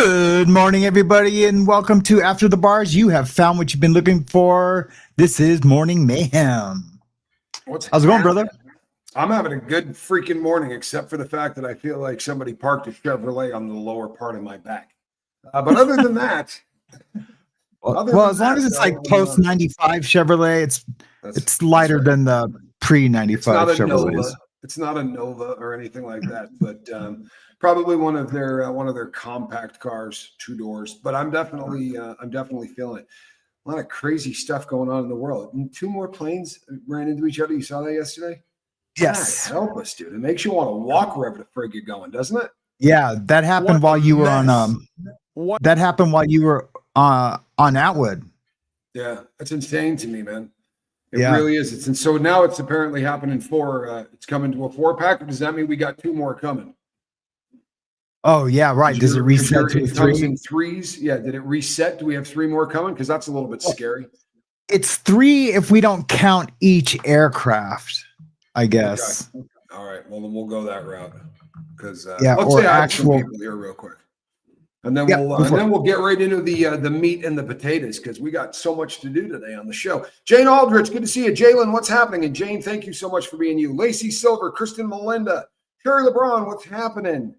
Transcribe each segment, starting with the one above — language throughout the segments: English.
Good morning, everybody, and welcome to After the Bars. You have found what you've been looking for. This is Morning Mayhem. How's it going, brother? I'm having a good freaking morning, except for the fact that I feel like somebody parked a Chevrolet on the lower part of my back. But other than that, as long as it's like post 95 Chevrolet, it's lighter than the pre 95 Chevrolets. It's not a Nova or anything like that, but probably one of their compact cars, 2 doors. But I'm definitely feeling it. A lot of crazy stuff going on in the world. And 2 more planes ran into each other. You saw that yesterday? Yes. God, help us, dude. It makes you want to walk wherever the frig you're going, doesn't it? Yeah, that happened while you were on that happened while you were on Atwood. Yeah, that's insane to me, man. It really is. And so now it's apparently happening 4. It's coming to a 4-pack. Does that mean we got 2 more coming? Oh yeah, right. Does it reset to 3? In 3s? Yeah. Did it reset? Do we have 3 more coming? Because that's a little bit scary. It's 3 if we don't count each aircraft, I guess. Okay. All right. Well, then we'll go that route. Because let's or say actual people here real quick, and then we'll get right into the meat and the potatoes, because we got so much to do today on the show. Jane Aldrich, good to see you. Jalen, what's happening? And Jane, thank you so much for being you. Lacey Silver, Kristen Melinda, Terry LeBron, what's happening?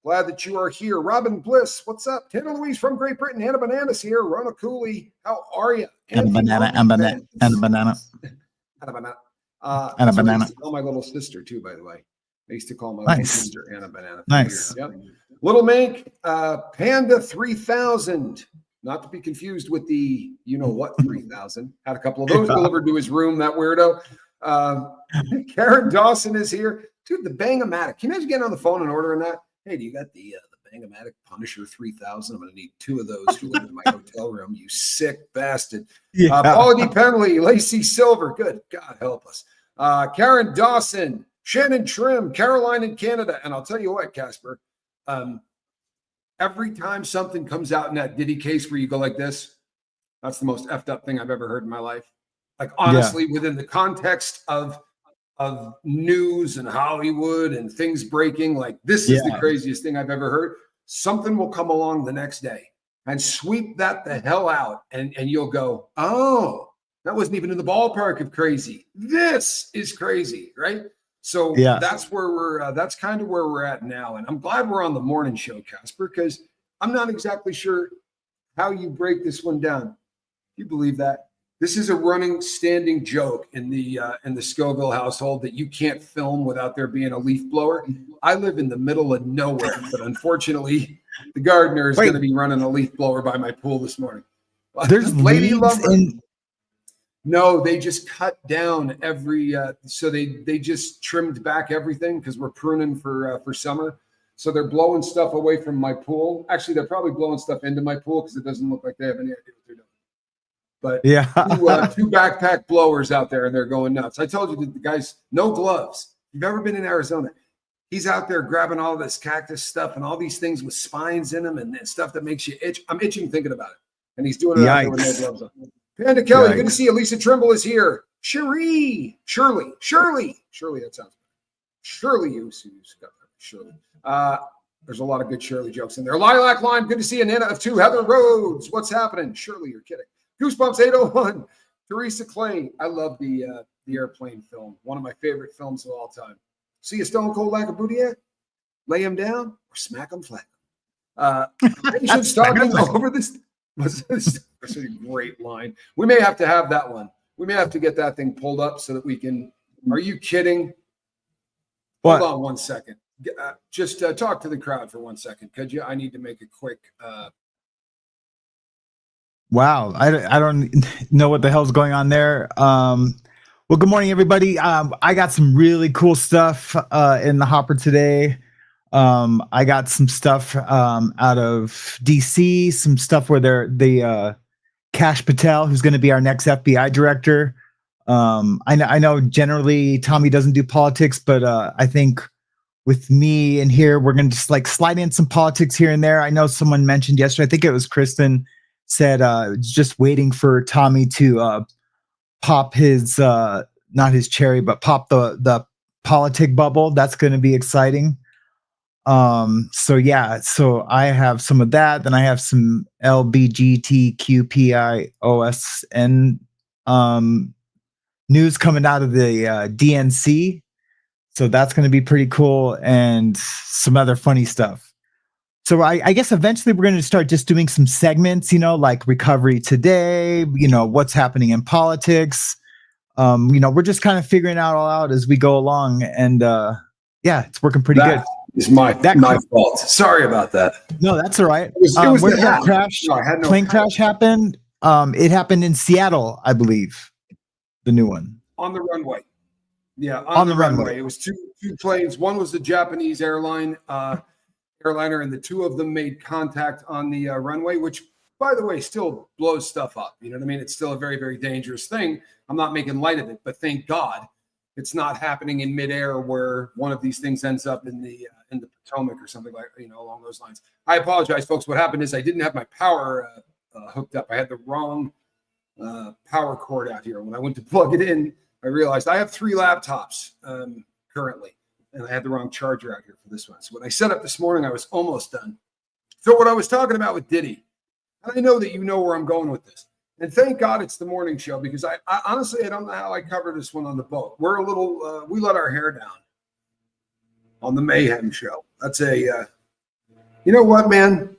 Glad that you are here. Robin Bliss, what's up? Tanner Louise from Great Britain. Hannah Bananas here. Rona Cooley, how are you? And a banana. And a banana. And a banana. And a banana. I used to call my little sister too, by the way. I used to call my little sister Anna Banana. Nice. Yep. Little Mink, Panda 3000. Not to be confused with the 3000. Had a couple of those delivered to his room, that weirdo. Karen Dawson is here. Dude, the Bang-O-Matic. Can you imagine getting on the phone and ordering that? Hey, do you got the Bang-O-Matic Punisher 3000? I'm going to need 2 of those to live in my hotel room, you sick bastard. Paula D. Penley, Lacey Silver. Good. God help us. Karen Dawson, Shannon Trim, Caroline in Canada. And I'll tell you what, Casper, every time something comes out in that Diddy case where you go like this, that's the most effed up thing I've ever heard in my life. Like, honestly, within the context of news and Hollywood and things breaking, like, this is the craziest thing I've ever heard. Something will come along the next day and sweep that the hell out. And you'll go, oh, that wasn't even in the ballpark of crazy. This is crazy, right? So that's where we're that's kind of where we're at now. And I'm glad we're on the morning show, Casper, because I'm not exactly sure how you break this one down. Do you believe that? This is a running, standing joke in the Scoville household that you can't film without there being a leaf blower. I live in the middle of nowhere, but unfortunately, the gardener is going to be running a leaf blower by my pool this morning. There's Lady Lumber. No, they just cut down every. So they just trimmed back everything because we're pruning for summer. So they're blowing stuff away from my pool. Actually, they're probably blowing stuff into my pool because it doesn't look like they have any idea what they're doing. But 2 backpack blowers out there, and they're going nuts. I told you that the guys, no gloves. If you've ever been in Arizona, he's out there grabbing all this cactus stuff and all these things with spines in them and stuff that makes you itch. I'm itching thinking about it. And he's doing it out there with no gloves on. Panda Kelly, good to see you. Lisa Trimble is here. Shirley, that sounds good. Shirley, Shirley. There's a lot of good Shirley jokes in there. Lilac Lime, good to see you. Nana of 2, Heather Rhodes, what's happening? Shirley, you're kidding. Goosebumps 801, Teresa Clay. I love the airplane film. One of my favorite films of all time. See a stone cold like a booty at? Lay him down or smack him flat. Patients talking over this. That's a great line. We may have to have that one. We may have to get that thing pulled up so that we can. Are you kidding? What? Hold on 1 second. Just talk to the crowd for 1 second, could you? I need to make a quick. Wow, I don't know what the hell's going on there. Well, good morning, everybody. I got some really cool stuff in the hopper today. I got some stuff out of DC, some stuff where the Kash Patel, who's going to be our next FBI director. I know generally Tommy doesn't do politics, but I think with me in here, we're going to just like slide in some politics here and there. I know someone mentioned yesterday, I think it was Kristen, said just waiting for Tommy to pop his, not his cherry, but pop the politic bubble. That's going to be exciting. So yeah, so I have some of that. Then I have some LBGTQPIOSN news coming out of the DNC. So that's going to be pretty cool, and some other funny stuff. So I guess eventually we're going to start just doing some segments, like Recovery Today, what's happening in politics. We're just kind of figuring it all out as we go along, and yeah, it's working pretty good. Is my fault. Sorry about that. No, that's all right. It was where did that crash? No, I had no plane crash happen? It happened in Seattle, I believe. The new one on the runway. Yeah, on the runway. It was two planes. One was the Japanese airliner, and the two of them made contact on the runway, which, by the way, still blows stuff up. You know what I mean? It's still a very, very dangerous thing. I'm not making light of it, but thank God it's not happening in midair where one of these things ends up in the Potomac or something like, along those lines. I apologize, folks. What happened is I didn't have my power hooked up. I had the wrong power cord out here. When I went to plug it in, I realized I have 3 laptops currently, and I had the wrong charger out here for this one. So when I set up this morning, I was almost done. So what I was talking about with Diddy, and I know that you know where I'm going with this, and thank God it's the morning show, because I honestly, I don't know how I covered this one on the boat. We're a little, we let our hair down on the Mayhem Show. That's you know what, man?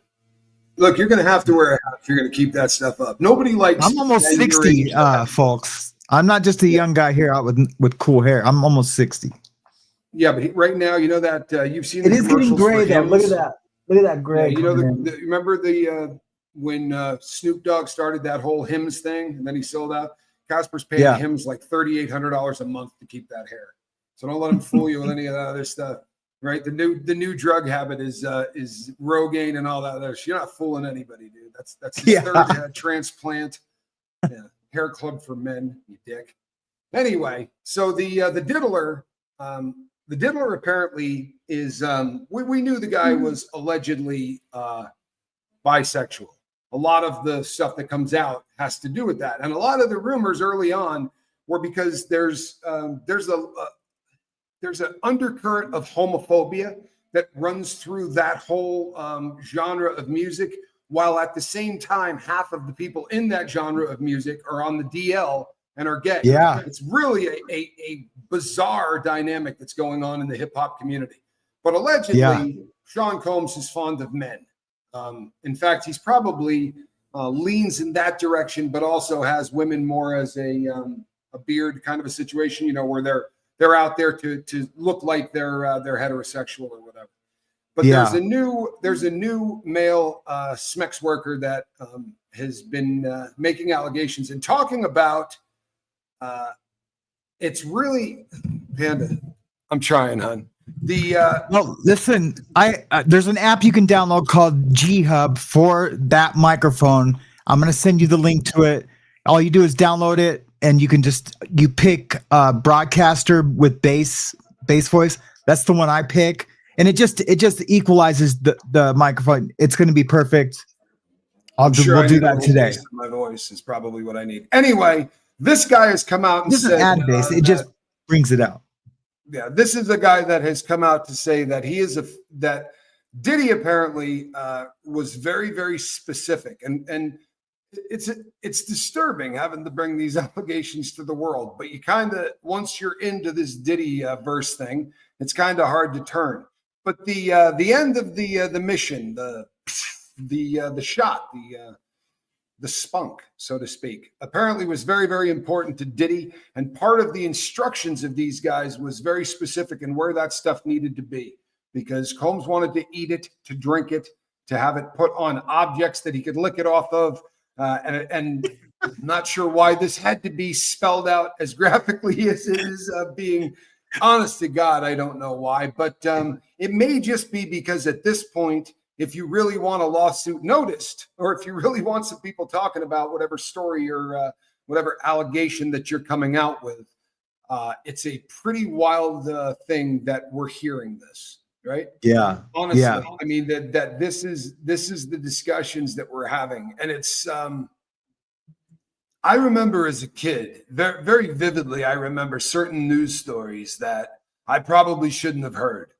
Look, you're going to have to wear a hat if you're going to keep that stuff up. Nobody likes. I'm almost 60, folks. I'm not just a young guy here out with cool hair. I'm almost 60. Yeah, but right now, you know that you've seen. It is getting gray though. Look at that. Look at that gray. Yeah, remember when Snoop Dogg started that whole hymns thing, and then he sold out. Casper's paying hymns like $3,800 a month to keep that hair. So don't let him fool you with any of that other stuff. Right? The new drug habit is Rogaine and all that other. You're not fooling anybody, dude. That's his third transplant. Yeah. Hair club for men, you dick. Anyway, so the diddler apparently is we knew the guy was allegedly bisexual. A lot of the stuff that comes out has to do with that, and a lot of the rumors early on were because there's an undercurrent of homophobia that runs through that whole genre of music. While at the same time, half of the people in that genre of music are on the DL and are gay. Yeah. It's really a bizarre dynamic that's going on in the hip hop community. But allegedly, Sean Combs is fond of men. In fact, he's probably leans in that direction, but also has women more as a beard kind of a situation, where they're out there to look like they're heterosexual or whatever. But there's a new male SMEX worker that has been making allegations and talking about. It's really Panda. I'm trying, hon. Well, listen. There's an app you can download called G Hub for that microphone. I'm gonna send you the link to it. All you do is download it, and you pick broadcaster with bass voice. That's the one I pick. And it just equalizes the microphone. It's going to be perfect. We'll do that today. My voice is probably what I need. Anyway, this guy has come out and said ad base. It just brings it out. Yeah, this is a guy that has come out to say that that Diddy apparently was very, very specific, and it's disturbing having to bring these allegations to the world. But you kind of, once you're into this Diddy verse thing, it's kind of hard to turn. But the end of the mission, the shot, the spunk, so to speak, apparently was very, very important to Diddy. And part of the instructions of these guys was very specific in where that stuff needed to be, because Combs wanted to eat it, to drink it, to have it put on objects that he could lick it off of. And I'm not sure why this had to be spelled out as graphically as it is being. Honest to God, I don't know why, but it may just be because at this point, if you really want a lawsuit noticed, or if you really want some people talking about whatever story or whatever allegation that you're coming out with, it's a pretty wild thing that we're hearing this, right? Yeah. Honestly, I mean that this is the discussions that we're having, and it's. I remember as a kid, very, very vividly, I remember certain news stories that I probably shouldn't have heard.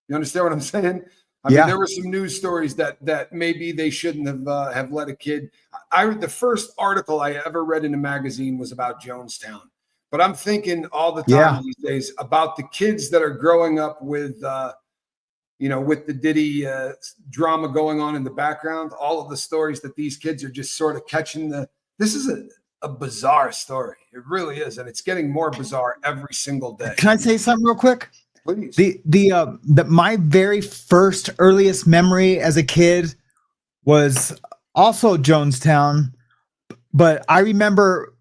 You understand what I'm saying? I mean, there were some news stories that maybe they shouldn't have let a kid. The first article I ever read in a magazine was about Jonestown, but I'm thinking all the time these days about the kids that are growing up with, with the Diddy drama going on in the background. All of the stories that these kids are just sort of catching this is a bizarre story. It really is, and it's getting more bizarre every single day. Can I say something real quick? Please. My very first earliest memory as a kid was also Jonestown, but I remember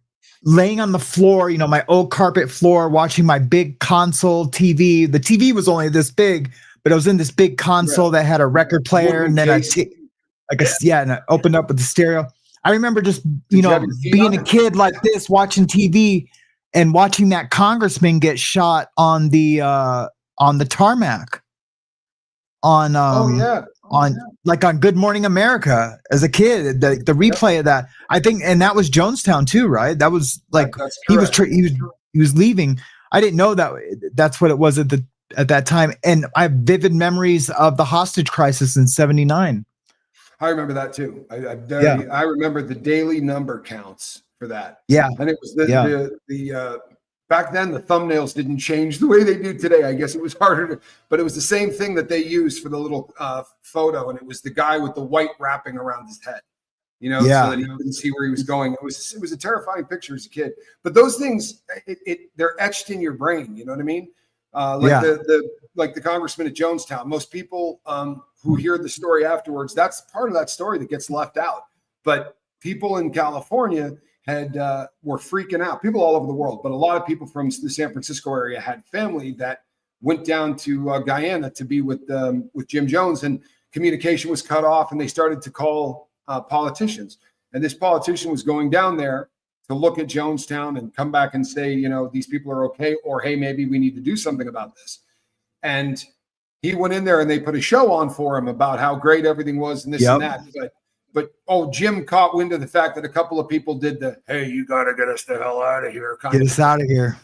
laying on the floor, my old carpet floor, watching my big console TV. The TV was only this big, but it was in this big console that had a record player, and then and I opened up with the stereo. I remember just being a kid like this, watching TV and watching that congressman get shot on the tarmac on Good Morning America as a kid. The replay of that, I think, and that was Jonestown too, right? That was like he was leaving. I didn't know that's what it was at that time, and I have vivid memories of the hostage crisis in '79. I remember that too. I remember the daily number counts for that. Yeah, and it was the back then the thumbnails didn't change the way they do today. I guess it was harder but it was the same thing that they used for the little photo, and it was the guy with the white wrapping around his head, so that he couldn't see where he was going. It was a terrifying picture as a kid. But those things, they're etched in your brain. You know what I mean? Like the congressman at Jonestown. Most people who hear the story afterwards, that's part of that story that gets left out. But people in California were freaking out. People all over the world, but a lot of people from the San Francisco area had family that went down to Guyana to be with Jim Jones, and communication was cut off, and they started to call politicians. And this politician was going down there to look at Jonestown and come back and say, these people are okay, or hey, maybe we need to do something about this. And he went in there and they put a show on for him about how great everything was and this and that. But Jim caught wind of the fact that a couple of people did hey, you got to get us the hell out of here. Get us out of here.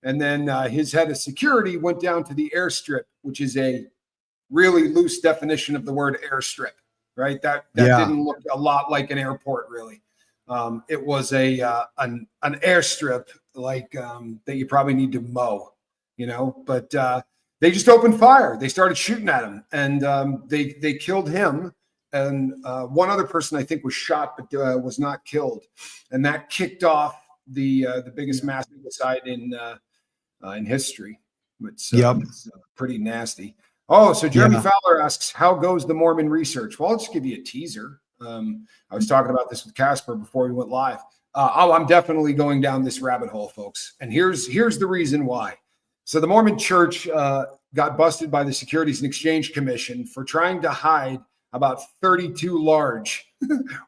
And then his head of security went down to the airstrip, which is a really loose definition of the word airstrip, right? That didn't look a lot like an airport, really. It was an airstrip that you probably need to mow, but they just opened fire. They started shooting at him, and they killed him. And one other person I think was shot, but was not killed. And that kicked off the biggest mass suicide in history. It's pretty nasty. Oh, so Jeremy Fowler asks, how goes the Mormon research? Well, I'll just give you a teaser. I was talking about this with Casper before we went live. I'm definitely going down this rabbit hole, folks. And here's the reason why. So the Mormon Church got busted by the Securities and Exchange Commission for trying to hide about 32 large,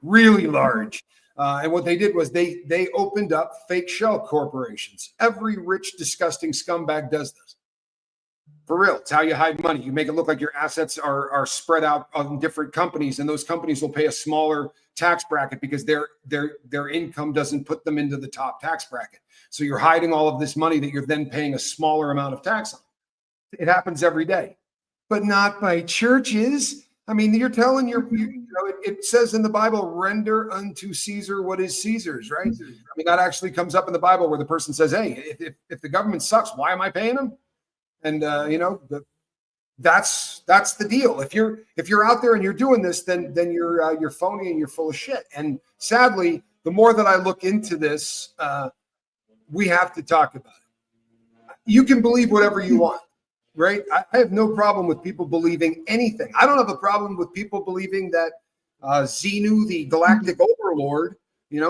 really large. And what they did was they opened up fake shell corporations. Every rich, disgusting scumbag does this. For real, it's how you hide money. You make it look like your assets are spread out on different companies, and those companies will pay a smaller tax bracket because their income doesn't put them into the top tax bracket. So you're hiding all of this money that you're then paying a smaller amount of tax on. It happens every day, but not by churches. I mean, you're telling it says in the Bible, render unto Caesar what is Caesar's, right? I mean, that actually comes up in the Bible where the person says, hey, if the government sucks, why am I paying them? And that's the deal. If you're out there and you're doing this, then you're phony and you're full of shit. And sadly, the more that I look into this, we have to talk about it. You can believe whatever you want, right? I have no problem with people believing anything. I don't have a problem with people believing that Xenu, the galactic overlord,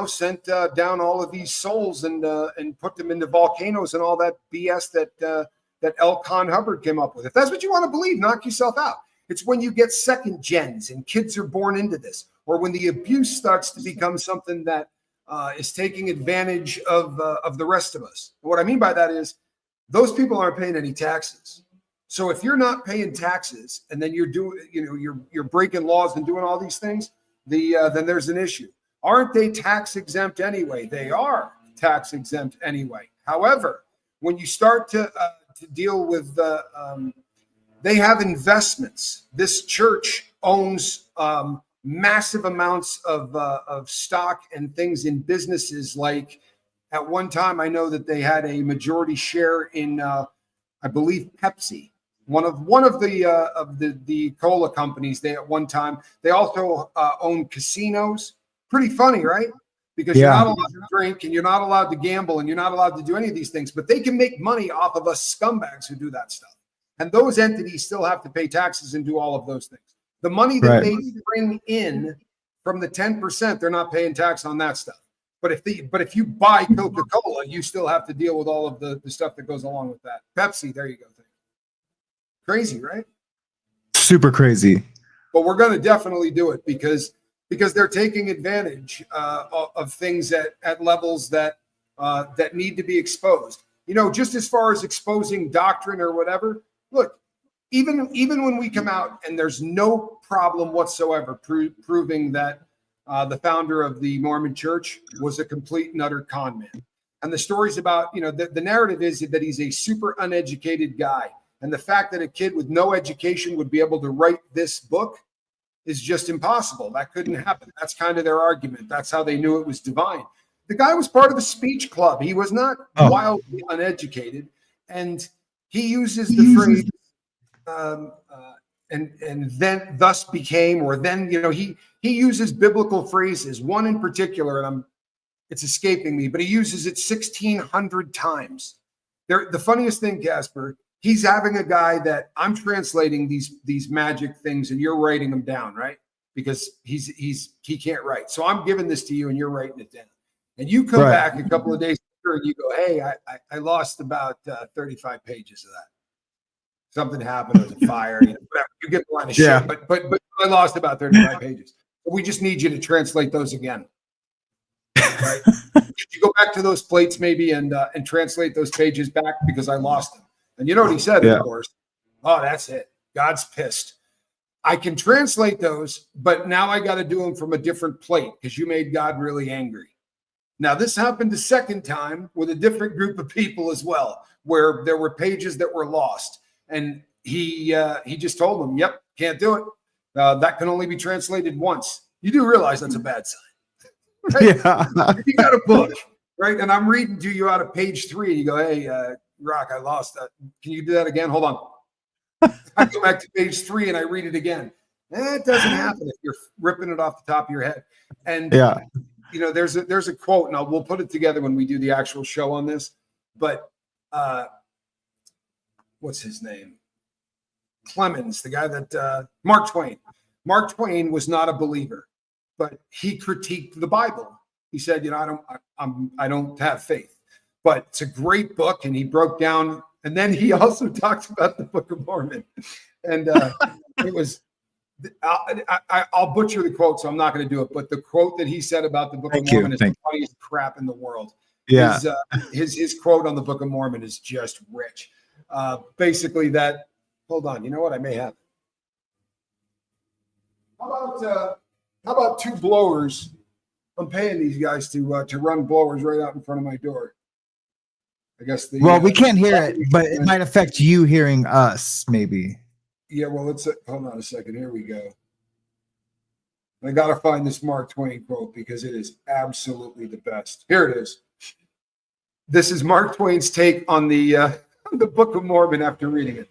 sent down all of these souls and put them into volcanoes and all that BS that L. Con Hubbard came up with. If that's what you want to believe, knock yourself out. It's when you get second gens and kids are born into this, or when the abuse starts to become something that is taking advantage of the rest of us. And what I mean by that is those people aren't paying any taxes. So if you're not paying taxes and then you're doing, you're breaking laws and doing all these things, then there's an issue. Aren't they tax exempt anyway? They are tax exempt anyway. However, when you start to deal with They have investments. This church owns massive amounts of stock and things in businesses. Like at one time, I know that they had a majority share in, I believe, Pepsi, one of the cola companies. They at one time they also own casinos. Pretty funny, right? Because you're not allowed to drink and you're not allowed to gamble and you're not allowed to do any of these things, but they can make money off of us scumbags who do that stuff. And those entities still have to pay taxes and do all of those things. The money that they bring in from the 10%, they're not paying tax on that stuff. But if you buy Coca-Cola, you still have to deal with all of the stuff that goes along with that. Pepsi, there you go. Crazy, right? Super crazy. But we're going to definitely do it because they're taking advantage of things at levels that need to be exposed. You know, just as far as exposing doctrine or whatever, look, even when we come out and there's no problem whatsoever proving that the founder of the Mormon Church was a complete and utter con man. And the stories about, you know, the narrative is that he's a super uneducated guy. And the fact that a kid with no education would be able to write this book is just impossible. That couldn't happen. That's kind of their argument. That's how they knew it was divine. The guy was part of a speech club. He was not wildly uneducated. And he uses the phrase, and then thus became, or then, you know, he uses biblical phrases, one in particular, and it's escaping me, but he uses it 1,600 times. The funniest thing, Casper, he's having a guy that I'm translating these magic things and you're writing them down, right? Because he can't write. So I'm giving this to you and you're writing it down. And you come back a couple of days later and you go, hey, I lost about 35 pages of that. Something happened, there was a fire, you know, whatever. You get the line of shit, but I lost about 35 pages. We just need you to translate those again. Right? You go back to those plates maybe and translate those pages back because I lost them. And you know what he said, of course? Oh, that's it. God's pissed. I can translate those, but now I got to do them from a different plate because you made God really angry. Now, this happened the second time with a different group of people as well, where there were pages that were lost. And he just told them, yep, can't do it. That can only be translated once. You do realize that's a bad sign. Right? Yeah. You got a book, right? And I'm reading to you out of page 3. You go, hey, Rock, I lost that. Can you do that again? Hold on. I go back to page 3 and I read it again. It doesn't happen if you're ripping it off the top of your head. And you know, there's a quote, and we'll put it together when we do the actual show on this. But what's his name? Clemens, the guy that Mark Twain. Mark Twain was not a believer, but he critiqued the Bible. He said, you know, I don't have faith. But it's a great book, and he broke down. And then he also talks about the Book of Mormon, and it was. I'll butcher the quote, so I'm not going to do it. But the quote that he said about the Book of Mormon is the funniest crap in the world. Yeah, his quote on the Book of Mormon is just rich. Basically, that. Hold on, you know what? I may have. How about 2 blowers? I'm paying these guys to run blowers right out in front of my door. I guess we can't hear it, but it might affect you hearing us, maybe. Yeah, well, hold on a second. Here we go. I got to find this Mark Twain quote because it is absolutely the best. Here it is. This is Mark Twain's take on the Book of Mormon after reading it.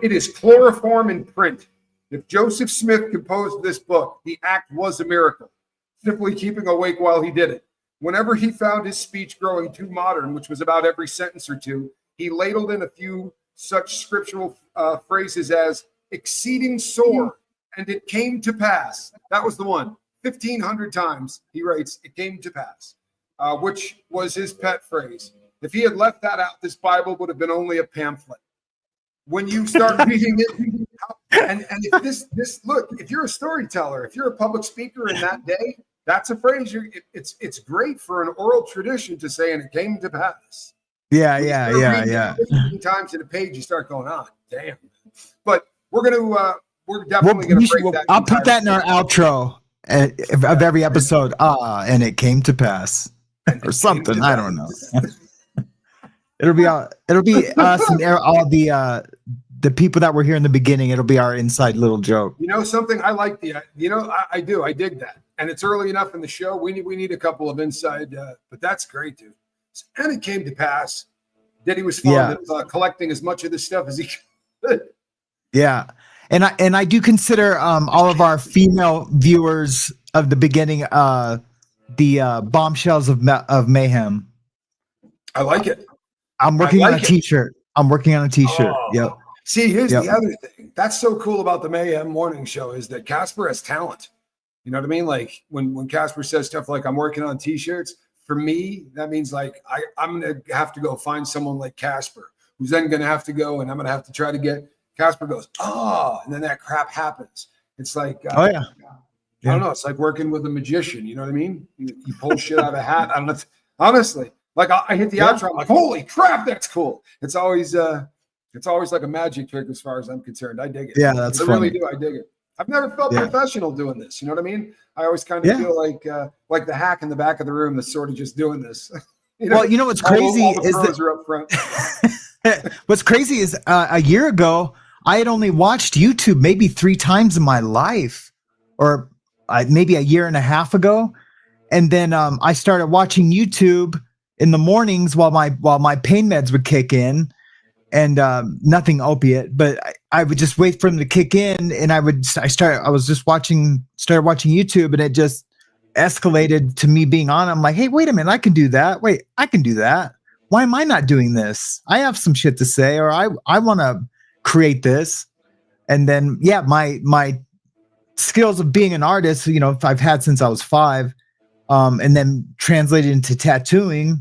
It is chloroform in print. If Joseph Smith composed this book, the act was a miracle, simply keeping awake while he did it. Whenever he found his speech growing too modern, which was about every sentence or two, he ladled in a few such scriptural phrases as exceeding sore, and it came to pass. That was the one. 1,500 times he writes, it came to pass, which was his pet phrase. If he had left that out, this Bible would have been only a pamphlet. When you start reading it, and if this look, if you're a storyteller, if you're a public speaker in that day, that's a phrase. It's great for an oral tradition to say, and it came to pass. Yeah. 15 times in a page, you start going, oh, damn. But we're definitely going to break that. I'll put that in our outro of every episode. And it came to pass, or something. I don't know. It'll be us and all the the people that were here in the beginning, it'll be our inside little joke. You know something? I like I do. I dig that. And it's early enough in the show. We need a couple of inside, but that's great, dude. And it came to pass that he was fond of collecting as much of this stuff as he could. Yeah. And I do consider all of our female viewers of the beginning the bombshells of mayhem. I like it. I'm working on a t-shirt. I'm working on a t-shirt. Oh. Yep. See, here's the other thing. That's so cool about the Mayhem Morning Show is that Casper has talent. You know what I mean? Like when Casper says stuff like I'm working on t-shirts, for me, that means like I'm going to have to go find someone like Casper, who's then going to have to go and I'm going to have to try to get Casper goes, oh, and then that crap happens. It's like, I don't know. It's like working with a magician. You know what I mean? You pull shit out of a hat. I don't know. Honestly, like I hit the outro. I'm like, holy crap, that's cool. It's always like a magic trick as far as I'm concerned. I dig it. Yeah, that's funny. I really do. I dig it. I've never felt professional doing this. You know what I mean? I always kind of feel like the hack in the back of the room that's sort of just doing this. You know, well, you know what's crazy all the is pros are up front. What's crazy is a year ago, I had only watched YouTube maybe 3 times in my life, or maybe a year and a half ago. And then I started watching YouTube in the mornings while my pain meds would kick in, and nothing opiate, but I would just wait for them to kick in, and started watching YouTube, and it just escalated to me being on. I'm like, hey, wait a minute, I can do that. Wait, I can do that. Why am I not doing this? I have some shit to say, or I want to create this. And then, my skills of being an artist, you know, I've had since I was 5, and then translated into tattooing,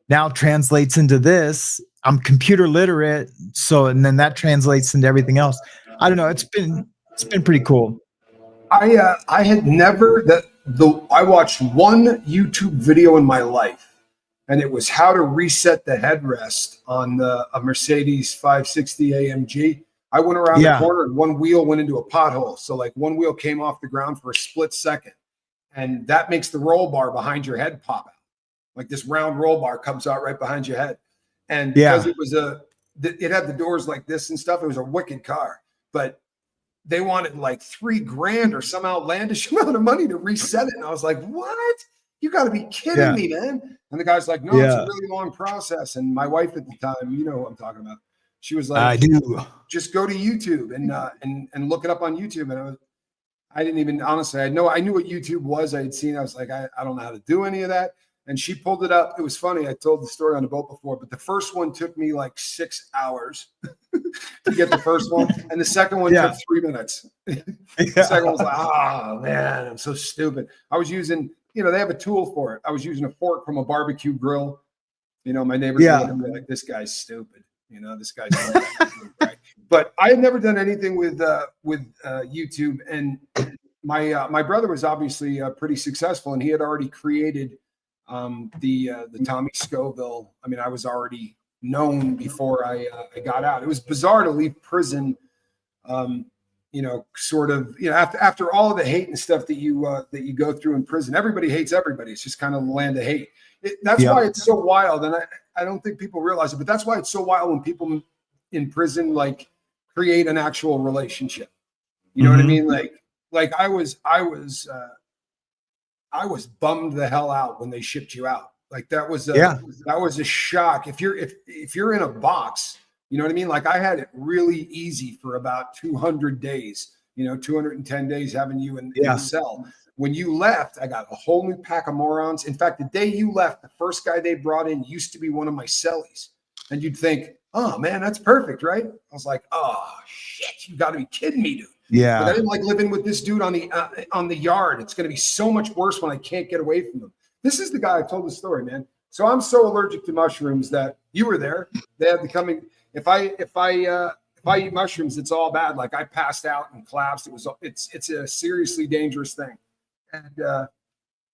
now translates into this. I'm computer literate. So, and then that translates into everything else. I don't know. It's been pretty cool. I had never I watched one YouTube video in my life, and it was how to reset the headrest on a Mercedes 560 AMG. I went around the corner and one wheel went into a pothole. So like one wheel came off the ground for a split second, and that makes the roll bar behind your head pop out. Like this round roll bar comes out right behind your head. And because it had the doors like this and stuff, it was a wicked car, but they wanted like $3,000 or some outlandish amount of money to reset it. And I was like, what? You got to be kidding me, man. And the guy's like, no, it's a really long process. And my wife at the time, you know what I'm talking about. She was like, I do. Just go to YouTube and look it up on YouTube. And I didn't even, honestly, I knew what YouTube was. I had seen, I was like, I don't know how to do any of that. And she pulled it up. It was funny. I told the story on the boat before, but the first one took me like 6 hours to get the first one. And the second one took 3 minutes. The second one was like, oh man, I'm so stupid. I was using, you know, they have a tool for it. I was using a fork from a barbecue grill. You know, my neighbors were looking at me like, this guy's stupid. You know, this guy's right. But I had never done anything with YouTube. And my brother was obviously pretty successful, and he had already created the Tommy Scoville. I mean, I was already known before I got out. It was bizarre to leave prison, you know, sort of, you know, after all of the hate and stuff that you go through in prison. Everybody hates everybody. It's just kind of the land of hate. That's why it's so wild. And I don't think people realize it, but that's why it's so wild when people in prison like create an actual relationship. You know what I mean? Like I was bummed the hell out when they shipped you out. Like that was a shock. If you're in a box, you know what I mean? Like I had it really easy for about 200 days, you know, 210 days having you in the cell. When you left, I got a whole new pack of morons. In fact, the day you left, the first guy they brought in used to be one of my cellies. And you'd think, oh man, that's perfect, right? I was like, oh shit, you got to be kidding me, dude. Yeah. But I didn't like living with this dude on the yard. It's going to be so much worse when I can't get away from him. This is the guy I told the story, man. So I'm so allergic to mushrooms that you were there. They had to come in. If I eat mushrooms, it's all bad. Like I passed out and collapsed. It's a seriously dangerous thing. And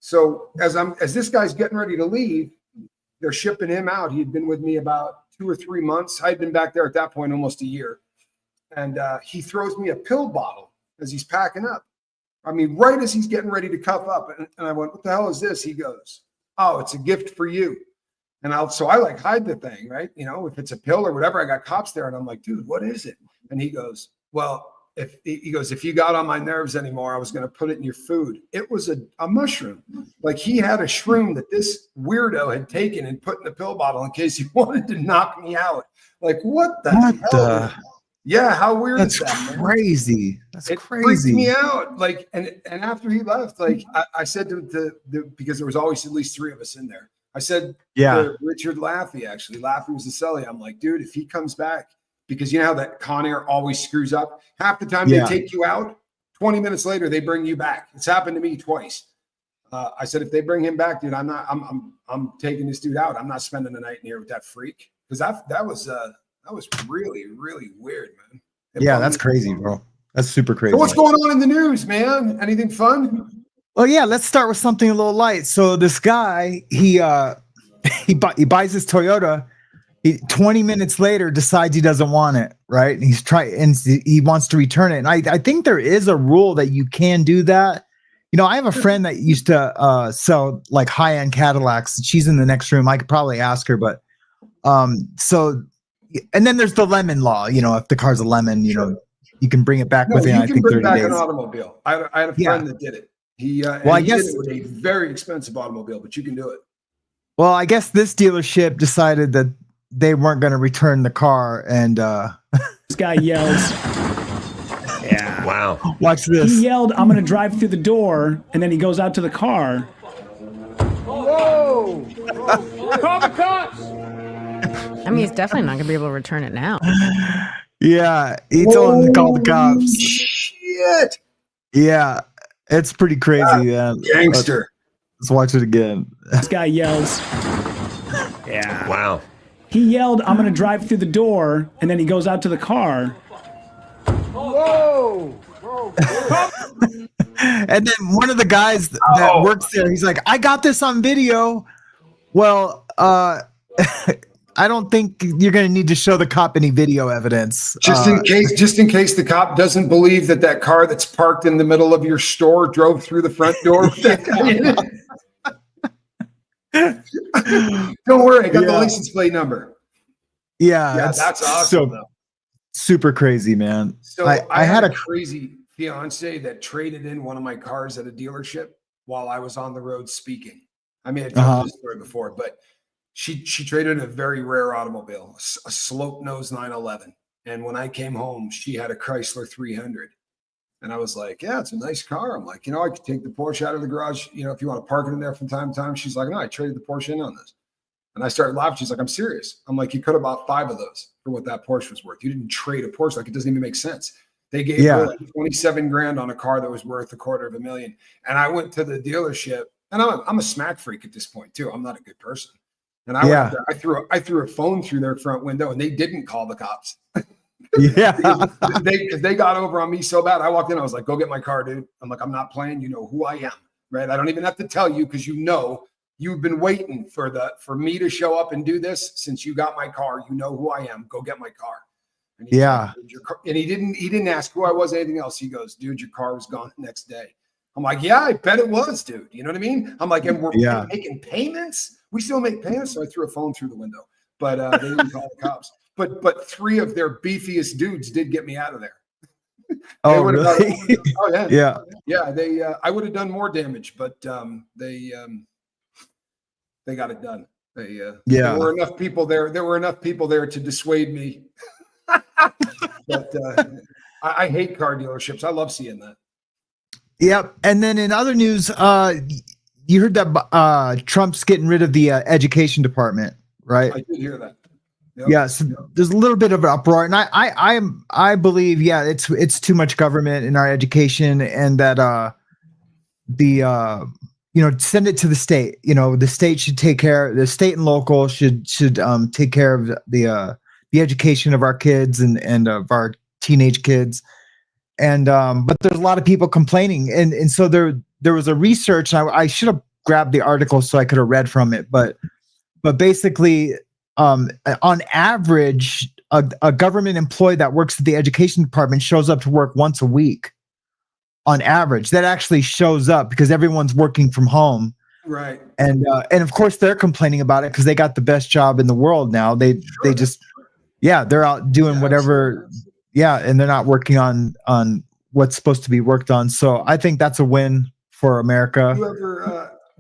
so as this guy's getting ready to leave, they're shipping him out. He had been with me about 2 or 3 months. I'd been back there at that point almost a year. And he throws me a pill bottle as he's packing up. I mean, right as he's getting ready to cuff up. And I went, what the hell is this? He goes, oh, it's a gift for you. And so I like hide the thing, right? You know, if it's a pill or whatever, I got cops there and I'm like, dude, what is it? And he goes, well, if you got on my nerves anymore, I was going to put it in your food. It was a mushroom. Like he had a shroom that this weirdo had taken and put in a pill bottle in case he wanted to knock me out. Like what the hell? Yeah, how weird is that? That's crazy. That's crazy. Freaked me out. Like, and after he left, like I said because there was always at least 3 of us in there. I said, to Richard Laffey, actually, Laffey was the celly. I'm like, dude, if he comes back, because you know how that Con Air always screws up. Half the time they take you out, 20 minutes later they bring you back. It's happened to me twice. I said, if they bring him back, dude, I'm taking this dude out. I'm not spending the night in here with that freak, because that was really, really weird, man. That's crazy, bro. That's super crazy. So what's going on in the news, man? Anything fun? Well, yeah, let's start with something a little light. So this guy, he buys his Toyota. 20 minutes later, decides he doesn't want it, right? And he wants to return it. And I think there is a rule that you can do that. You know, I have a friend that used to sell like high-end Cadillacs. She's in the next room. I could probably ask her, but and then there's the lemon law. You know, if the car's a lemon, you know, you can bring it back within, I think, 30 days. An automobile. I had a friend that did it. He did it with a very expensive automobile, but you can do it. Well, I guess this dealership decided that they weren't going to return the car, and this guy yells. Yeah. Wow. Watch this. He yelled, "I'm going to drive through the door," and then he goes out to the car. Whoa! Call the cops! I mean, he's definitely not going to be able to return it now. Yeah, he told him to call the cops. Shit. Yeah, it's pretty crazy. Gangster. Let's watch it again. This guy yells. Yeah. Wow. He yelled, "I'm going to drive through the door," and then he goes out to the car. Whoa! And then one of the guys that works there, he's like, "I got this on video." Well, I don't think you're going to need to show the cop any video evidence. Just in case the cop doesn't believe that car that's parked in the middle of your store drove through the front door. Don't worry, I got the license plate number. Yeah, that's awesome. So super crazy, man. So I had a crazy fiance that traded in one of my cars at a dealership while I was on the road speaking. I may have told this story before, but she traded in a very rare automobile, a slope nose 911. And when I came home, she had a Chrysler 300. And I was like, yeah, it's a nice car. I'm like, you know, I could take the Porsche out of the garage, you know, if you want to park it in there from time to time. She's like, no, I traded the Porsche in on this. And I started laughing. She's like, I'm serious. I'm like, you could have bought 5 of those for what that Porsche was worth. You didn't trade a Porsche. Like, it doesn't even make sense. They gave her like 27 grand on a car that was worth $250,000. And I went to the dealership, and I'm a smack freak at this point too. I'm not a good person. And I went there, I threw a phone through their front window, and they didn't call the cops. Because they got over on me so bad. I walked in, I was like, go get my car, dude. I'm like, I'm not playing. You know who I am, right? I don't even have to tell you, because you know you've been waiting for me to show up and do this since you got my car. You know who I am. Go get my car. And he didn't ask who I was, anything else. He goes, dude, your car was gone the next day. I'm like, yeah, I bet it was, dude. You know what I mean? I'm like, and we're making payments. We still make payments. So I threw a phone through the window, but they didn't call the cops. But 3 of their beefiest dudes did get me out of there. Oh, really? Yeah. They I would have done more damage, but they got it done. There were enough people there. There were enough people there to dissuade me. But I hate car dealerships. I love seeing that. Yep. And then in other news, you heard that Trump's getting rid of the education department, right? I did hear that. Yep. Yeah, so there's a little bit of an uproar, and I believe, it's too much government in our education, and that send it to the state. You know, the state should take care. The state and local should take care of the education of our kids and of our teenage kids. And but there's a lot of people complaining, and so there was a research, and I should have grabbed the article so I could have read from it, but basically. On average, a government employee that works at the education department shows up to work once a week. On average, that actually shows up because everyone's working from home. Right. And of course they're complaining about it because they got the best job in the world now. They just they're out doing whatever. Absolutely. Yeah, and they're not working on what's supposed to be worked on. So I think that's a win for America.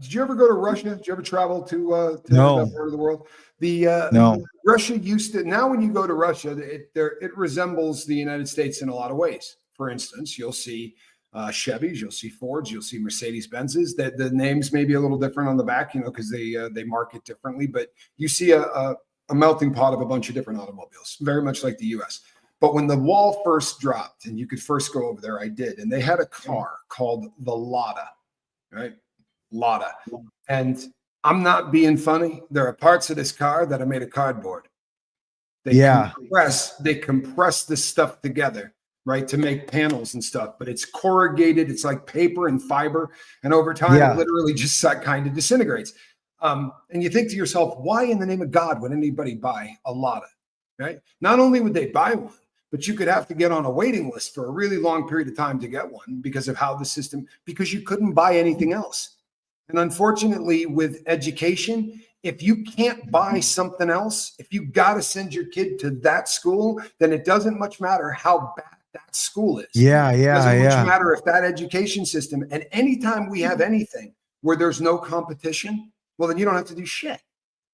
Did you ever go to Russia? Did you ever travel to No. that part of the world? No. Russia used to. Now, when you go to Russia, it resembles the United States in a lot of ways. For instance, you'll see Chevys, you'll see Fords, you'll see Mercedes Benzes. That the names may be a little different on the back, because they market differently. But you see a melting pot of a bunch of different automobiles, very much like the U.S. But when the wall first dropped and you could first go over there, I did, and they had a car called the Lada, right? Lada. And I'm not being funny. There are parts of this car that are made of cardboard. They compress this stuff together, right, to make panels and stuff. But it's corrugated. It's like paper and fiber. And over time, it literally just kind of disintegrates. And you think to yourself, why in the name of God would anybody buy a Lada, right? Not only would they buy one, but you could have to get on a waiting list for a really long period of time to get one because of how the system, because you couldn't buy anything else. And unfortunately, with education, if you can't buy something else, if you got to send your kid to that school, then it doesn't much matter how bad that school is. It doesn't much matter if that education system, and anytime we have anything where there's no competition, well, then you don't have to do shit.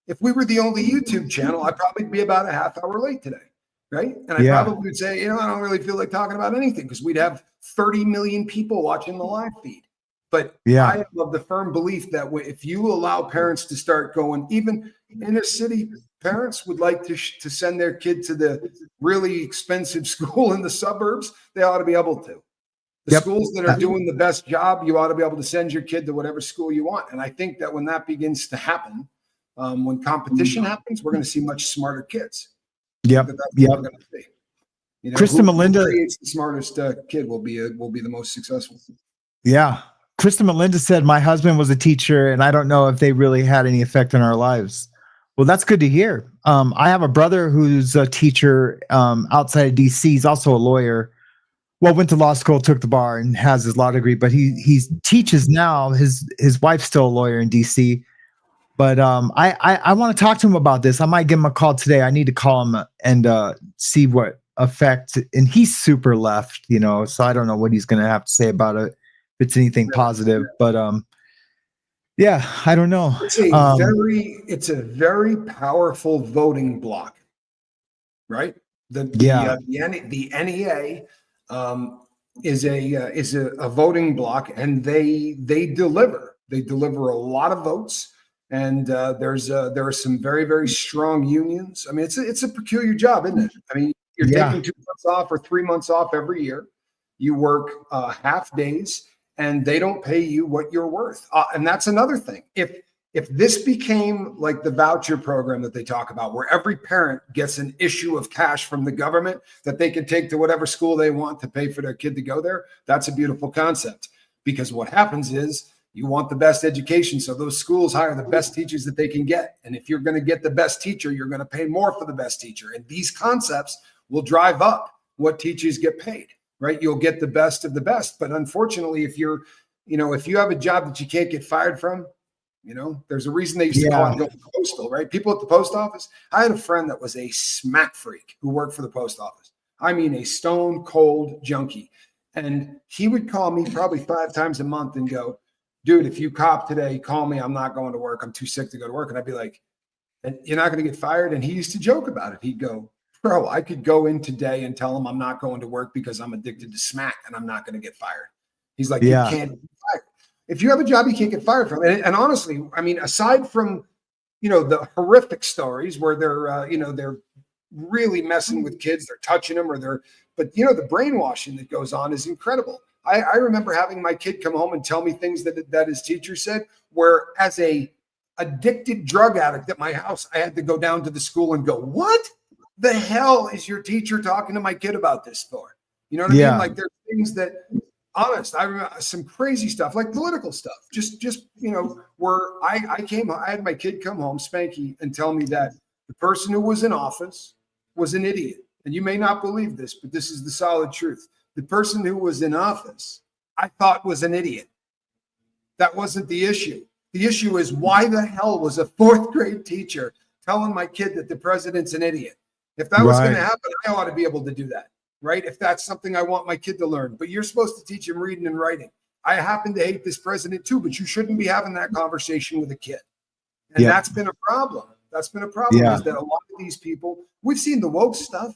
If we were the only YouTube channel, I'd probably be about a half hour late today, right? And I probably would say, I don't really feel like talking about anything because we'd have 30 million people watching the live feed. But I am of the firm belief that if you allow parents to start going, even inner city parents would like to send their kid to the really expensive school in the suburbs, they ought to be able to. The schools that are doing the best job, you ought to be able to send your kid to whatever school you want. And I think that when that begins to happen, when competition happens, we're going to see much smarter kids. That's what we're going to see. Kristen Melinda creates the smartest kid will be the most successful. Yeah. Kristen Melinda said, my husband was a teacher and I don't know if they really had any effect on our lives. Well, that's good to hear. I have a brother who's a teacher outside of DC. He's also a lawyer. Well, went to law school, took the bar and has his law degree, but he teaches now. His wife's still a lawyer in DC. But I want to talk to him about this. I might give him a call today. I need to call him and see what effect. And he's super left, so I don't know what he's going to have to say about it. If it's anything positive, but I don't know. It's a very powerful voting block, right? The NEA is a voting block, and they deliver. They deliver a lot of votes, and there are some very, very strong unions. I mean, it's a peculiar job, isn't it? I mean, you're taking 2 months off or 3 months off every year. You work half days. And they don't pay you what you're worth. And that's another thing. If this became like the voucher program that they talk about, where every parent gets an issue of cash from the government that they can take to whatever school they want to pay for their kid to go there, that's a beautiful concept. Because what happens is you want the best education. So those schools hire the best teachers that they can get. And if you're going to get the best teacher, you're going to pay more for the best teacher. And these concepts will drive up what teachers get paid. Right, you'll get the best of the best, but unfortunately, if you have a job that you can't get fired from, there's a reason they used to call it going postal, right? People at the post office. I had a friend that was a smack freak who worked for the post office. I mean, a stone cold junkie, and he would call me probably 5 times a month and go, "Dude, if you cop today, call me. I'm not going to work. I'm too sick to go to work." And I'd be like, "And you're not going to get fired?" And he used to joke about it. He'd go, "Bro, I could go in today and tell him I'm not going to work because I'm addicted to smack and I'm not going to get fired." He's like, "You can't get fired. If you have a job you can't get fired from." And honestly, I mean, aside from, the horrific stories where they're really messing with kids, they're touching them but the brainwashing that goes on is incredible. I remember having my kid come home and tell me things that his teacher said, where as a addicted drug addict at my house, I had to go down to the school and go, "What the hell is your teacher talking to my kid about this for?" You know what I mean? Like, there's things that, honest, I remember some crazy stuff, like political stuff. Just where I had my kid come home, Spanky, and tell me that the person who was in office was an idiot. And you may not believe this, but this is the solid truth. The person who was in office, I thought was an idiot. That wasn't the issue. The issue is, why the hell was a 4th grade teacher telling my kid that the president's an idiot? If that was going to happen, I ought to be able to do that, right? If that's something I want my kid to learn. But you're supposed to teach him reading and writing. I happen to hate this president too, but you shouldn't be having that conversation with a kid. And that's been a problem. That's been a problem, is that a lot of these people, we've seen the woke stuff,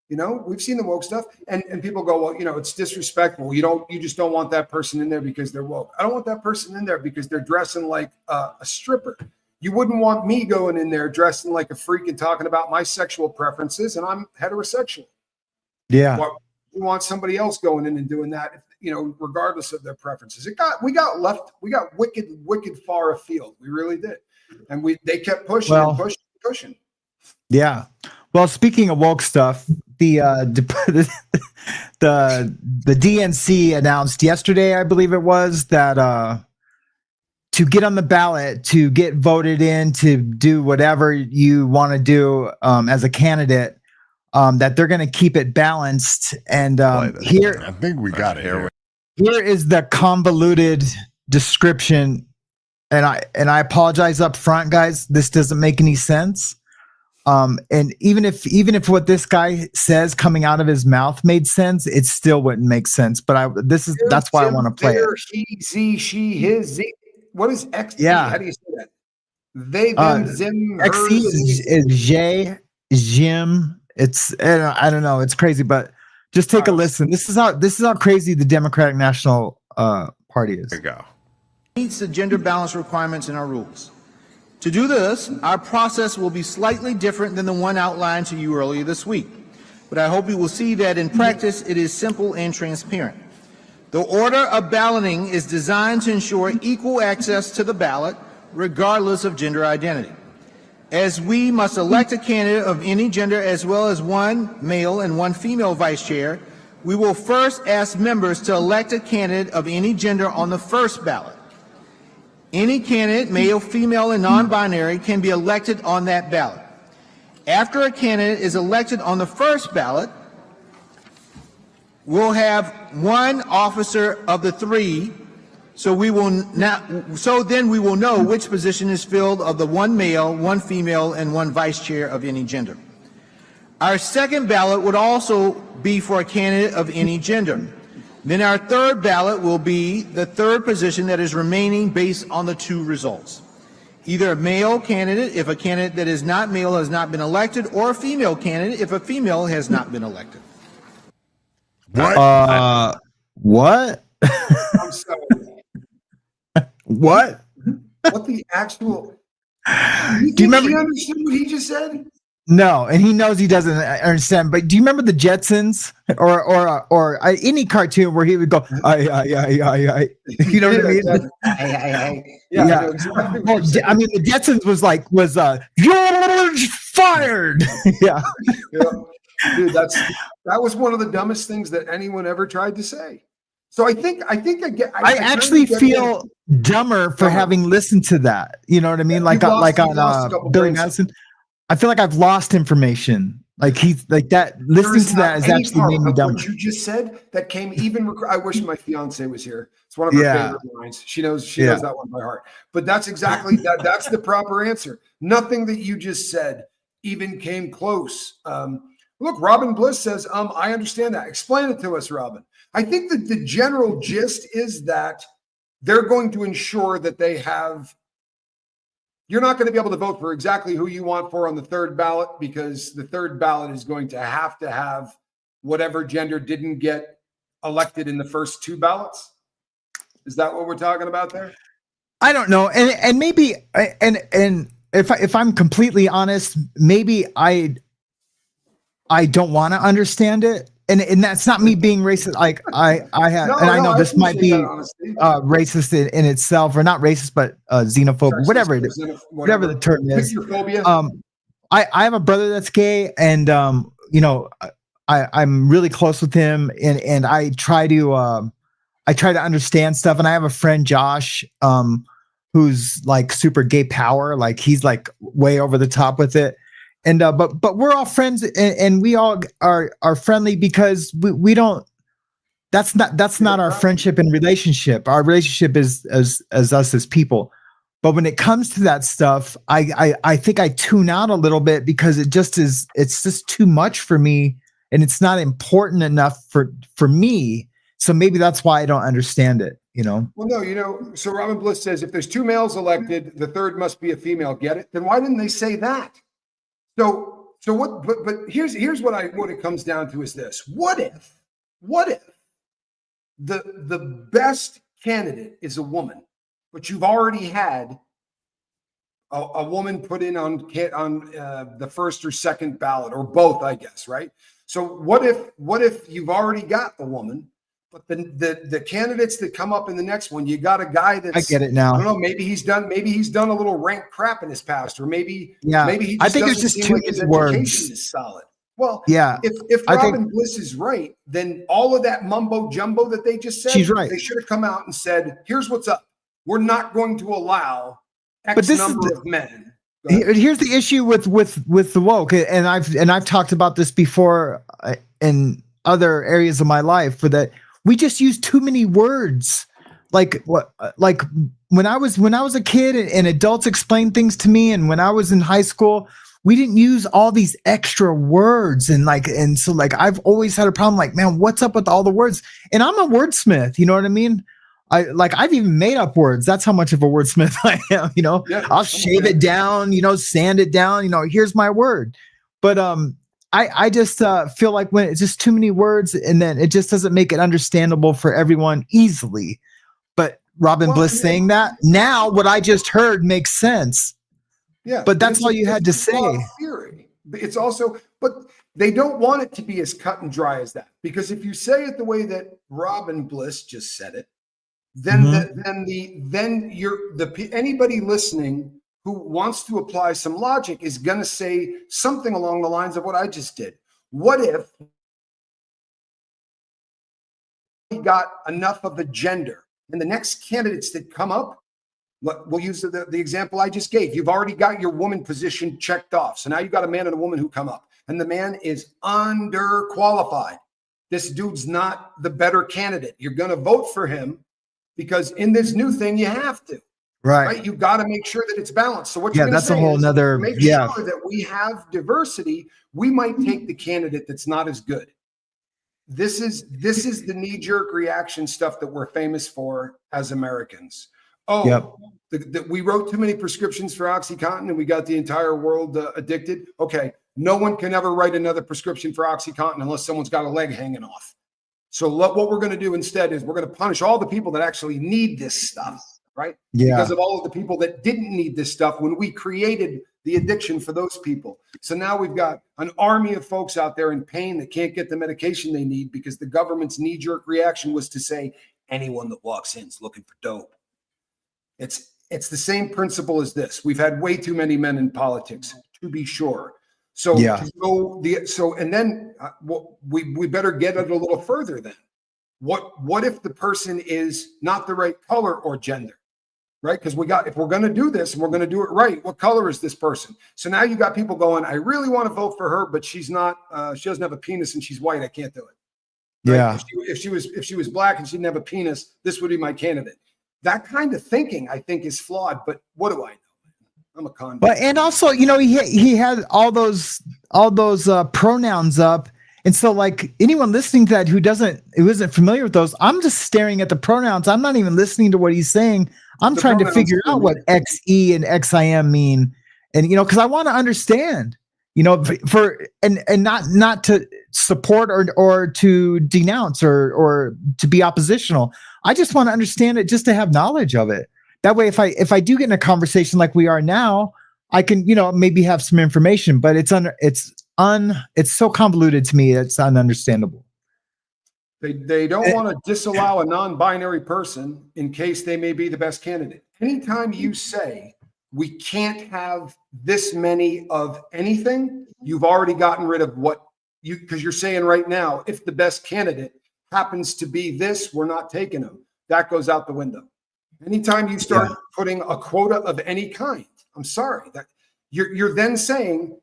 we've seen the woke stuff, and people go, well, it's disrespectful. You just don't want that person in there because they're woke. I don't want that person in there because they're dressing like a stripper. You wouldn't want me going in there dressing like a freak and talking about my sexual preferences, and I'm heterosexual. Yeah. Well, you want somebody else going in and doing that, regardless of their preferences. We got wicked far afield. We really did. And they kept pushing and pushing. Yeah. Well, speaking of woke stuff, the DNC announced yesterday, I believe it was, that to get on the ballot, to get voted in, to do whatever you want to do as a candidate, that they're going to keep it balanced. And here, I think we got it here. Here is the convoluted description. And I apologize up front, guys. This doesn't make any sense. And even if what this guy says coming out of his mouth made sense, it still wouldn't make sense. But that's why I want to play it. He, ze, she, his, ze. What is X? Yeah. How do you say that? They, them, zim, XC is J, Jim. I don't know. It's crazy, but just take a listen. This is how crazy the Democratic National Party is. There you go. Meets the gender balance requirements in our rules. To do this, our process will be slightly different than the one outlined to you earlier this week, but I hope you will see that in practice it is simple and transparent. The order of balloting is designed to ensure equal access to the ballot, regardless of gender identity. As we must elect a candidate of any gender as well as one male and one female vice chair, we will first ask members to elect a candidate of any gender on the first ballot. Any candidate, male, female, and non-binary, can be elected on that ballot. After a candidate is elected on the first ballot, we'll have one officer of the 3, so then we will know which position is filled of the one male, one female, and one vice chair of any gender. Our second ballot would also be for a candidate of any gender. Then our third ballot will be the third position that is remaining based on the 2 results. Either a male candidate if a candidate that is not male has not been elected, or a female candidate if a female has not been elected. What? What? I'm sorry. What? What the actual? Do you remember? He understood what he just said? No, and he knows he doesn't understand. But do you remember the Jetsons or any cartoon where he would go, I? You know what I mean? Yeah. Well, I mean, the Jetsons was you're fired. Yeah. Dude, that was one of the dumbest things that anyone ever tried to say. So I think I get. I actually feel dumber for having listened to that. You know what I mean? Like on Billy Madison. I feel like I've lost information. Like he's like that. Listening to that has actually made me dumb. What you just said that came even. I wish my fiance was here. It's one of her favorite lines. She knows that one by heart. But that's exactly that. That's the proper answer. Nothing that you just said even came close. Look, Robin Bliss says, I understand that. Explain it to us, Robin. I think that the general gist is that they're going to ensure that they have. You're not going to be able to vote for exactly who you want for on the third ballot, because the third ballot is going to have whatever gender didn't get elected in the first 2 ballots. Is that what we're talking about there? I don't know. And maybe, and if I'm completely honest, maybe I don't want to understand it. And that's not me being racist. Like I have, and I know this might be racist in itself, or not racist, but xenophobic, whatever it is, whatever the term is. I have a brother that's gay, and I'm really close with him, and I try to understand stuff. And I have a friend, Josh, who's like super gay power, like he's like way over the top with it. And but we're all friends, and we all are friendly because we don't. That's not our friendship and relationship. Our relationship is as us as people. But when it comes to that stuff, I think I tune out a little bit because it's just too much for me, and it's not important enough for me. So maybe that's why I don't understand it, Well, no, so Robin Bliss says if there's 2 males elected, the third must be a female. Get it? Then why didn't they say that? So what? But here's what it comes down to is this: what if the best candidate is a woman, but you've already had a woman put in on the first or second ballot, or both, I guess, right? So what if you've already got the woman, but the candidates that come up in the next one, you got a guy that's, I get it now. I don't know, maybe he's done a little rank crap in his past, or maybe he just I think there's just too many words. Is solid. Well, yeah. If Robin Bliss is right, then all of that mumbo jumbo that they just said, she's right. They should have come out and said, "Here's what's up. We're not going to allow X number of men." Here's the issue with the woke, and I've talked about this before in other areas of my life, for that we just use too many words. Like when I was a kid and adults explained things to me, and when I was in high school, we didn't use all these extra words, and so I've always had a problem. Like, man, what's up with all the words? And I'm a wordsmith, you know what I mean? I've even made up words. That's how much of a wordsmith I am. I'll shave it down, sand it down. Here's my word. But I just feel like when it's just too many words, and then it just doesn't make it understandable for everyone easily. But Robin Bliss saying that now, what I just heard makes sense. Yeah, but that's all you had to say. Theory. It's also, but they don't want it to be as cut and dry as that, because if you say it the way that Robin Bliss just said it, then anybody listening who wants to apply some logic is going to say something along the lines of what I just did. What if we got enough of the gender, and the next candidates that come up, we'll use the example I just gave. You've already got your woman position checked off. So now you've got a man and a woman who come up, and the man is underqualified. This dude's not the better candidate. You're going to vote for him because in this new thing, you have to. Right? You got to make sure that it's balanced. So what you're going to say is make sure that we have diversity. We might take the candidate that's not as good. This is the knee-jerk reaction stuff that we're famous for as Americans. We wrote too many prescriptions for OxyContin and we got the entire world addicted. Okay, no one can ever write another prescription for OxyContin unless someone's got a leg hanging off. So what we're going to do instead is we're going to punish all the people that actually need this stuff, right? Because of all of the people that didn't need this stuff when we created the addiction for those people. So now we've got an army of folks out there in pain that can't get the medication they need because the government's knee-jerk reaction was to say anyone that walks in is looking for dope. It's the same principle as this. We've had way too many men in politics, to be sure. So and then we better get it a little further. Then, what if the person is not the right color or gender, right? Because if we're going to do this and we're going to do it right, what color is this person? So now you got people going, I really want to vote for her, but she's not. She doesn't have a penis and she's white. I can't do it. Right? Yeah. If she was black and she didn't have a penis, this would be my candidate. That kind of thinking, I think, is flawed. But what do I know? I'm a convict. But and also, he had all those pronouns up, and so like anyone listening to that who isn't familiar with those, I'm just staring at the pronouns. I'm not even listening to what he's saying. I'm trying to figure out what XE and XIM mean, and because I want to understand. For not to support or to denounce or to be oppositional. I just want to understand it just to have knowledge of it. That way, if I do get in a conversation like we are now, I can maybe have some information. But it's so convoluted to me. It's ununderstandable. They don't want to disallow a non-binary person in case they may be the best candidate. Anytime you say we can't have this many of anything, you've already gotten rid of because you're saying right now, if the best candidate happens to be this, we're not taking them. That goes out the window. Anytime you start putting a quota of any kind, I'm sorry, that you're then saying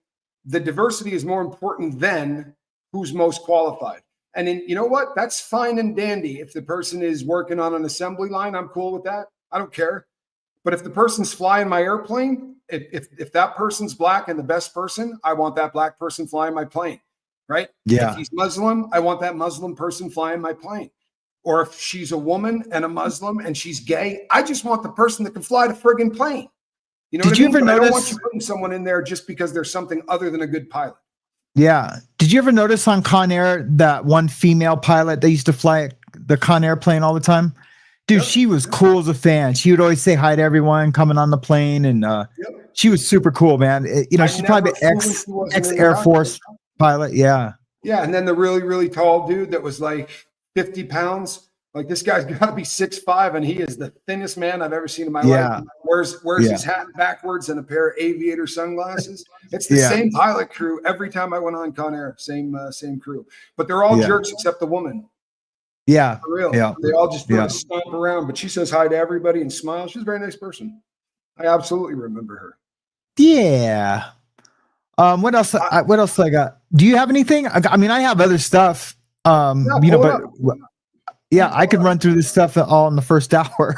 the diversity is more important than who's most qualified. And then, you know what? That's fine and dandy. If the person is working on an assembly line, I'm cool with that. I don't care. But if the person's flying my airplane, if that person's black and the best person, I want that black person flying my plane, right? Yeah. If he's Muslim, I want that Muslim person flying my plane. Or if she's a woman and a Muslim and she's gay, I just want the person that can fly the friggin' plane. You know, Did you ever I don't want notice? you putting someone in there just because there's something other than a good pilot. Yeah. Did you ever notice on Con Air that one female pilot that used to fly the Con Air plane all the time? Dude, Yep. she was cool as a fan. She would always say hi to everyone coming on the plane, and she was super cool, man. She's probably ex Air Force pilot. Yeah. Yeah, and then the really, really tall dude that was like 50 pounds. Like this guy's got to be 6'5", and he is the thinnest man I've ever seen in my life. Wears his hat backwards and a pair of aviator sunglasses. It's the same pilot crew every time I went on Con Air. Same crew, but they're all jerks except the woman. Yeah, for real. Yeah. They all just stomp around, but she says hi to everybody and smiles. She's a very nice person. I absolutely remember her. Yeah. What else? What else I got? Do you have anything? I mean, I have other stuff. I could run through this stuff all in the first hour.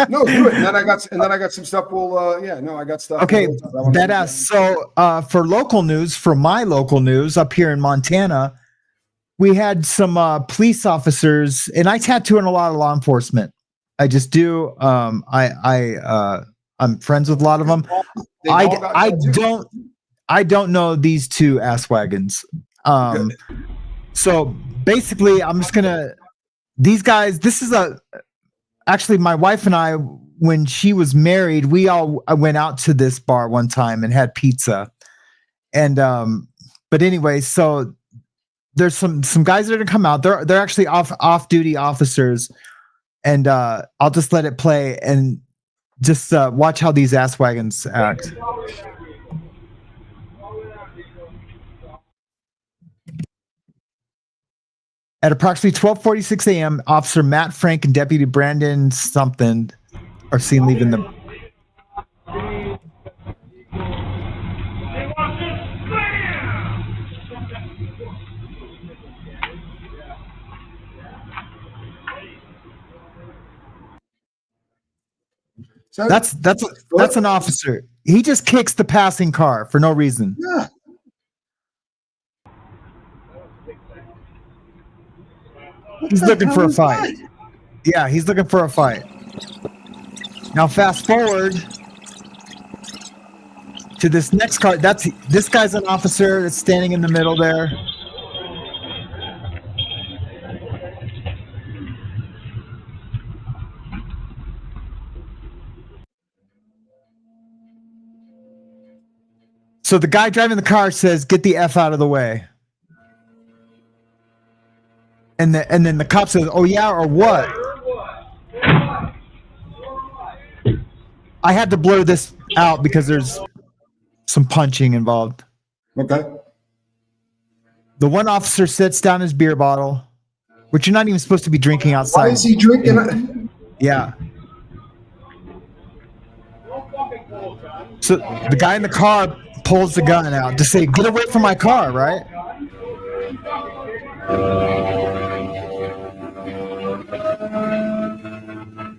No, do it. And then I got some stuff. I got stuff. Okay, badass. So, for my local news up here in Montana, we had some police officers, and I tattoo in a lot of law enforcement. I just do. I'm friends with a lot of them. I don't know these two ass wagons. So basically, I'm just gonna. These guys. This is actually my wife and I. When she was married, I went out to this bar one time and had pizza. And but anyway, so there's some guys that are gonna come out. They're actually off duty officers, and I'll just let it play and just watch how these ass wagons act. At approximately 12:46 a.m., Officer Matt Frank and Deputy Brandon something are seen leaving the. So That's an officer. He just kicks the passing car for no reason. Yeah. He's looking for a fight. Yeah, he's looking for a fight. Now fast forward to this next car. This guy's an officer that's standing in the middle there. So the guy driving the car says, "Get the F out of the way." And then the cop says, "Oh yeah, or what?" I had to blur this out because there's some punching involved. Okay. The one officer sets down his beer bottle, which you're not even supposed to be drinking outside. Why is he drinking? Yeah. So the guy in the car pulls the gun out to say, "Get away from my car," right?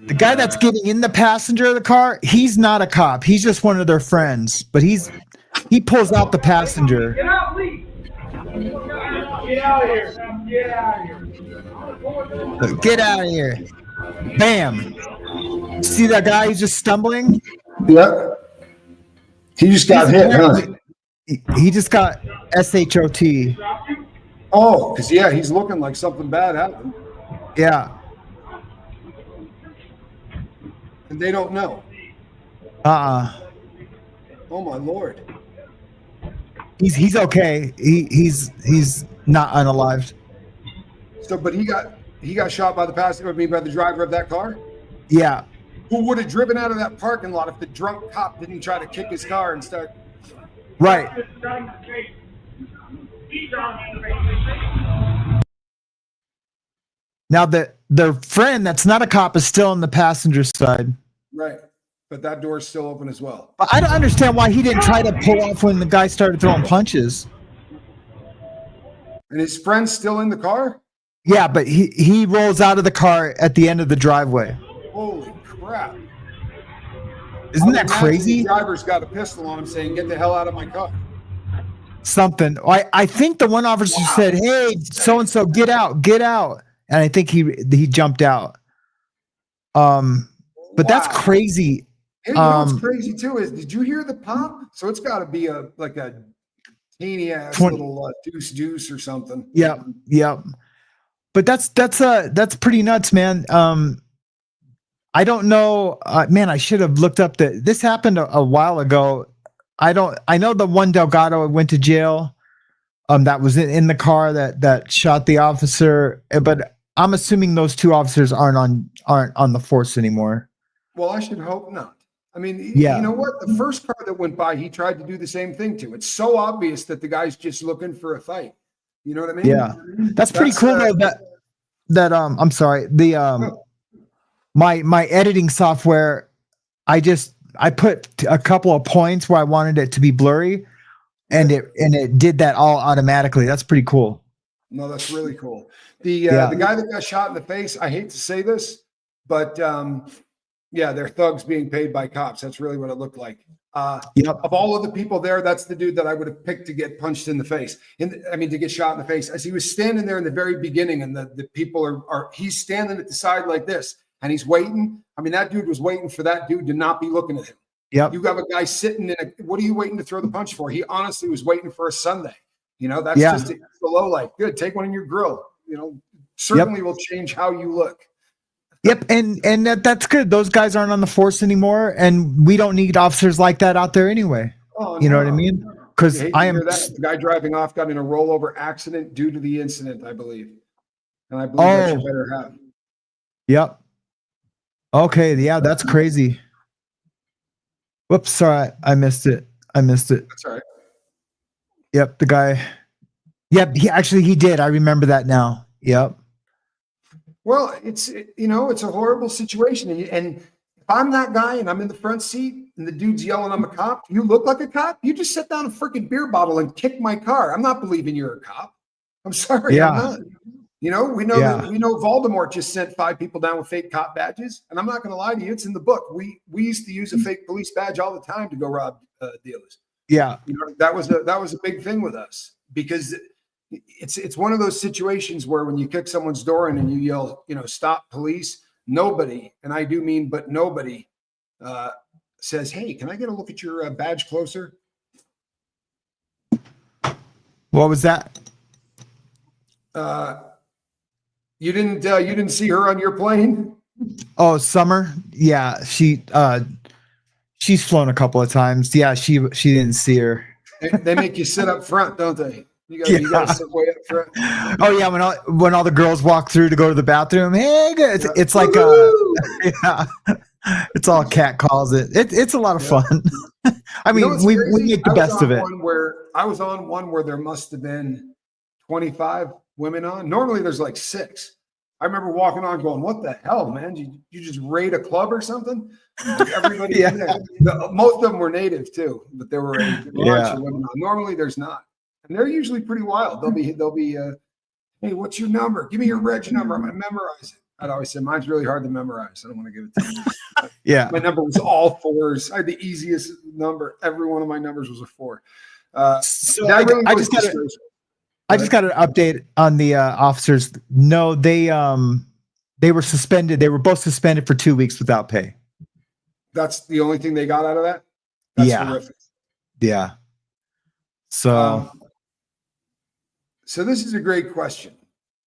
The guy that's getting in the passenger of the car, he's not a cop. He's just one of their friends. But he pulls out the passenger. Get out, please. Get out of here. Get out of here. Get out of here. Bam. See that guy who's just stumbling? Yeah. He just got hit, huh? He just got SHOT. Oh, because he's looking like something bad happened. Yeah. And they don't know. Oh my Lord. He's okay. He's not unalived. So, but he got shot by the passenger, by the driver of that car? Yeah. Who would have driven out of that parking lot if the drunk cop didn't try to kick his car and start? Right. Now their friend that's not a cop is still on the passenger side. Right. But that door's still open as well. But I don't understand why he didn't try to pull off when the guy started throwing punches. And his friend's still in the car? Yeah, but he rolls out of the car at the end of the driveway. Holy crap. Isn't that crazy? The driver's got a pistol on him saying, "Get the hell out of my car." Something. I think the one officer said, "Hey, so and so, get out," and I think he jumped out. But that's crazy. Hey, you know what's crazy too is, did you hear the pop? So it's got to be a teeny ass little deuce or something. Yep. But that's pretty nuts, man. I don't know, man. I should have looked up this happened a while ago. I know the one Delgado went to jail. That was in the car that shot the officer, but I'm assuming those two officers aren't on the force anymore. Well, I should hope not. I mean, yeah. You know what? The first car that went by, he tried to do the same thing to. It's so obvious that the guy's just looking for a fight. You know what I mean? Yeah, that's pretty cool though. That I'm sorry. My editing software, I put a couple of points where I wanted it to be blurry, and it did that all automatically. That's pretty cool. No, that's really cool. The guy that got shot in the face, I hate to say this, but they're thugs being paid by cops. That's really what it looked like. Of all of the people there, that's the dude that I would have picked to get punched in the face. To get shot in the face. As he was standing there in the very beginning, and the people he's standing at the side like this, and he's waiting. I mean, that dude was waiting for that dude to not be looking at him. Yep. You have a guy sitting what are you waiting to throw the punch for? He honestly was waiting for a Sunday. You know, that's just the low life. Good. Take one in your grill. You know, certainly will change how you look. Yep, and that's good. Those guys aren't on the force anymore, and we don't need officers like that out there anyway. Oh, you know what I mean? Because I am the guy driving off got in a rollover accident due to the incident, I believe, and I believe that you better have. Yep. Okay. Yeah, that's crazy. Whoops. Sorry, I missed it. That's all right. Yep, the guy. Yep, he did. I remember that now. Yep. Well, it's a horrible situation, and if I'm that guy and I'm in the front seat and the dude's yelling, "I'm a cop," you look like a cop. You just set down a freaking beer bottle and kick my car. I'm not believing you're a cop. I'm sorry. Yeah. I'm not. You know, we know Voldemort just sent 5 people down with fake cop badges, and I'm not going to lie to you, it's in the book. We used to use a fake police badge all the time to go rob dealers. Yeah, you know, that was a big thing with us, because it's one of those situations where when you kick someone's door in and you yell, "Stop, police," nobody, and I do mean but nobody, says, "Hey, can I get a look at your badge closer?" What was that? You didn't see her on your plane? Oh, Summer. Yeah, she's flown a couple of times. Yeah, she didn't see her. They make you sit up front, don't they? You gotta sit way up front. Oh yeah, when all the girls walk through to go to the bathroom, hey, it's like it's all cat calls it. It's a lot of fun. I mean, we make the best of it. I was on one where there must have been 25 women on. Normally there's like 6. I remember walking on going, "What the hell, man? You just raid a club or something?" Everybody in there. Most of them were native too, but there were a bunch of women on. Normally there's not. And they're usually pretty wild. They'll be "Hey, what's your number? Give me your reg number. I'm going to memorize it." I'd always say, "Mine's really hard to memorize. I don't want to give it to you." Yeah. My number was all 4s. I had the easiest number. Every one of my numbers was a 4. So I just got an update on the officers. No, they were suspended. They were both suspended for 2 weeks without pay. That's the only thing they got out of that? That's horrific. Yeah. So this is a great question.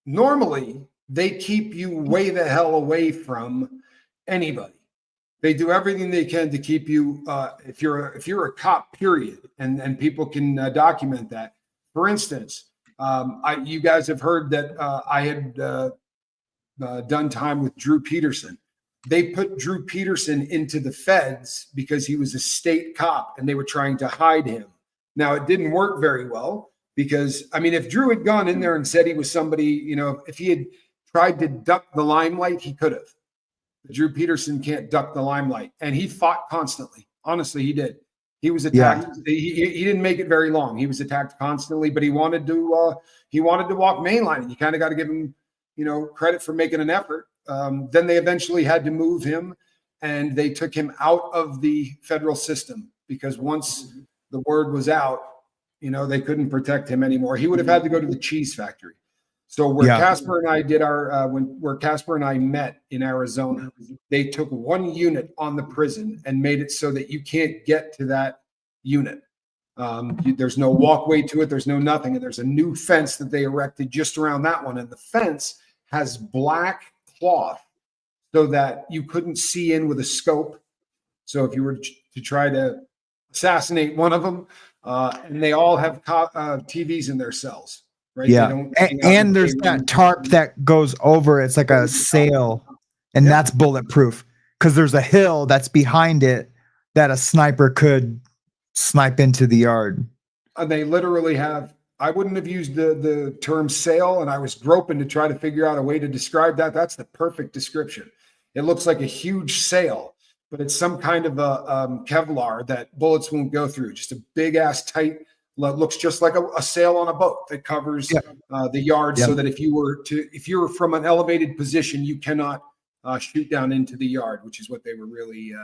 Normally, they keep you way the hell away from anybody. They do everything they can to keep you, if you're a cop, period, and people can document that. For instance, you guys have heard that I had done time with Drew Peterson. They put Drew Peterson into the feds because he was a state cop and they were trying to hide him. Now, it didn't work very well because, if Drew had gone in there and said he was somebody, if he had tried to duck the limelight, he could have. Drew Peterson can't duck the limelight, and he fought constantly. Honestly, he did. He was attacked. Yeah. He didn't make it very long. He was attacked constantly, but he wanted to walk mainline, and you kind of got to give him, credit for making an effort. Then they eventually had to move him and they took him out of the federal system because once the word was out, they couldn't protect him anymore. He would have had to go to the cheese factory. So where Casper and I did where Casper and I met in Arizona, they took one unit on the prison and made it so that you can't get to that unit. There's no walkway to it. There's no nothing. And there's a new fence that they erected just around that one. And the fence has black cloth so that you couldn't see in with a scope. So if you were to try to assassinate one of them, and they all have TVs in their cells, right? Yeah. And there's that tarp that goes over. It's like a sail, and that's bulletproof because there's a hill that's behind it that a sniper could snipe into the yard. And they literally have, I wouldn't have used the term sail, and I was groping to try to figure out a way to describe that. That's the perfect description. It looks like a huge sail, but it's some kind of a Kevlar that bullets won't go through. Just a big ass tight, looks just like a sail on a boat that covers the yard, so that if you were from an elevated position, you cannot shoot down into the yard, which is what they were really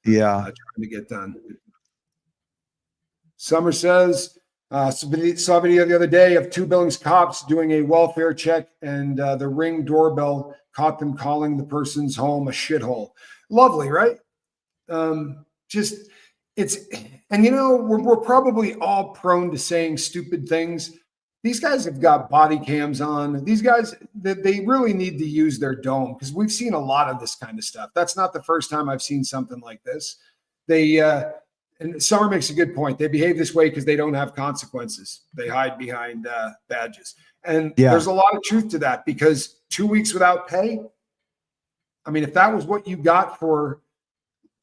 trying to get done. Summer says, saw a video the other day of 2 Billings cops doing a welfare check, and the Ring doorbell caught them calling the person's home a shithole. Lovely, right? We're probably all prone to saying stupid things. These guys have got body cams on. These guys, they really need to use their dome because we've seen a lot of this kind of stuff. That's not the first time I've seen something like this. And Summer makes a good point. They behave this way because they don't have consequences. They hide behind badges. And there's a lot of truth to that, because 2 weeks without pay, I mean, if that was what you got for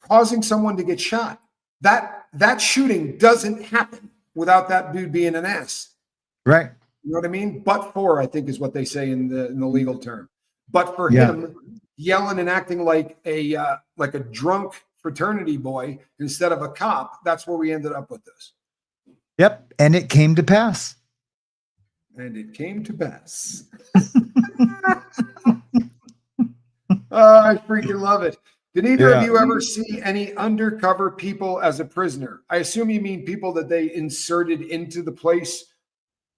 causing someone to get shot, that shooting doesn't happen without that dude being an ass. Right. You know what I mean? But for, I think is what they say in the legal term. But for him yelling and acting like a drunk fraternity boy instead of a cop, that's where we ended up with this. Yep. And it came to pass. I freaking love it. Did either of you ever see any undercover people as a prisoner? I assume you mean people that they inserted into the place.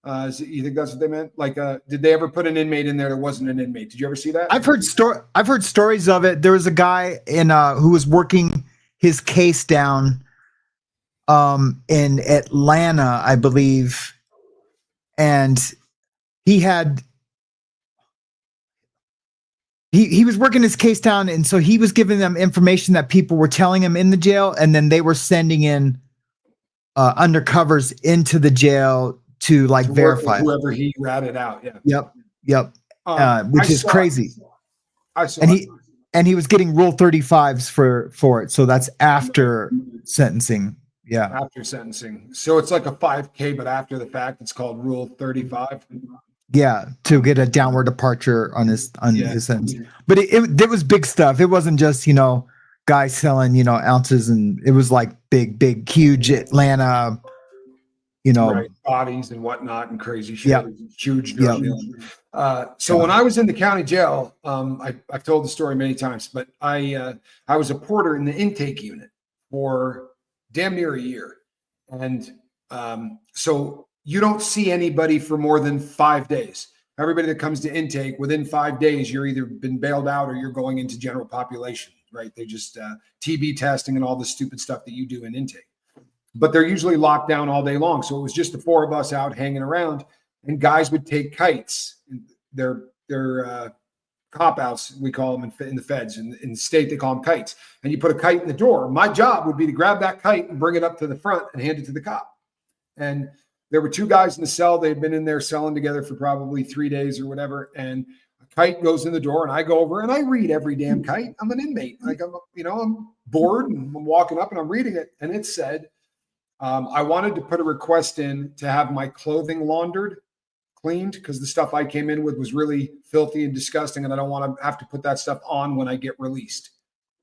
You think that's what they meant? Like, did they ever put an inmate in there that wasn't an inmate? Did you ever see that? I've heard stories of it. There was a guy who was working his case down in Atlanta, I believe, and he was working his case down, and so he was giving them information that people were telling him in the jail, and then they were sending in undercovers into the jail to verify whoever he ratted out. Yep. Which is crazy. I saw and he was getting Rule 35s for it. So that's after sentencing. Yeah. After sentencing. So it's like a 5K, but after the fact, it's called Rule 35. Yeah, to get a downward departure on his sentence. But it was big stuff. It wasn't just, guys selling, ounces, and it was like big, huge Atlanta, bodies and whatnot and crazy shit. Huge drug dealing. So when I was in the county jail, I've told the story many times, but I was a porter in the intake unit for damn near a year. And so you don't see anybody for more than 5 days. Everybody that comes to intake, within 5 days, you're either been bailed out or you're going into general population, right? They just TB testing and all the stupid stuff that you do in intake. But they're usually locked down all day long. So it was just the 4 of us out hanging around, and guys would take kites. They're cop outs, we call them in the feds. In the state, they call them kites. And you put a kite in the door. My job would be to grab that kite and bring it up to the front and hand it to the cop. And there were 2 guys in the cell. They'd been in there selling together for probably 3 days or whatever. And a kite goes in the door, and I go over and I read every damn kite. I'm an inmate. I'm bored, and I'm walking up and I'm reading it. And it said, I wanted to put a request in to have my clothing laundered, cleaned, because the stuff I came in with was really filthy and disgusting, and I don't want to have to put that stuff on when I get released.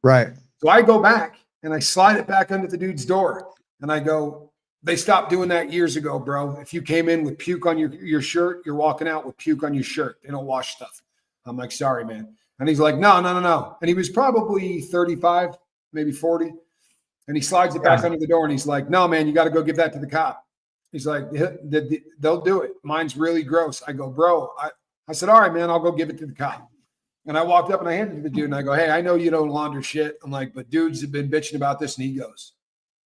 Right. So I go back and I slide it back under the dude's door, and I go, they stopped doing that years ago, bro. If you came in with puke on your shirt, you're walking out with puke on your shirt. They don't wash stuff. I'm like, sorry, man. And he's like, no. And he was probably 35, maybe 40. And he slides it back under the door and he's like, no, man, you got to go give that to the cop. He's like, they'll do it. Mine's really gross. I go, bro, I said, all right, man, I'll go give it to the cop. And I walked up and I handed it to the dude and I go, hey, I know you don't launder shit. I'm like, but dudes have been bitching about this. And he goes,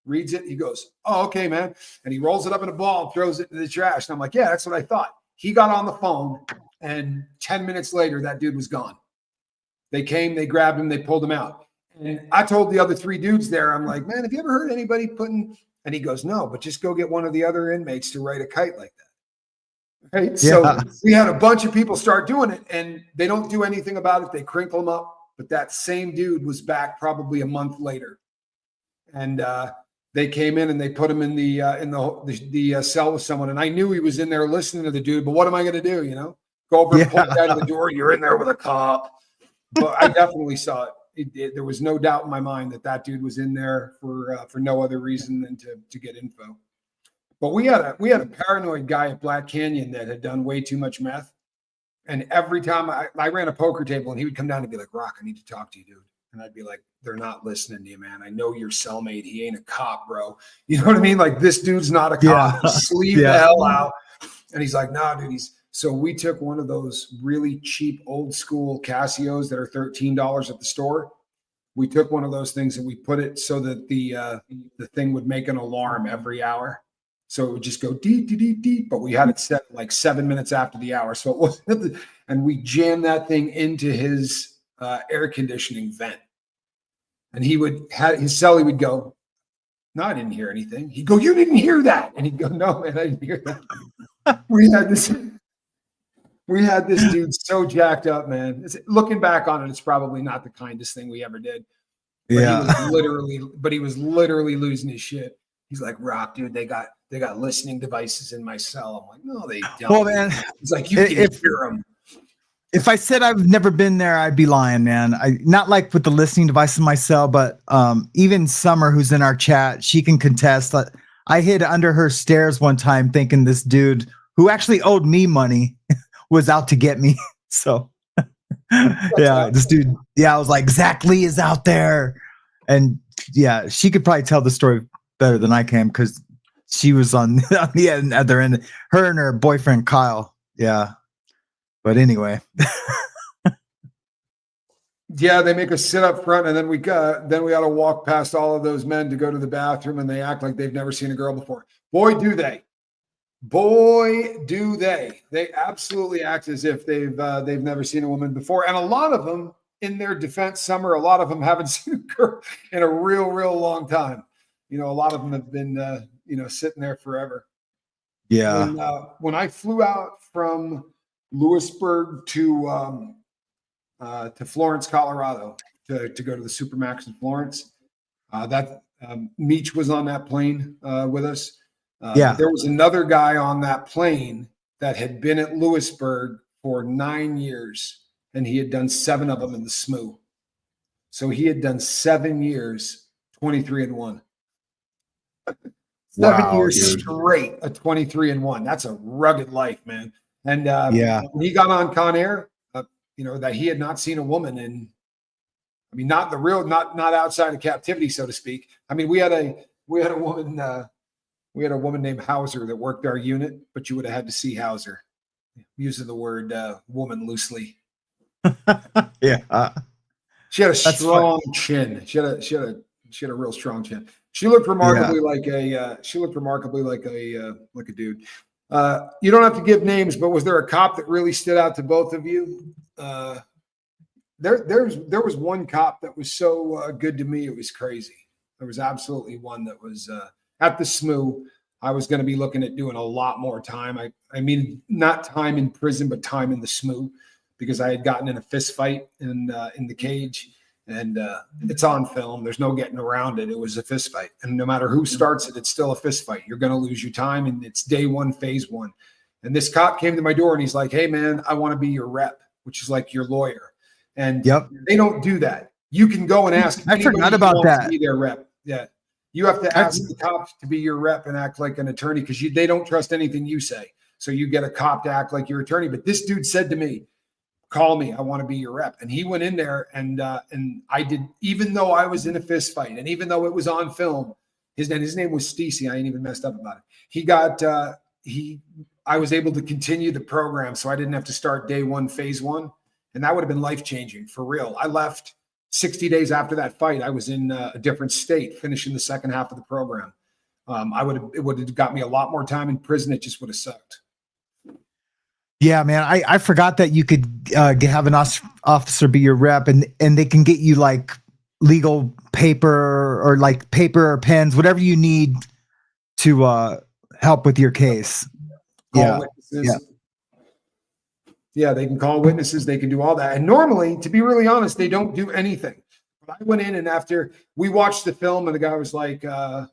reads it. He goes, oh, okay, man. And he rolls it up in a ball and throws it in the trash. And I'm like, yeah, that's what I thought. He got on the phone and 10 minutes later, that dude was gone. They came, they grabbed him, they pulled him out. And I told the other 3 dudes there, I'm like, man, have you ever heard anybody putting, and he goes, no, but just go get one of the other inmates to ride a kite like that. Right. So we had a bunch of people start doing it and they don't do anything about it. They crinkle them up. But that same dude was back probably a month later. And they came in and they put him in the cell with someone. And I knew he was in there listening to the dude, but what am I going to do? You know, go over and pull it out of the door. You're in there with a cop. But I definitely saw it. There was no doubt in my mind that dude was in there for no other reason than to get info. But we had a paranoid guy at Black Canyon that had done way too much meth. And every time I ran a poker table and he would come down and be like, Rock, I need to talk to you, dude. And I'd be like, they're not listening to you, man. I know your cellmate. He ain't a cop, bro. You know what I mean? Like, this dude's not a cop. Sleep the hell out. And he's like, nah, dude. So we took one of those really cheap old school Casios that are $13 at the store. We took one of those things and we put it so that the thing would make an alarm every hour. So it would just go deep, deep, deep, deep. But we had it set like 7 minutes after the hour. So it wasn't, and we jammed that thing into his air conditioning vent. And he would have his cellie would go, no, I didn't hear anything. He'd go, you didn't hear that. And he'd go, no, man, I didn't hear that. We had this dude so jacked up, man. Looking back on it, it's probably not the kindest thing we ever did. But he was literally losing his shit. He's like, Rock, dude, they got listening devices in my cell. I'm like, no, they don't. Well, man, he's like, you can hear them. If I said I've never been there, I'd be lying, man. Not like with the listening device in my cell, but even Summer, who's in our chat, she can contest. I hid under her stairs one time thinking this dude who actually owed me money was out to get me. So this dude, I was like, Zach Lee is out there. And yeah, she could probably tell the story better than I can because she was on the other end, her and her boyfriend, Kyle. Yeah. But anyway. Yeah, they make us sit up front and then we got to walk past all of those men to go to the bathroom and they act like they've never seen a girl before. Boy, do they. They absolutely act as if they've never seen a woman before. And a lot of them, in their defense, Summer, a lot of them haven't seen a girl in a real long time. You know, a lot of them have been sitting there forever. Yeah. When I flew out from Lewisburg to Florence, Colorado, to go to the Supermax in Florence, Meech was on that plane with us. There was another guy on that plane that had been at Lewisburg for 9 years, and he had done 7 of them in the SMU. So he had done 7 years, 23-1. 7 years straight, a 23-1. That's a rugged life, man. And when he got on Con Air, that he had not seen a woman in, I mean, not outside of captivity, so to speak. I mean, we had a woman. We had a woman named Hauser that worked our unit, but you would have had to see Hauser. Using the word woman loosely. She had a strong chin. She had a real strong chin. She looked remarkably like a dude. You don't have to give names, but was there a cop that really stood out to both of you? There was one cop that was so good to me, it was crazy. There was absolutely one that was at the SMU. I was going to be looking at doing a lot more time. I mean, not time in prison, but time in the SMU, because I had gotten in a fist fight in the cage, and it's on film. There's no getting around it. It was a fist fight, and no matter who starts it, it's still a fist fight. You're going to lose your time, and it's day 1, phase 1. And this cop came to my door, and he's like, "Hey, man, I want to be your rep," which is like your lawyer. And they don't do that. You can go and ask. I forgot about that. To be their rep. Yeah. You have to ask the cops to be your rep and act like an attorney because they don't trust anything you say. So you get a cop to act like your attorney. But this dude said to me, call me. I want to be your rep. And he went in there and I did, even though I was in a fist fight and even though it was on film, his name was Stacey. I ain't even messed up about it. I was able to continue the program. So I didn't have to start day one, phase one. And that would have been life-changing for real. I left 60 days after that fight. I was in a different state, finishing the second half of the program. It would have got me a lot more time in prison. It just would have sucked. Yeah, man. I forgot that you could have an officer be your rep and they can get you like legal paper or like paper or pens, whatever you need to help with your case. Call witnesses. Yeah, they can call witnesses. They can do all that. And normally, to be really honest, they don't do anything. But I went in and after we watched the film and the guy was like,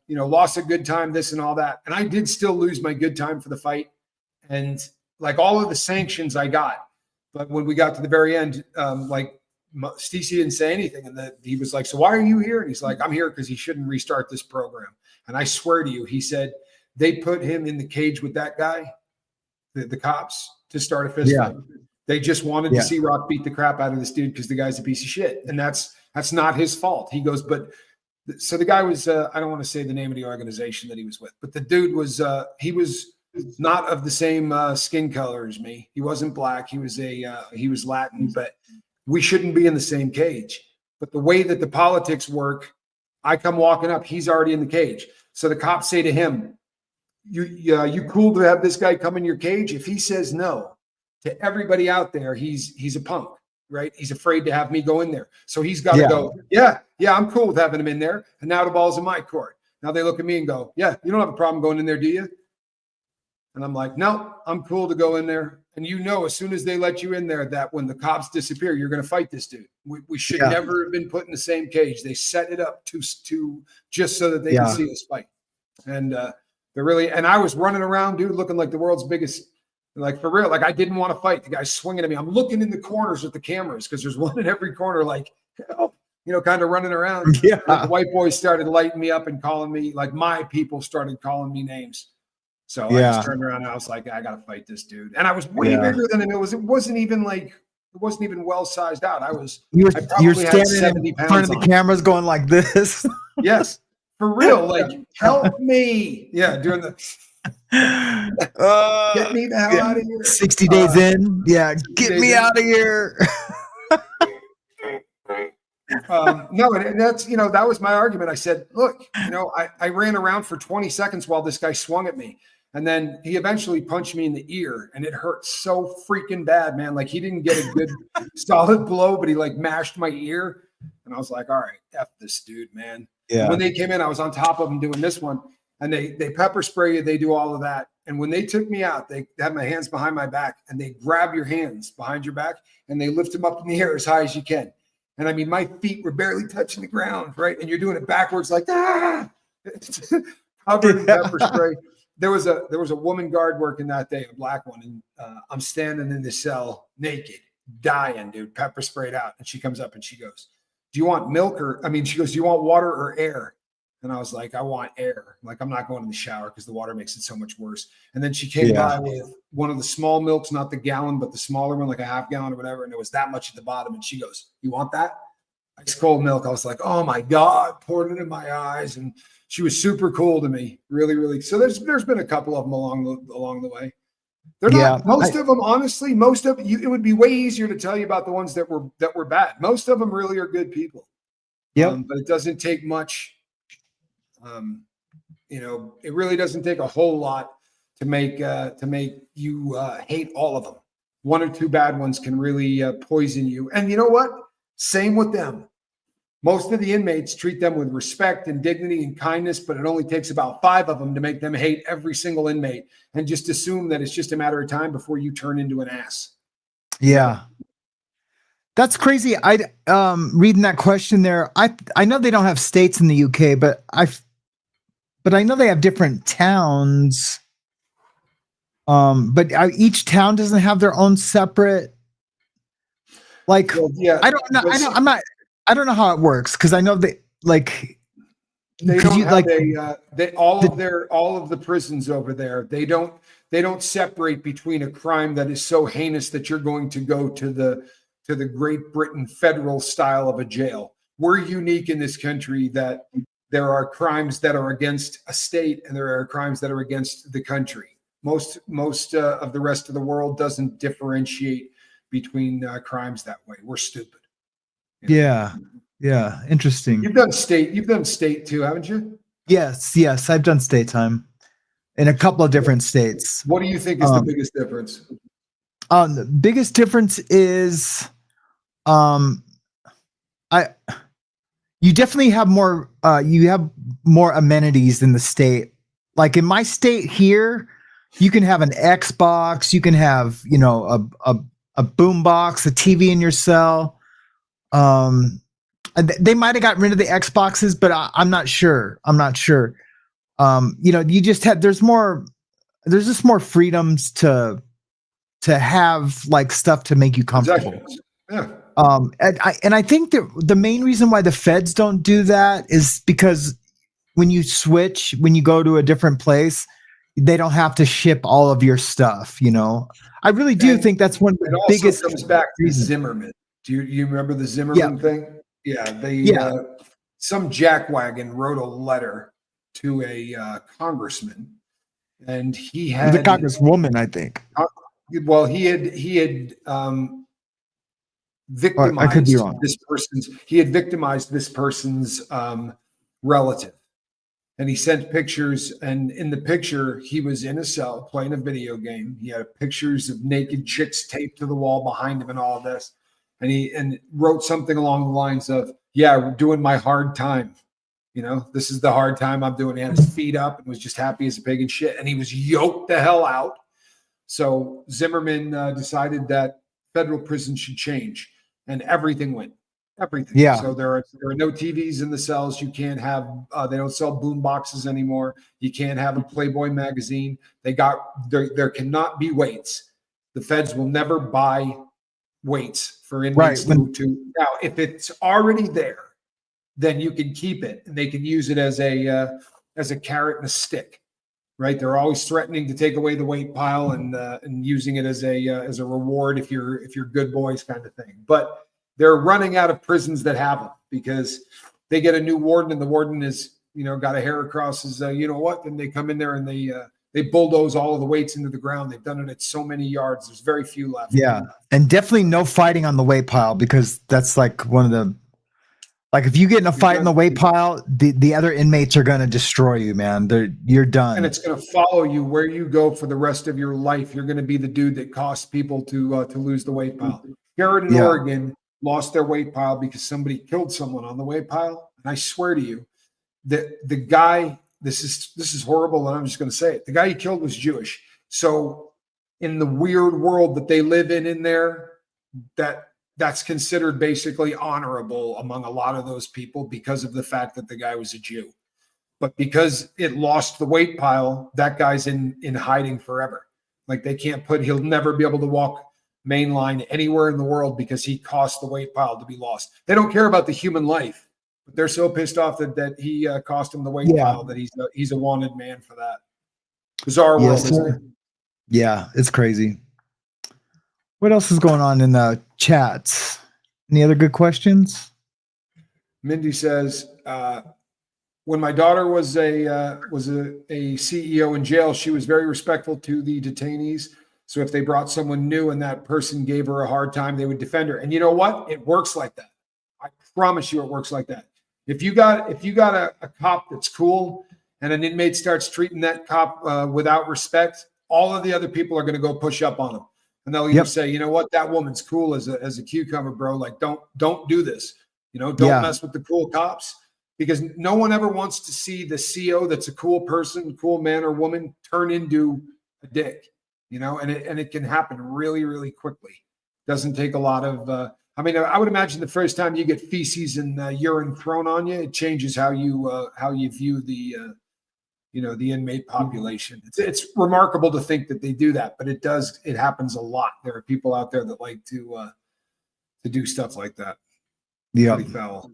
lost a good time, this and all that. And I did still lose my good time for the fight. And like all of the sanctions I got. But when we got to the very end, Stacey didn't say anything. And he was like, so why are you here? And he's like, I'm here because he shouldn't restart this program. And I swear to you, he said, they put him in the cage with that guy, the cops, to start a fist fight. They just wanted to see Rock beat the crap out of this dude because the guy's a piece of shit. And that's not his fault. He goes, so the guy was, I don't want to say the name of the organization that he was with, but the dude was, he was not of the same skin color as me. He wasn't black. He was he was Latin, but we shouldn't be in the same cage. But the way that the politics work, I come walking up, he's already in the cage. So the cops say to him, you cool to have this guy come in your cage? If he says no to everybody out there, he's a punk, right? He's afraid to have me go in there. So he's got to go, yeah, I'm cool with having him in there. And now the ball's in my court. Now they look at me and go, yeah, you don't have a problem going in there, do you? And I'm like, no, I'm cool to go in there. And as soon as they let you in there, that when the cops disappear, you're going to fight this dude. We should never have been put in the same cage. They set it up to just so that they can see us fight. And and I was running around, dude, looking like the world's biggest, like for real. Like I didn't want to fight. The guy's swinging at me. I'm looking in the corners at the cameras because there's one in every corner, like, help, kind of running around. Yeah. Like the white boys started lighting me up and calling me, like my people started calling me names. So I just turned around and I was like, I got to fight this dude. And I was way bigger than him. It wasn't even well sized out. You're standing in front of the cameras going like this. Yes. For real, like, help me. Yeah, doing the get me the hell out of here. 60 days in. Yeah, get me out of here. No, and that's, that was my argument. I said, look, I ran around for 20 seconds while this guy swung at me. And then he eventually punched me in the ear and it hurt so freaking bad, man. Like he didn't get a good solid blow, but he like mashed my ear. And I was like, all right, F this dude, man. Yeah. When they came in, I was on top of them doing this one, and they pepper spray you. They do all of that. And when they took me out, they had my hands behind my back, and they grab your hands behind your back, and they lift them up in the air as high as you can. And I mean, my feet were barely touching the ground, right? And you're doing it backwards, like covered in pepper spray. There was a woman guard working that day, a black one, and I'm standing in the cell naked, dying, dude, pepper sprayed out. And she comes up and she goes, do you want milk she goes, do you want water or air? And I was like, I want air. Like, I'm not going in the shower because the water makes it so much worse. And then she came by with one of the small milks, not the gallon, but the smaller one, like a half gallon or whatever. And it was that much at the bottom. And she goes, you want that? Ice cold milk. I was like, oh my God, poured it in my eyes. And she was super cool to me. Really, really. So there's been a couple of them along the way. They're not most of them, honestly, it would be way easier to tell you about the ones that were bad. Most of them really are good people. Yeah. But it doesn't take much. It really doesn't take a whole lot to make you hate all of them. One or two bad ones can really poison you. And you know what? Same with them. Most of the inmates treat them with respect and dignity and kindness, but it only takes about 5 of them to make them hate every single inmate and just assume that it's just a matter of time before you turn into an ass. Yeah. That's crazy. I reading that question there. I know they don't have states in the UK, but I know they have different towns. But each town doesn't have their own separate. Like, well, yeah, I don't know. I don't know how it works because I know they don't have all of the prisons over there. They don't separate between a crime that is so heinous that you're going to go to the Great Britain federal style of a jail. We're unique in this country that there are crimes that are against a state and there are crimes that are against the country. Most of the rest of the world doesn't differentiate between crimes that way. We're stupid. Yeah. Yeah. Interesting. You've done state too, haven't you? Yes. I've done state time in a couple of different states. What do you think is the biggest difference? The biggest difference is, you definitely have more, amenities in the state. Like in my state here, you can have an Xbox, you can have, a boom box, a TV in your cell. They might have gotten rid of the Xboxes, but I'm not sure. You just have, there's just more freedoms to have like stuff to make you comfortable. Exactly. Yeah. And I think that the main reason why the feds don't do that is because when you go to a different place, they don't have to ship all of your stuff. I really do think that's one of the biggest. It also comes back to Zimmerman. Do you remember the Zimmerman thing? Yeah. Some jackwagon wrote a letter to a congressman, and he had the congresswoman, I think. Well, he had victimized I could be wrong. victimized this person's relative, and he sent pictures, and in the picture he was in a cell playing a video game. He had pictures of naked chicks taped to the wall behind him and all of this, and he wrote something along the lines of, we're doing my hard time, this is the hard time I'm doing. He had his feet up and was just happy as a pig and shit, and he was yoked the hell out. So Zimmerman decided that federal prison should change, and everything went. Everything. Yeah. So there are no TVs in the cells. You can't have. They don't sell boom boxes anymore. You can't have a Playboy magazine. There cannot be weights. The feds will never buy weights for inmates to. Now, if it's already there, then you can keep it, and they can use it as a carrot and a stick. Right, they're always threatening to take away the weight pile and using it as a reward if you're good boys kind of thing. But they're running out of prisons that have them because they get a new warden, and the warden is got a hair across his then they come in there and they bulldoze all of the weights into the ground. They've done it at so many yards. There's very few left. Yeah, and definitely no fighting on the weight pile, because that's like one of the. Like if you get in a fight in the weight pile, the other inmates are going to destroy you, man. You're done. And it's going to follow you where you go for the rest of your life. You're going to be the dude that costs people to lose the weight pile. Garrett in Oregon lost their weight pile because somebody killed someone on the weight pile. And I swear to you that the guy, this is horrible, and I'm just going to say it. The guy he killed was Jewish. So in the weird world that they live in there, that's considered basically honorable among a lot of those people because of the fact that the guy was a Jew. But because it lost the weight pile, that guy's in hiding forever. Like he'll never be able to walk mainline anywhere in the world because he cost the weight pile to be lost. They don't care about the human life, but they're so pissed off that he cost him the weight pile that he's a wanted man for that. Bizarre world, isn't it? Yeah, it's crazy. What else is going on in the chats? Any other good questions? Mindy says, when my daughter was a CEO in jail, she was very respectful to the detainees. So if they brought someone new and that person gave her a hard time, they would defend her. And you know what? It works like that. I promise you it works like that. If you got a cop that's cool and an inmate starts treating that cop without respect, all of the other people are going to go push up on him. And they'll either say, you know what, that woman's cool as a cucumber, bro. Like, don't do this. Don't mess with the cool cops, because no one ever wants to see the CO that's a cool person, cool man or woman, turn into a dick. And it can happen really, really quickly. Doesn't take a lot of. I would imagine the first time you get feces and urine thrown on you, it changes how you view the inmate population. It's remarkable to think that they do that, but it happens a lot. There are people out there that like to do stuff like that. Yeah. Pretty foul.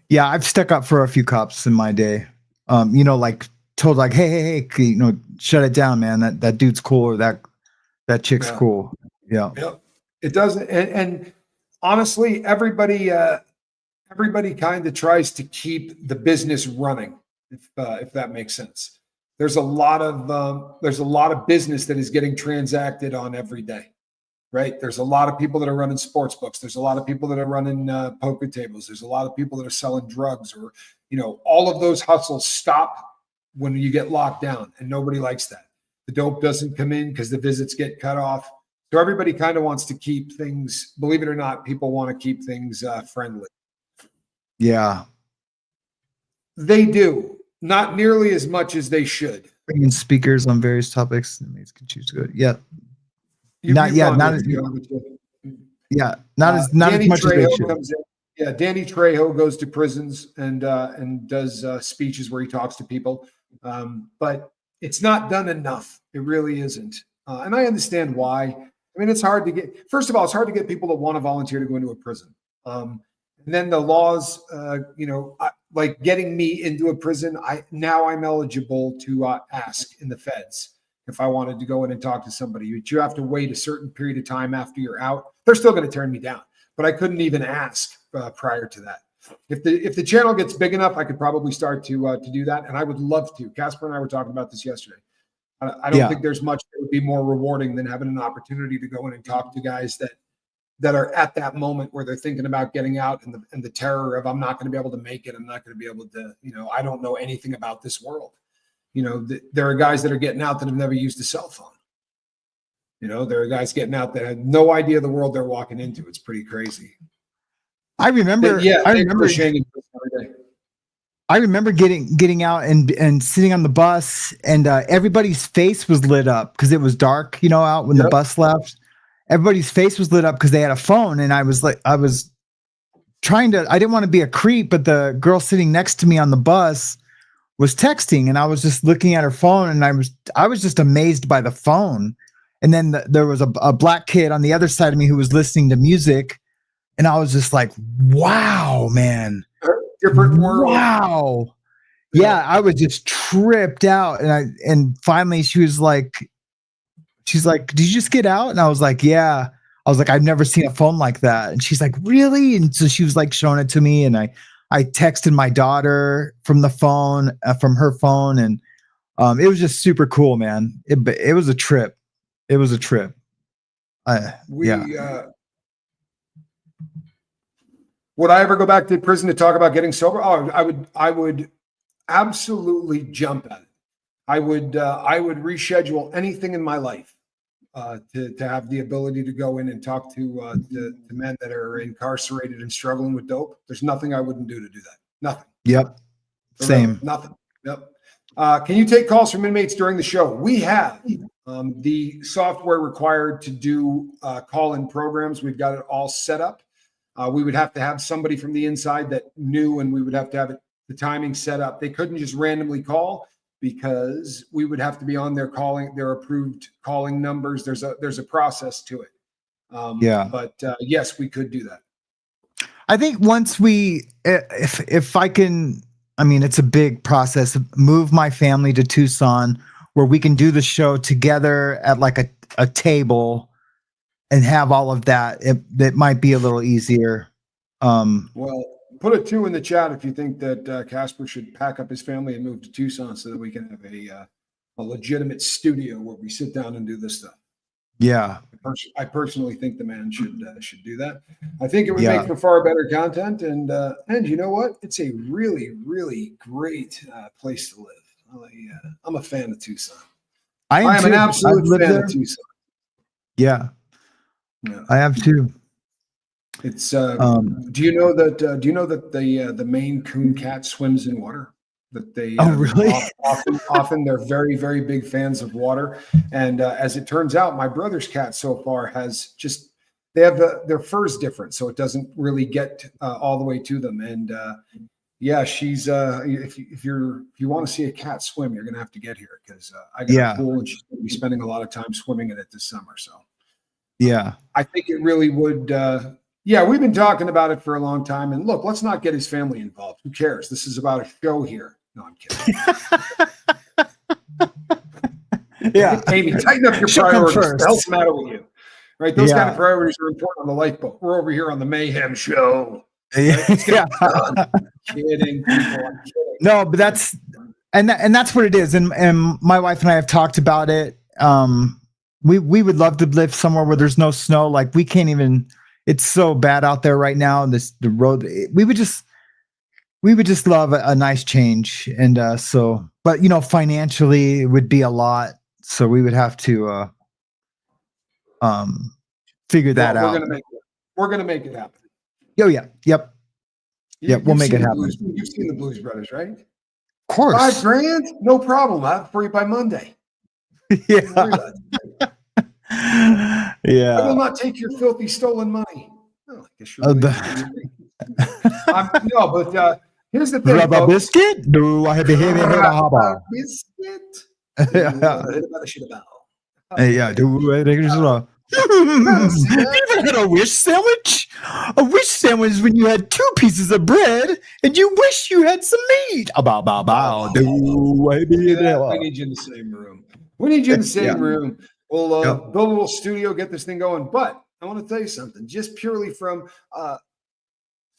Yeah, I've stuck up for a few cops in my day. Like told like, hey, shut it down, man. That dude's cool, or that chick's cool. Yeah. Yep. It doesn't. And honestly, everybody kind of tries to keep the business running, if that makes sense. There's a lot of business that is getting transacted on every day, right? There's a lot of people that are running sports books. There's a lot of people that are running poker tables. There's a lot of people that are selling drugs, or all of those hustles stop when you get locked down, and nobody likes that. The dope doesn't come in because the visits get cut off. So everybody kind of wants to keep things, believe it or not, people want to keep things friendly. Yeah. They do. Not nearly as much as they should. Bringing speakers on various topics. Can choose to go. Yeah. Not as much as they should. Comes in. Yeah, Danny Trejo goes to prisons and does speeches where he talks to people. But it's not done enough. It really isn't. And I understand why. I mean, it's hard to get, first of all, it's hard to get people that want to volunteer to go into a prison. And then the laws, like getting me into a prison, I'm eligible to ask in the feds if I wanted to go in and talk to somebody. You have to wait a certain period of time after you're out. They're still going to turn me down, but I couldn't even ask prior to that. If the channel gets big enough, I could probably start to do that, and I would love to. Casper and I were talking about this yesterday. I don't think there's much that would be more rewarding than having an opportunity to go in and talk to guys that are at that moment where they're thinking about getting out, and the terror of, I'm not going to be able to make it. I'm not going to be able to, I don't know anything about this world. There are guys that are getting out that have never used a cell phone. There are guys getting out that have no idea the world they're walking into. It's pretty crazy. I remember getting out and sitting on the bus, and everybody's face was lit up because it was dark, out when the bus left. Everybody's face was lit up because they had a phone, and I was I didn't want to be a creep, but the girl sitting next to me on the bus was texting, and I was just looking at her phone, and I was just amazed by the phone. And then there was a black kid on the other side of me who was listening to music, and I was just like, wow, man. Different world. Wow. Yeah, I was just tripped out. And finally she's like, did you just get out? And I was like, yeah. I was like, I've never seen a phone like that. And she's like, really? And so she was like showing it to me, and I texted my daughter from the phone, from her phone. And it was just super cool, man. It was a trip. It was a trip. Would I ever go back to prison to talk about getting sober? Oh, I would absolutely jump at it. I would reschedule anything in my life to have the ability to go in and talk to men that are incarcerated and struggling with dope. There's nothing I wouldn't do to do that. Nothing. Yep. Same. Nothing. Yep. Can you take calls from inmates during the show? We have the software required to do call-in programs. We've got it all set up. We would have to have somebody from the inside that knew, and we would have to have the timing set up. They couldn't just randomly call, because we would have to be on their approved calling numbers. There's a process to it. But yes, we could do that. I think once if I can, it's a big process, move my family to Tucson where we can do the show together at like a table and have all of that. It might be a little easier. Well, put a 2 in the chat if you think that Casper should pack up his family and move to Tucson so that we can have a legitimate studio where we sit down and do this stuff. Yeah. I personally think the man should do that. I think it would make for far better content. And you know what? It's a really, really great place to live. I'm a fan of Tucson. I am an absolute fan of Tucson. Yeah. I have too. It's do you know that the Maine Coon cat swims in water? That they really? often they're very, very big fans of water. And as it turns out, my brother's cat so far has they have their fur's different, so it doesn't really get all the way to them. And she's if you want to see a cat swim, you're gonna have to get here, because I got a pool, and she's gonna be spending a lot of time swimming in it this summer. So I think it really would. We've been talking about it for a long time. And look, let's not get his family involved. Who cares? This is about a show here. No, I'm kidding. Yeah. Amy, tighten up your She'll come priorities. What first. the hell's the matter with you? Right? Those kind Yeah. of priorities are important on the lifeboat. We're over here on the Mayhem Show. Yeah. Kidding, people. I'm kidding. No, but that's what it is. And my wife and I have talked about it. We would love to live somewhere where there's no snow. Like we can't even. It's so bad out there right now. The road. We would just love a nice change. And but financially it would be a lot. So we would have to figure that out. We're gonna make it happen. Oh yeah. Yep. We'll make it happen. You've seen the Blues Brothers, right? Of course. $5,000, no problem. I'll have it for you by Monday. Yeah. Yeah. I will not take your filthy stolen money. Oh, I guess you're really no, but here's the thing. Rubber biscuit? Do I have a heavy Rubber biscuit? Yeah, do I think it's you ever had a wish sandwich? A wish sandwich is when you had 2 pieces of bread and you wish you had some meat. Do I be there? We need you in the same room. We need you in the same room. We'll build a little studio, get this thing going. But I want to tell you something, just purely from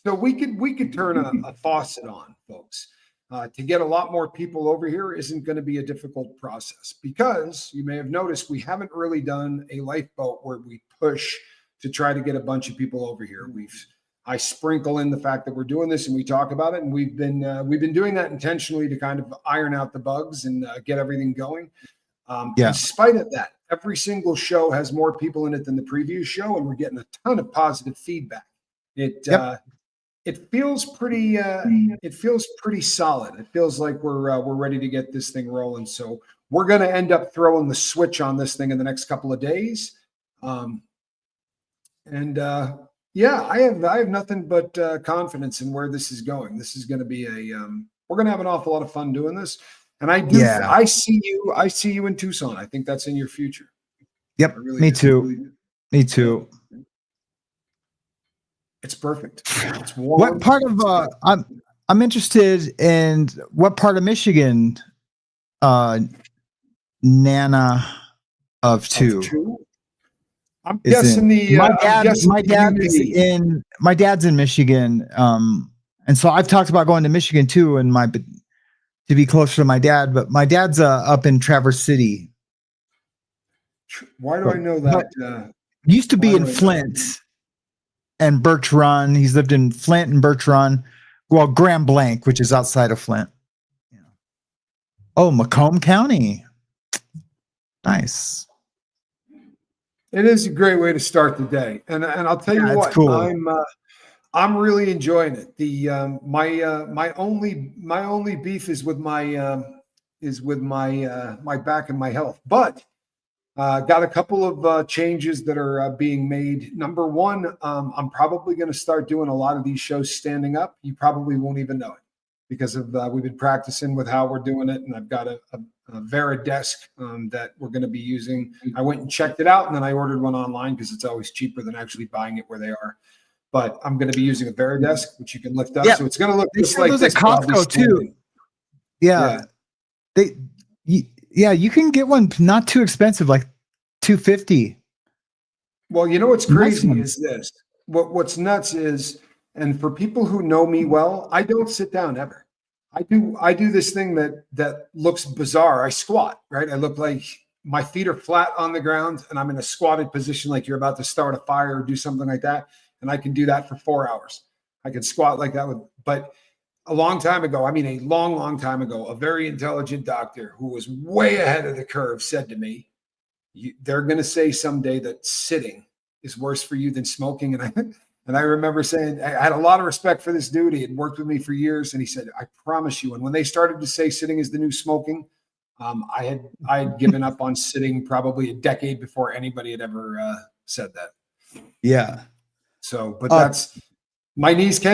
so we could turn a faucet on, folks. To get a lot more people over here isn't going to be a difficult process because you may have noticed we haven't really done a lifeboat where we push to try to get a bunch of people over here. I sprinkle in the fact that we're doing this and we talk about it, and we've been doing that intentionally to kind of iron out the bugs and get everything going. In spite of that, every single show has more people in it than the previous show, and we're getting a ton of positive feedback. It feels pretty. It feels pretty solid. It feels like we're ready to get this thing rolling. So we're going to end up throwing the switch on this thing in the next couple of days. I have nothing but confidence in where this is going. This is going to be we're going to have an awful lot of fun doing this. And I see you in Tucson. I think that's in your future. Yep. Really Me do. too. Really Me too. It's perfect. It's warm. What part of I'm interested in what part of Michigan Nana of two I'm guessing my dad's in Michigan. And so I've talked about going to Michigan too and to be closer to my dad, but my dad's up in Traverse City. Why do I know that? Used to be in Flint and Birch Run. He's lived in Flint and Birch Run. Well, Grand Blanc, which is outside of Flint. Yeah. Oh, Macomb County. Nice. It is a great way to start the day, and I'll tell you what, cool. I'm really enjoying it. The my only beef is with my my back and my health, but got a couple of changes that are being made. Number one, I'm probably going to start doing a lot of these shows standing up. You probably won't even know it because of we've been practicing with how we're doing it, and I've got a Vera desk that we're going to be using. I went and checked it out, and then I ordered one online because it's always cheaper than actually buying it where they are. But I'm going to be using a Vera desk, which you can lift up. Yeah. So it's going to look just like like this. At Costco too. Yeah. You can get one not too expensive, like $250. Well, you know what's crazy is this. What's nuts is, and for people who know me well, I don't sit down ever. I do this thing that looks bizarre. I squat, right? I look like my feet are flat on the ground and I'm in a squatted position like you're about to start a fire or do something like that. And I can do that for 4 hours. I can squat like that but a long time ago, I mean, a long, long time ago, a very intelligent doctor who was way ahead of the curve said to me, they're going to say someday that sitting is worse for you than smoking. And I remember saying, I had a lot of respect for this dude. He had worked with me for years. And he said, I promise you. And when they started to say sitting is the new smoking, I had given up on sitting probably a decade before anybody had ever said that. Yeah. So, but that's my knees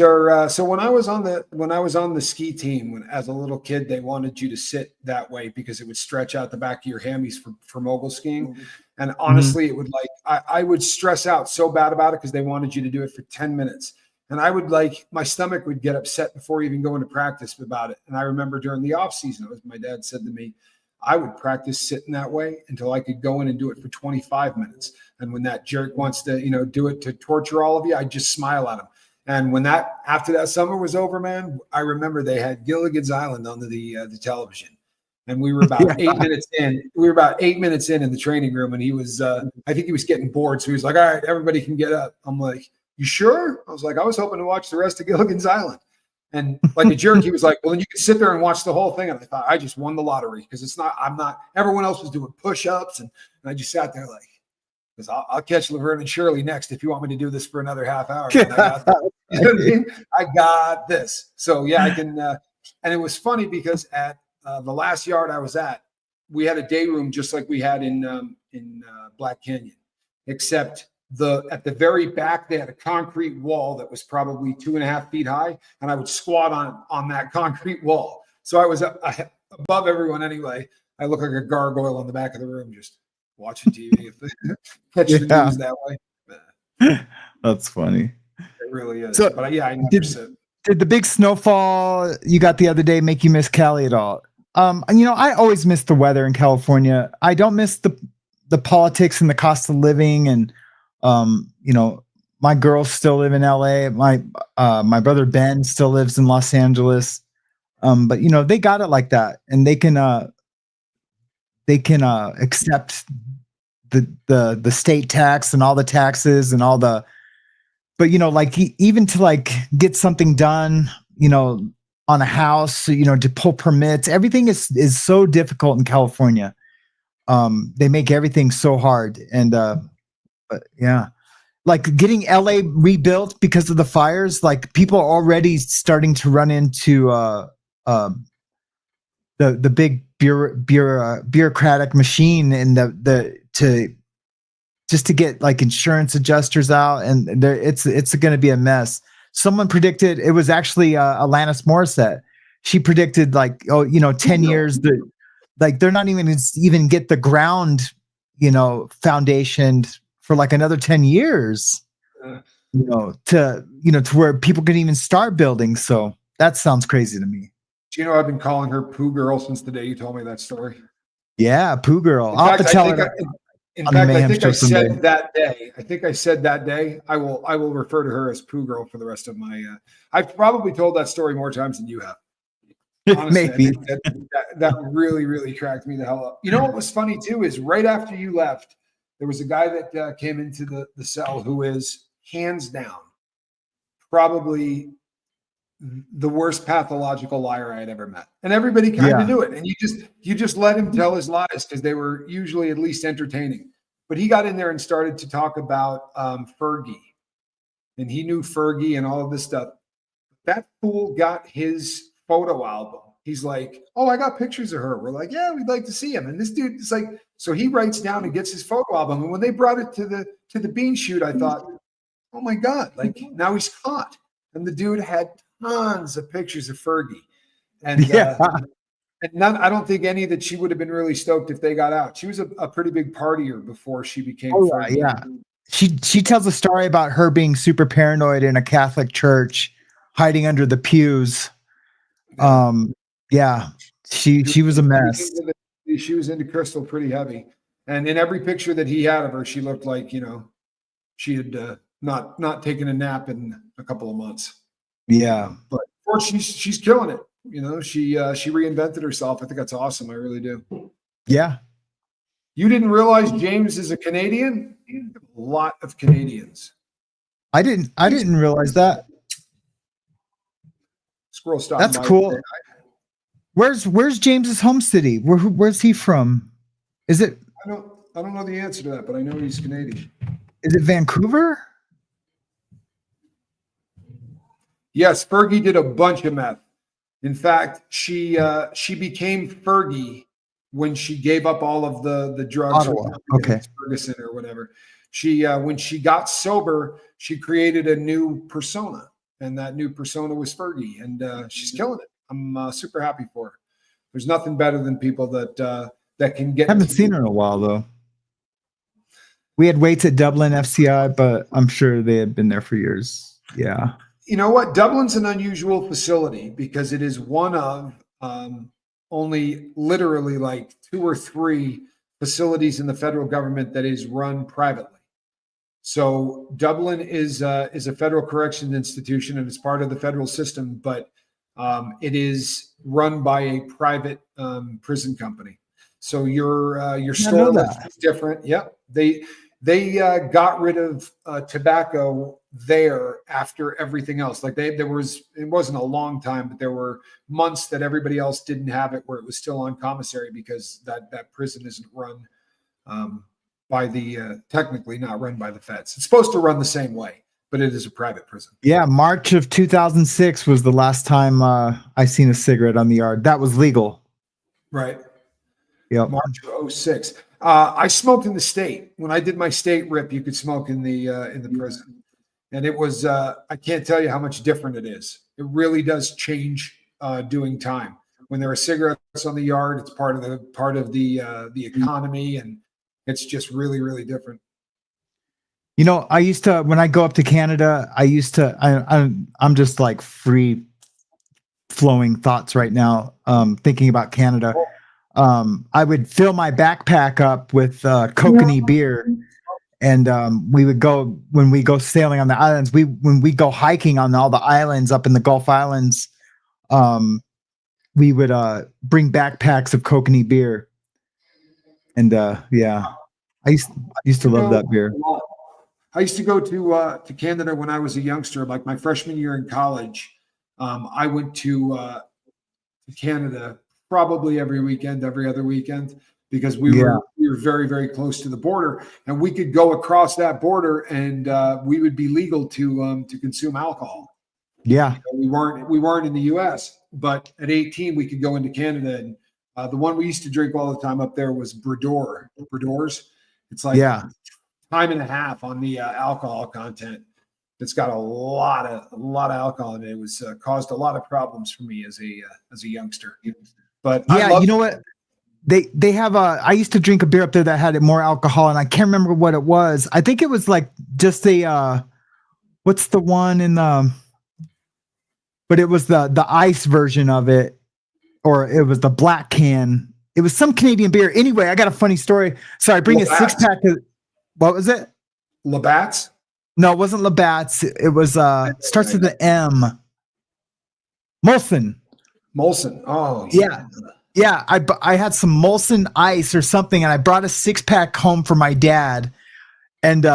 are so when I was on the ski team as a little kid, they wanted you to sit that way because it would stretch out the back of your hammies for mogul skiing. And honestly, it would I would stress out so bad about it because they wanted you to do it for 10 minutes. And I would my stomach would get upset before even going to practice about it. And I remember during the off season, my dad said to me, I would practice sitting that way until I could go in and do it for 25 minutes. And when that jerk wants to, do it to torture all of you, I just smile at him. And when after that summer was over, man, I remember they had Gilligan's Island on the television. And we were about 8 minutes in. We were about 8 minutes in the training room, and he was, I think he was getting bored. So he was like, all right, everybody can get up. I'm like, you sure? I was like, I was hoping to watch the rest of Gilligan's Island. And like a jerk, he was like, well, then you can sit there and watch the whole thing. And I thought, I just won the lottery because everyone else was doing push-ups. And I just sat there like, because I'll catch Laverne and Shirley next if you want me to do this for another half hour. You know what I mean? I got this. So yeah, I can. And it was funny because at the last yard I was at, we had a day room just like we had in Black Canyon, except at the very back they had a concrete wall that was probably 2.5 feet high, and I would squat on that concrete wall. So I was above everyone anyway. I look like a gargoyle on the back of the room, just watching TV. Catch the news that way. That's funny. It really is. So, but yeah, I never sit. Did the big snowfall you got the other day make you miss Cali at all? I always miss the weather in California. I don't miss the politics and the cost of living, and my girls still live in LA. My brother Ben still lives in Los Angeles. But they got it like that, and they can accept the state tax and all the taxes and all the, but even to get something done, on a house, to pull permits, everything is so difficult in California. They make everything so hard. And, but yeah, getting LA rebuilt because of the fires, people are already starting to run into, the big bureaucratic machine and to get insurance adjusters out, and it's going to be a mess. Someone predicted, it was actually Alanis Morissette. She predicted 10 years that they're not even get the ground foundation for another 10 years to where people can even start building. So that sounds crazy to me. Do I've been calling her Pooh Girl since the day you told me that story? Yeah, Pooh Girl. In I'll fact, have to tell her. I think I said that day. I will refer to her as Pooh Girl for the rest of my. I've probably told that story more times than you have. Honestly, Maybe that really, really cracked me the hell up. What was funny too is right after you left, there was a guy that came into the cell who is hands down probably the worst pathological liar I had ever met, and everybody kind of knew it. And you just let him tell his lies because they were usually at least entertaining. But he got in there and started to talk about Fergie, and he knew Fergie and all of this stuff. That fool got his photo album. He's like, "Oh, I got pictures of her." We're like, "Yeah, we'd like to see him." And this dude is like, so he writes down and gets his photo album. And when they brought it to the bean shoot, I thought, "Oh my God!" Now he's caught. And the dude had tons of pictures of Fergie, and none. I don't think any that she would have been really stoked if they got out. She was a pretty big partier before she became. Fergie. Yeah. She tells a story about her being super paranoid in a Catholic church, hiding under the pews. She was a mess. She was into crystal pretty heavy, and in every picture that he had of her, she looked like she had not taken a nap in a couple of months. Yeah, but of course she's killing it. She reinvented herself. I think that's awesome. I really do. Yeah. You didn't realize James is a Canadian? A lot of Canadians. I didn't realize that. Squirrel stop. That's cool. Where's James's home city? Where's he from? Is it? I don't know the answer to that, but I know he's Canadian. Is it Vancouver? Yes, Fergie did a bunch of meth. In fact, she became Fergie when she gave up all of the drugs. Okay. Ferguson or whatever. She when she got sober, she created a new persona, and that new persona was Fergie, and she's killing it. I'm super happy for her. There's nothing better than people that can get. I haven't seen her in a while though. We had weights at Dublin FCI, but I'm sure they had been there for years. Yeah. You know what? Dublin's an unusual facility because it is one of only literally like 2 or 3 facilities in the federal government that is run privately. So Dublin is a federal corrections institution and it's part of the federal system, but it is run by a private prison company. So your store list is different. Yep. They got rid of tobacco there after everything else. Like it wasn't a long time, but there were months that everybody else didn't have it where it was still on commissary because that prison isn't run by the technically not run by the feds. It's supposed to run the same way, but it is a private prison. Yeah, March of 2006 was the last time I seen a cigarette on the yard. That was legal. Right. Yep. March of 06. I smoked in the state. When I did my state rip, you could smoke in the prison. And it was I can't tell you how much different it is. It really does change doing time. When there are cigarettes on the yard, it's part of the economy, and it's just really, really different. You know, I used to, when I go up to Canada, I'm just like free flowing thoughts right now, thinking about Canada. I would fill my backpack up with kokanee beer, and we would go, when we go sailing on the islands, when we go hiking on all the islands up in the Gulf Islands, we would bring backpacks of kokanee beer, and yeah, I used to love that beer. I used to go to Canada when I was a youngster, like my freshman year in college. I went to Canada probably every other weekend, because we were very, very close to the border, and we could go across that border, and we would be legal to consume alcohol. Yeah, we weren't in the U.S., but at 18 we could go into Canada, and the one we used to drink all the time up there was Bradors. It's like time and a half on the alcohol content. It's got a lot of alcohol in it. It was caused a lot of problems for me as a youngster. But yeah, you know what? They have I used to drink a beer up there that had more alcohol, and I can't remember what it was. I think it was like just what's the one in the, but it was the ice version of it, or it was the black can. It was some Canadian beer. Anyway, I got a funny story. So I bring Labatt's? a 6-pack of, what was it? Labatt's? No, it wasn't Labatt's. It was starts with the M. Molson. Oh yeah. I had some Molson Ice or something, and I brought a 6-pack home for my dad. And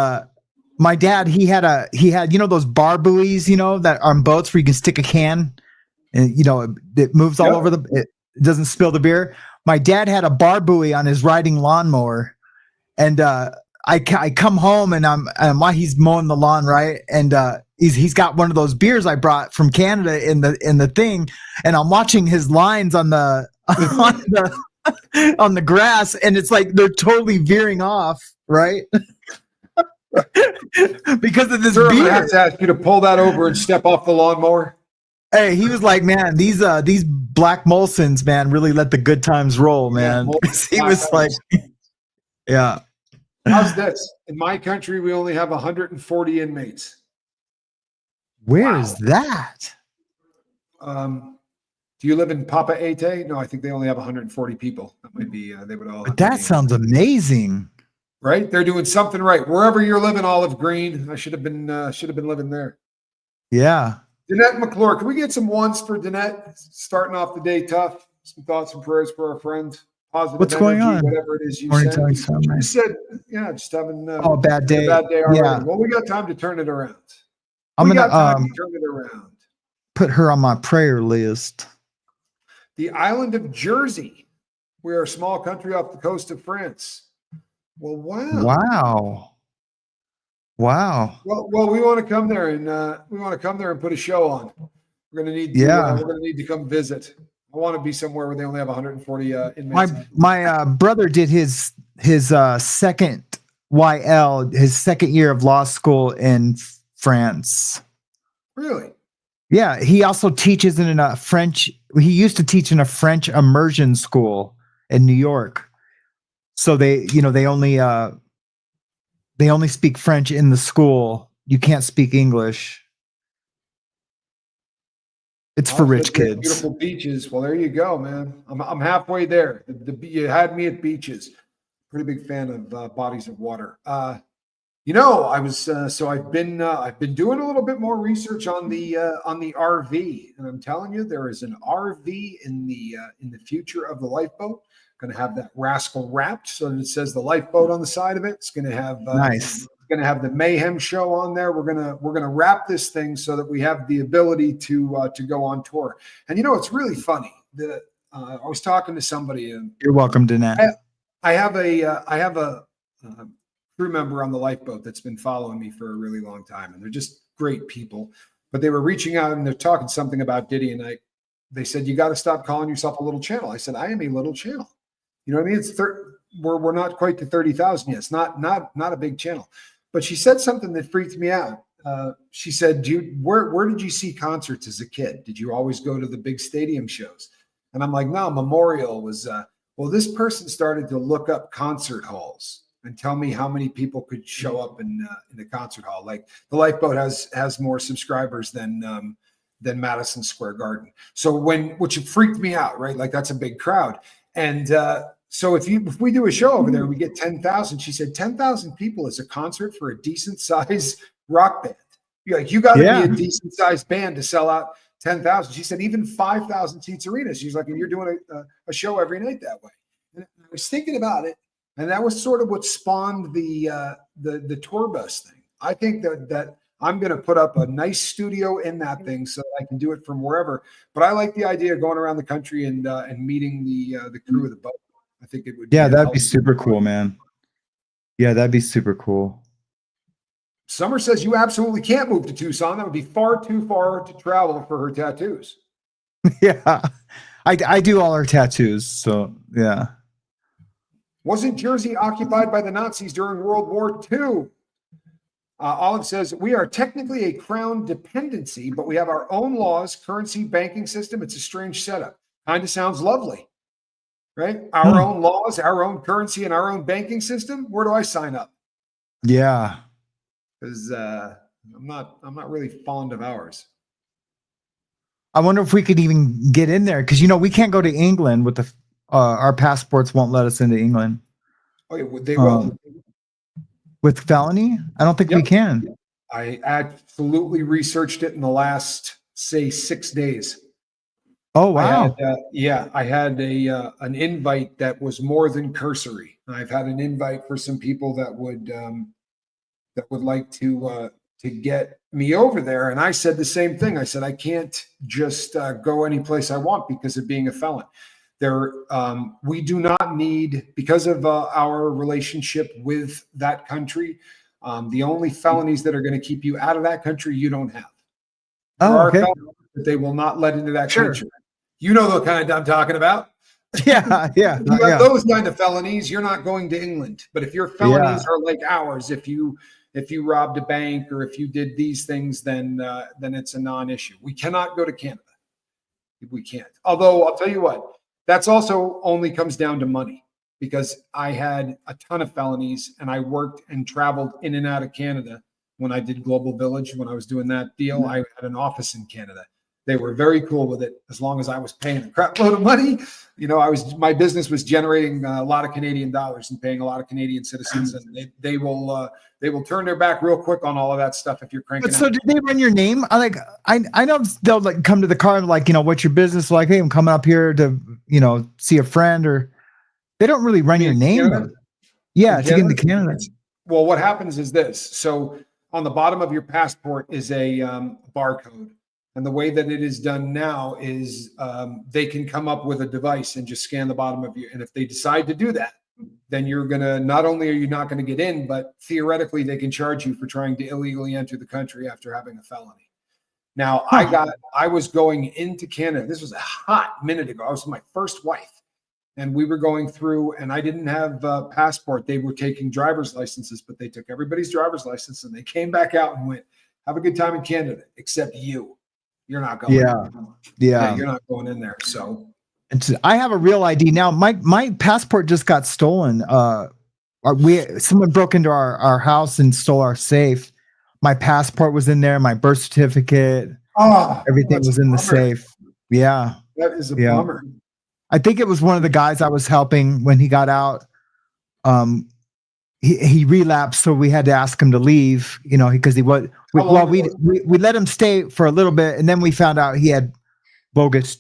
my dad, he had those bar buoys, that are on boats where you can stick a can, and it moves all over it doesn't spill the beer. My dad had a bar buoy on his riding lawnmower, and I come home, and I'm while he's mowing the lawn, right? And he's got one of those beers I brought from Canada in the thing, and I'm watching his lines on the on the grass, and it's like they're totally veering off, right? Because of this beer. I have to ask you to pull that over and step off the lawnmower. Hey, he was like, man, these black Molsons, man, really let the good times roll, man. He was like, yeah. How's this? In my country, we only have 140 inmates. Where is that? Do you live in Papa Ete? No, I think they only have 140 people. That might be, they would all. But that sounds amazing. Right? They're doing something right. Wherever you're living, Olive Green, I should have been living there. Yeah. Danette McClure, can we get some ones for Danette? Starting off the day tough. Some thoughts and prayers for our friend. Positive What's energy, going on? Whatever it is you Morning said. You said, just having a bad day. A bad day already. Yeah. Well, we got time to turn it around. I'm gonna turn it around. Put her on my prayer list. The island of Jersey. We are a small country off the coast of France. Well, wow. Well, we want to come there and put a show on. We're gonna need to come visit. I want to be somewhere where they only have 140 inmates. My brother did his second YL, his second year of law school in France. Really? Yeah, he also teaches in a French. He used to teach in a French immersion school in New York. So they only speak French in the school. You can't speak English. It's for rich kids. Beautiful beaches. Well, there you go, man. I'm halfway there. You had me at beaches. Pretty big fan of bodies of water. I was so I've been doing a little bit more research on the RV, and I'm telling you, there is an RV in the future of the lifeboat. Going to have that rascal wrapped so that it says the lifeboat on the side of it. It's going to have nice. Going to have the Mayhem Show on there. We're gonna wrap this thing so that we have the ability to go on tour. And it's really funny. I was talking to somebody. And you're welcome, Danette. I have a crew member on the lifeboat that's been following me for a really long time, and they're just great people. But they were reaching out and they're talking something about Diddy, and they said, you got to stop calling yourself a little channel. I said, I am a little channel. You know what I mean? It's we're not quite to 30,000 yet. It's not a big channel. But she said something that freaked me out. She said, where did you see concerts as a kid? Did you always go to the big stadium shows? And I'm like, no, Memorial was, well, this person started to look up concert halls and tell me how many people could show up in the concert hall. Like the Lifeboat has more subscribers than Madison Square Garden. So which freaked me out, right? Like that's a big crowd. And so if we do a show over there, we get 10,000. She said 10,000 people is a concert for a decent size rock band. You got to be a decent sized band to sell out 10,000. She said even 5,000 seats arena. She's like, and you're doing a show every night that way. And I was thinking about it, and that was sort of what spawned the tour bus thing. I think that I'm going to put up a nice studio in that thing so that I can do it from wherever. But I like the idea of going around the country and meeting the crew of the boat. I think it would. Yeah, that'd be super cool, man. Yeah, that'd be super cool. Summer says you absolutely can't move to Tucson. That would be far too far to travel for her tattoos. Yeah, I do all her tattoos. So yeah. Wasn't Jersey occupied by the Nazis during World War II? Olive says, we are technically a crown dependency, but we have our own laws, currency, banking system. It's a strange setup. Kind of sounds lovely, right? Our own laws, our own currency, and our own banking system. Where do I sign up? Yeah. Because I'm not really fond of ours. I wonder if we could even get in there because we can't go to England with our passports won't let us into England. Oh yeah, they will. With felony? I don't think we can. I absolutely researched it in the last, say, 6 days. Oh, wow. I had an invite that was more than cursory. I've had an invite for some people that would like to get me over there. And I said the same thing. I said, I can't just go any place I want because of being a felon. We do not need, because of our relationship with that country, the only felonies that are going to keep you out of that country, you don't have. There are felonies that they will not let into that country. You know the kind I'm talking about. Yeah. If you have those kind of felonies, you're not going to England. But if your felonies are like ours, if you robbed a bank or if you did these things, then it's a non-issue. We cannot go to Canada. We can't. Although I'll tell you what. That's also only comes down to money because I had a ton of felonies and I worked and traveled in and out of Canada when I did Global Village. When I was doing that deal, I had an office in Canada. They were very cool with it as long as I was paying a crap load of money. My business was generating a lot of Canadian dollars and paying a lot of Canadian citizens, and they will turn their back real quick on all of that stuff if you're cranking. But so did they run your name? I know they'll like come to the car and like, what's your business? Like, hey, I'm coming up here to, see a friend, or they don't really run your name. Canada? Yeah, to get into Canada. Well, what happens is this. So on the bottom of your passport is a barcode. And the way that it is done now is they can come up with a device and just scan the bottom of you. And if they decide to do that, then you're going to, not only are you not going to get in, but theoretically they can charge you for trying to illegally enter the country after having a felony. Now, I was going into Canada. This was a hot minute ago. I was with my first wife. And we were going through, and I didn't have a passport. They were taking driver's licenses, but they took everybody's driver's license and they came back out and went, have a good time in Canada, except you. You're not going. Yeah, you're not going in there. So I have a real ID now. My passport just got stolen. Someone broke into our house and stole our safe. My passport was in there, my birth certificate. Oh, Everything that's was a in the bummer. safe. Yeah. That is a Yeah. bummer. I think it was one of the guys I was helping when he got out. He relapsed, so we had to ask him to leave, because he was, How long we ago? let him stay for a little bit, and then we found out he had bogus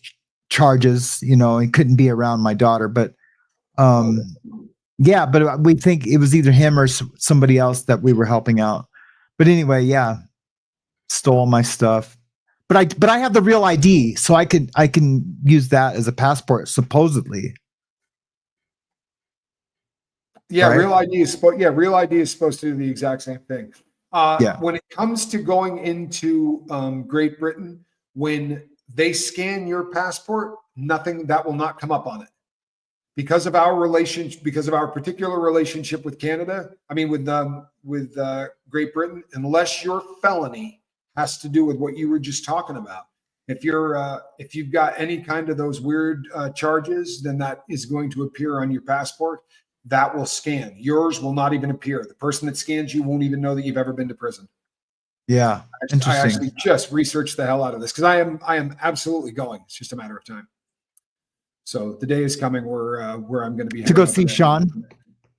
charges, he couldn't be around my daughter. But yeah, but we think it was either him or somebody else that we were helping out. But anyway, yeah, stole my stuff. But I have the real ID, so I can use that as a passport, supposedly. Yeah, Right? Real ID is supposed to do the exact same thing. Yeah. When it comes to going into Great Britain, when they scan your passport, nothing that will not come up on it. Because of our particular relationship with Canada, with Great Britain, unless your felony has to do with what you were just talking about. If you've got any kind of those weird charges, then that is going to appear on your passport. That will scan. Yours will not even appear. The person that scans you won't even know that you've ever been to prison. Yeah. I Interesting. actually just researched the hell out of this because I am absolutely going. It's just a matter of time. So the day is coming where I'm going to be To go see Sean.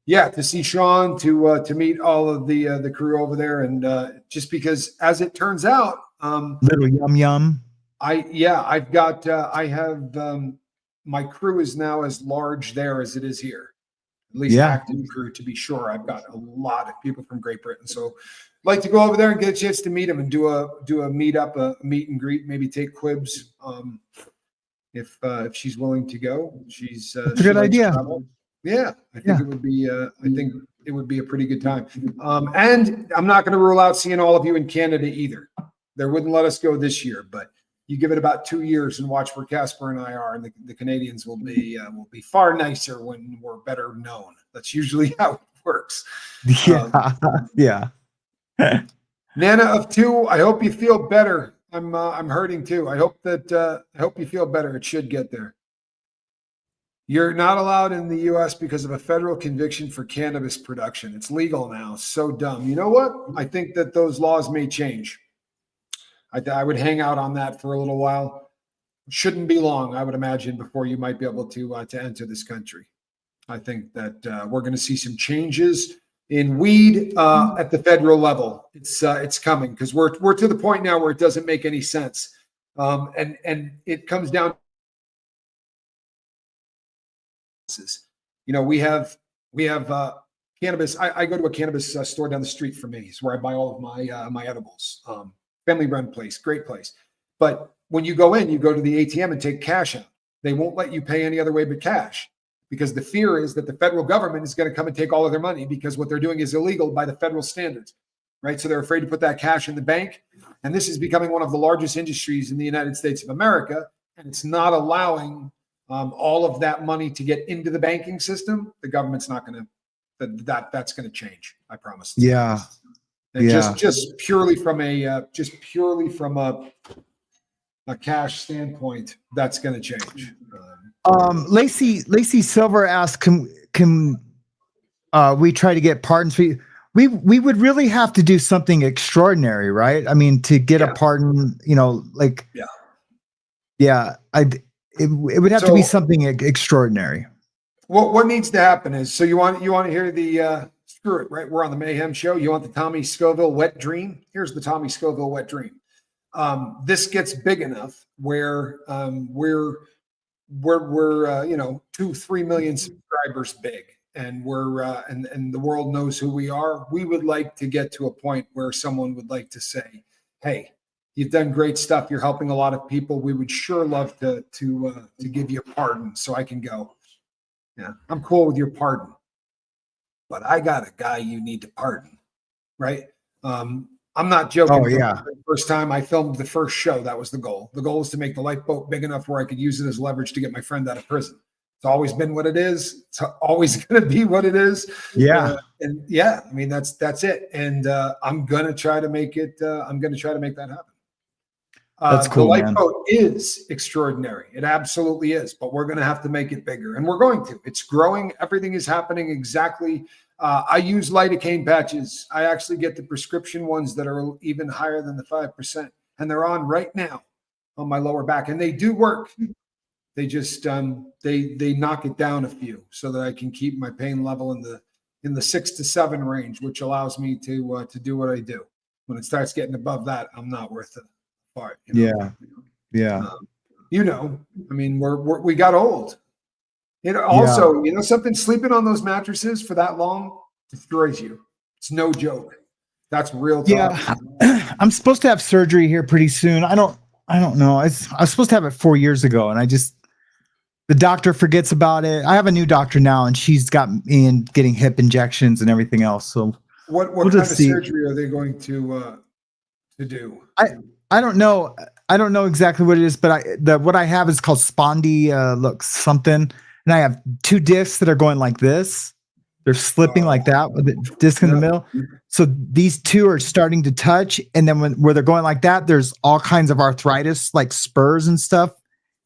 Yeah, to see Sean, to meet all of the crew over there, and just because, as it turns out, Little Yum Yum. I have my crew is now as large there as it is here. At least active crew, to be sure. I've got a lot of people from Great Britain, so I'd like to go over there and get a chance to meet them and do a meetup, a meet and greet, maybe take Quibs if she's willing to go. She's That's a good idea. Yeah, I think it would be. I think it would be a pretty good time. And I'm not going to rule out seeing all of you in Canada either. They wouldn't let us go this year, but you give it about 2 years and watch where Casper and I are, and the Canadians will be far nicer when we're better known. That's usually how it works. Yeah. Nana of 2, I hope you feel better. I'm hurting too. I hope you feel better. It should get there. You're not allowed in the U.S. because of a federal conviction for cannabis production. It's legal now. So dumb. You know what? I think that those laws may change. I would hang out on that for a little while. Shouldn't be long, I would imagine, before you might be able to enter this country. I think that we're going to see some changes in weed at the federal level. It's coming because we're to the point now where it doesn't make any sense, and it comes down. We have cannabis. I go to a cannabis store down the street from me. It's where I buy all of my edibles. Family run place, great place. But when you go in, you go to the ATM and take cash out. They won't let you pay any other way but cash because the fear is that the federal government is going to come and take all of their money because what they're doing is illegal by the federal standards, right? So they're afraid to put that cash in the bank. And this is becoming one of the largest industries in the United States of America. And it's not allowing all of that money to get into the banking system. The government's not going to, that's going to change. I promise. Yeah. And just purely from a cash standpoint, that's going to change. Lacey Silver asked, can we try to get pardons? We would really have to do something extraordinary, right? I mean, to get a pardon, it would have to be something extraordinary. What needs to happen is, so you want to hear the screw it, right? We're on the Mayhem Show. You want the Tommy Scoville wet dream? Here's the Tommy Scoville wet dream. This gets big enough where we're 2-3 million subscribers big, and we're and the world knows who we are. We would like to get to a point where someone would like to say, "Hey, you've done great stuff. You're helping a lot of people. We would sure love to give you a pardon so I can go. Yeah, I'm cool with your pardon, but I got a guy you need to pardon, right?" I'm not joking. Oh, yeah. The first time I filmed the first show, that was the goal. The goal was to make the lifeboat big enough where I could use it as leverage to get my friend out of prison. It's always been what it is. It's always going to be what it is. Yeah. That's it. And I'm going to try to make it. I'm going to try to make that happen. That's cool. The lifeboat is extraordinary. It absolutely is, but we're going to have to make it bigger, and we're going to. It's growing. Everything is happening exactly. I use lidocaine patches. I actually get the prescription ones that are even higher than the 5%. and they're on right now on my lower back, and they do work. They just they knock it down a few so that I can keep my pain level in the 6 to 7 range, which allows me to do what I do. When it starts getting above that, I'm not worth it. Part, Yeah. I mean, we got old. Also, something, sleeping on those mattresses for that long destroys you. It's no joke. That's real talk. Yeah. I'm supposed to have surgery here pretty soon. I don't know. I was supposed to have it 4 years ago, and the doctor forgets about it. I have a new doctor now, and she's got me in getting hip injections and everything else. So what kind of surgery are they going to do? I don't know. I don't know exactly what it is, but what I have is called something, and I have 2 discs that are going like this. They're slipping like that with the disc in the middle. So these 2 are starting to touch, and then where they're going like that, there's all kinds of arthritis, like spurs and stuff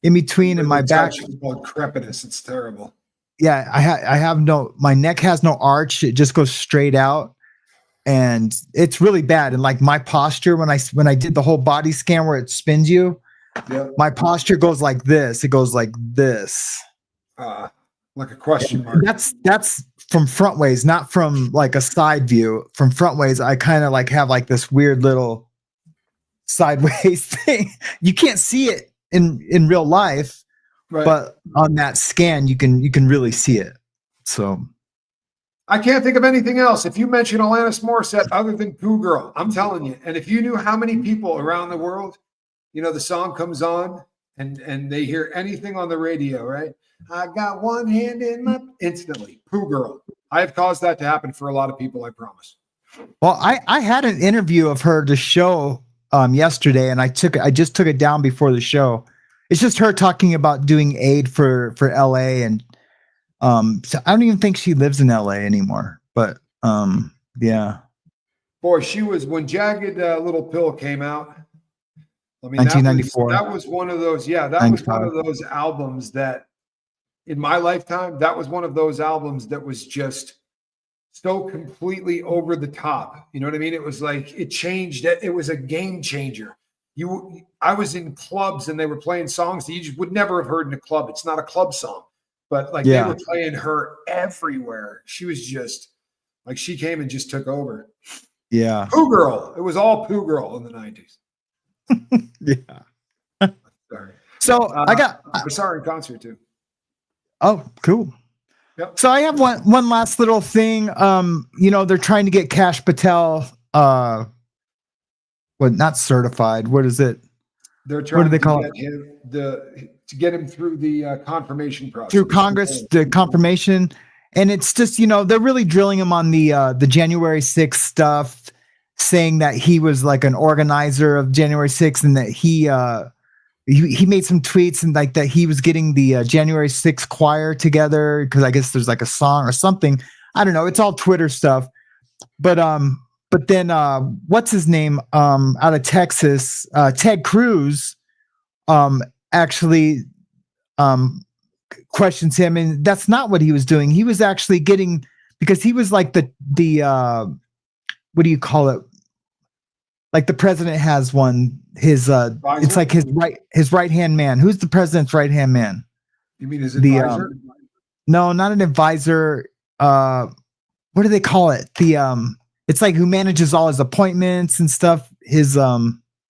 in between in my back. It's called crepitus. It's terrible. Yeah, I have my neck has no arch. It just goes straight out. And it's really bad. And like my posture, when I did the whole body scan where it spins you, my posture goes like this. It goes like this. Like a question mark. That's from front ways, not from like a side view. From front ways, I kind of like have like this weird little sideways thing. You can't see it in real life, right. But on that scan, you can really see it. So I can't think of anything else. If you mention Alanis Morissette other than Pooh Girl, I'm telling you. And if you knew how many people around the world, the song comes on and they hear anything on the radio, right? I got one hand in my instantly. Pooh Girl. I have caused that to happen for a lot of people, I promise. Well, I had an interview of her to show yesterday, and I just took it down before the show. It's just her talking about doing aid for LA, and so I don't even think she lives in LA anymore. But yeah. Boy, she was when Jagged Little Pill came out. I mean, 1994. That was one of those. Yeah, that 95. Was one of those albums that, in my lifetime, that was one of those albums that was just so completely over the top. You know what I mean? It was like it changed. It was a game changer. I was in clubs and they were playing songs that you just would never have heard in a club. It's not a club song, but like they were playing her everywhere. She was just like she came and just took over. Yeah, Pooh Girl. It was all Pooh Girl in the 90s. Yeah. Sorry. So I saw her in concert too. Oh, cool. Yep. So I have one last little thing. They're trying to get Kash Patel not certified. What is it? They're trying to get him through the confirmation process. Through Congress, the confirmation. And it's just, they're really drilling him on the January 6th stuff, saying that he was like an organizer of January 6th and that he made some tweets and like that he was getting the January 6th choir together because I guess there's like a song or something. I don't know. It's all Twitter stuff. But then what's his name out of Texas, Ted Cruz actually questions him, and that's not what he was doing. He was actually getting, because he was like the what do you call it? Like the president has one, it's like his right-hand man. Who's the president's right-hand man? You mean his advisor? No, not an advisor. What do they call it? It's like who manages all his appointments and stuff. His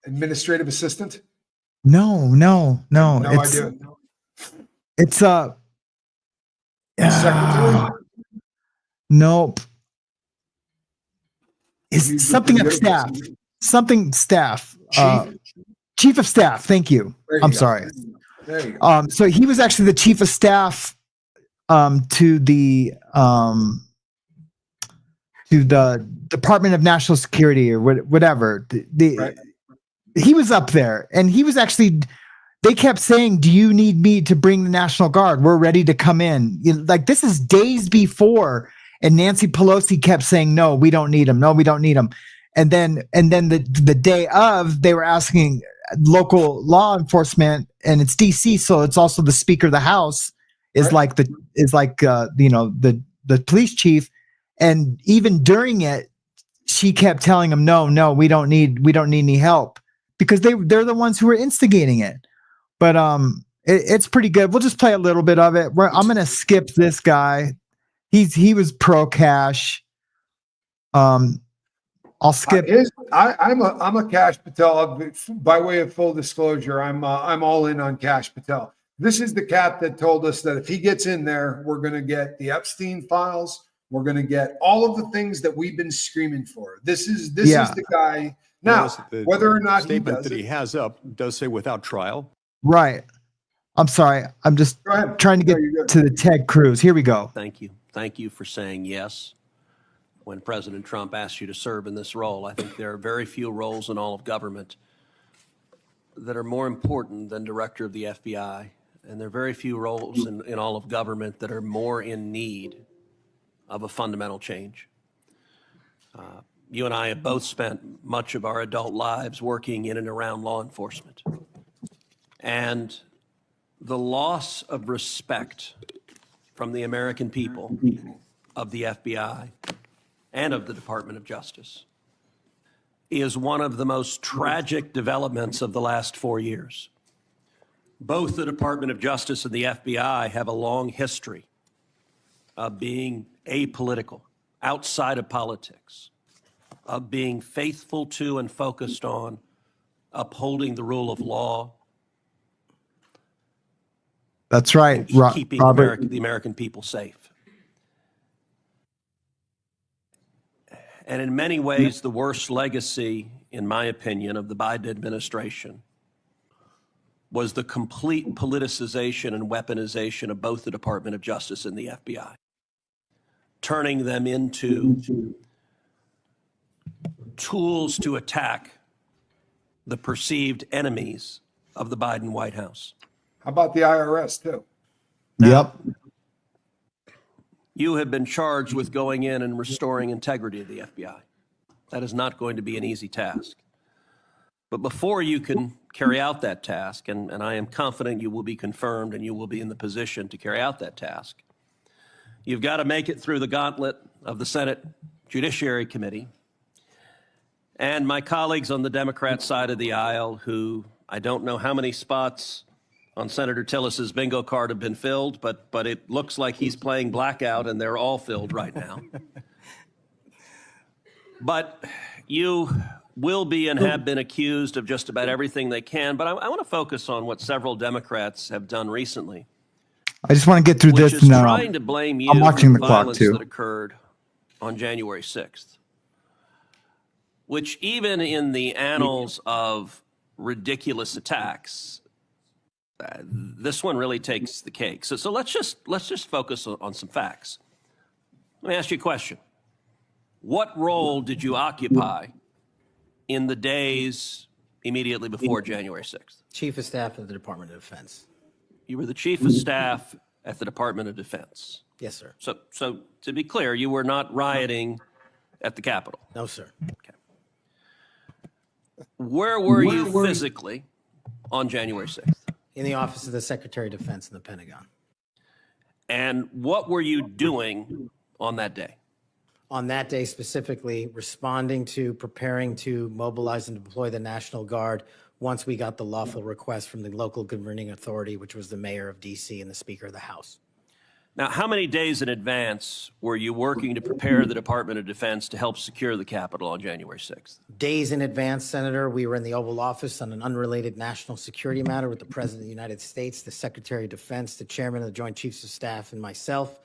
administrative assistant? No. No idea. It's secretary? Nope. It's something of staff. Something staff. Chief of staff. Thank you. I'm sorry. There you go. So he was actually the chief of staff to the Department of National Security or whatever. Right. He was up there, and he was actually. They kept saying, "Do you need me to bring the National Guard? We're ready to come in." Like this is days before, and Nancy Pelosi kept saying, "No, we don't need him. No, we don't need him." And then the day of, they were asking local law enforcement, and it's DC, so it's also the Speaker of the House is right. the police chief, and even during it, she kept telling him, "No, we don't need any help." because they're the ones who are instigating it. But it's pretty good. We'll just play a little bit of it. I'm gonna skip this guy. He was pro cash. I'll skip. I'm a Cash Patel. By way of full disclosure, I'm all in on Cash Patel. This is the cat that told us that if he gets in there, we're going to get the Epstein files. We're going to get all of the things that we've been screaming for. This is the guy. Now, whether or not he does that he has up does say without trial. Right. I'm sorry. I'm just trying to get to the Ted Cruz. Here we go. Thank you. Thank you for saying yes when President Trump asked you to serve in this role. I think there are very few roles in all of government that are more important than director of the FBI. And there are very few roles in all of government that are more in need of a fundamental change. You and I have both spent much of our adult lives working in and around law enforcement. And the loss of respect from the American people of the FBI and of the Department of Justice is one of the most tragic developments of the last 4 years. Both the Department of Justice and the FBI have a long history of being apolitical, outside of politics, of being faithful to and focused on upholding the rule of law. That's right, keeping the American people safe. And in many ways, the worst legacy, in my opinion, of the Biden administration was the complete politicization and weaponization of both the Department of Justice and the FBI, turning them into tools to attack the perceived enemies of the Biden White House. How about the IRS, too? Yep. You have been charged with going in and restoring integrity of the FBI. That is not going to be an easy task. But before you can carry out that task, and I am confident you will be confirmed and you will be in the position to carry out that task, you've got to make it through the gauntlet of the Senate Judiciary Committee. And my colleagues on the Democrat side of the aisle, who I don't know how many spots on Senator Tillis's bingo card have been filled, but it looks like he's playing blackout and they're all filled right now. But you will be and have been accused of just about everything they can. But I want to focus on what several Democrats have done recently. I just want to get through which this is now. Trying to blame you I'm watching for the clock violence too. that occurred on January 6th, which even in the annals of ridiculous attacks, this one really takes the cake. So let's just focus on some facts. Let me ask you a question. What role did you occupy in the days immediately before January 6th? Chief of Staff of the Department of Defense. You were the Chief of Staff at the Department of Defense. Yes, sir. So to be clear, you were not rioting at the Capitol. No, sir. Okay. Where were you physically on January 6th? In the Office of the Secretary of Defense in the Pentagon. And what were you doing on that day? On that day specifically, responding to preparing to mobilize and deploy the National Guard once we got the lawful request from the local governing authority, which was the mayor of D.C. and the Speaker of the House. Now, how many days in advance were you working to prepare the Department of Defense to help secure the Capitol on January 6th? Days in advance, Senator, we were in the Oval Office on an unrelated national security matter with the President of the United States, the Secretary of Defense, the Chairman of the Joint Chiefs of Staff, and myself.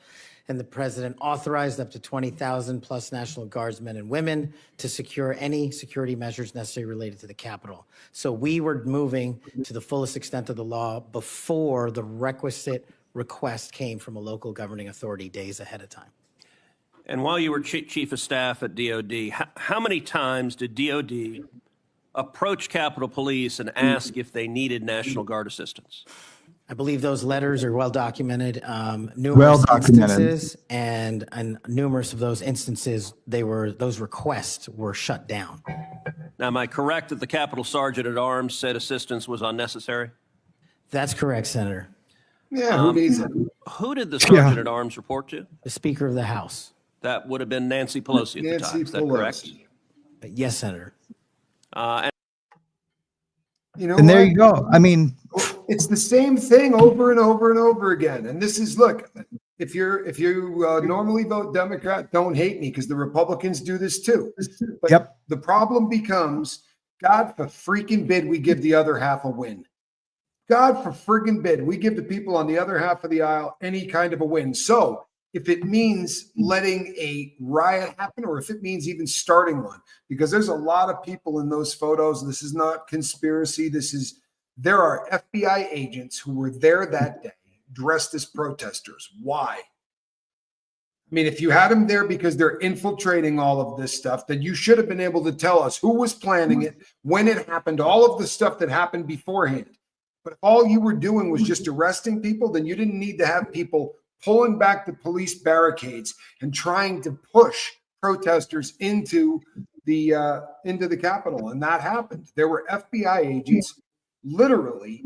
And the President authorized up to 20,000 plus National Guardsmen and women to secure any security measures necessary related to the Capitol. So we were moving to the fullest extent of the law before the requisite request came from a local governing authority days ahead of time. And while you were Chief of Staff at DOD, how many times did DOD approach Capitol Police and ask if they needed National Guard assistance? I believe those letters are well documented, numerous instances, and numerous of those instances, those requests were shut down. Now, am I correct that the Capitol Sergeant at Arms said assistance was unnecessary? That's correct, Senator. Yeah, who needs it? Who did the Sergeant at Arms report to? The Speaker of the House. That would have been Nancy Pelosi at the time. Is that correct? Yes, Senator. You know, and there you go. I mean, it's the same thing over and over and over again. And this is, look, if you normally vote Democrat, don't hate me because the Republicans do this too. But the problem becomes, God for freaking bid, we give the other half a win. God for friggin' bid, we give the people on the other half of the aisle any kind of a win. So if it means letting a riot happen, or if it means even starting one, because there's a lot of people in those photos. This is not conspiracy. There are FBI agents who were there that day dressed as protesters. Why? I mean, if you had them there because they're infiltrating all of this stuff, then you should have been able to tell us who was planning it, when it happened, all of the stuff that happened beforehand. But if all you were doing was just arresting people, then you didn't need to have people pulling back the police barricades and trying to push protesters into the Capitol. And that happened. There were FBI agents literally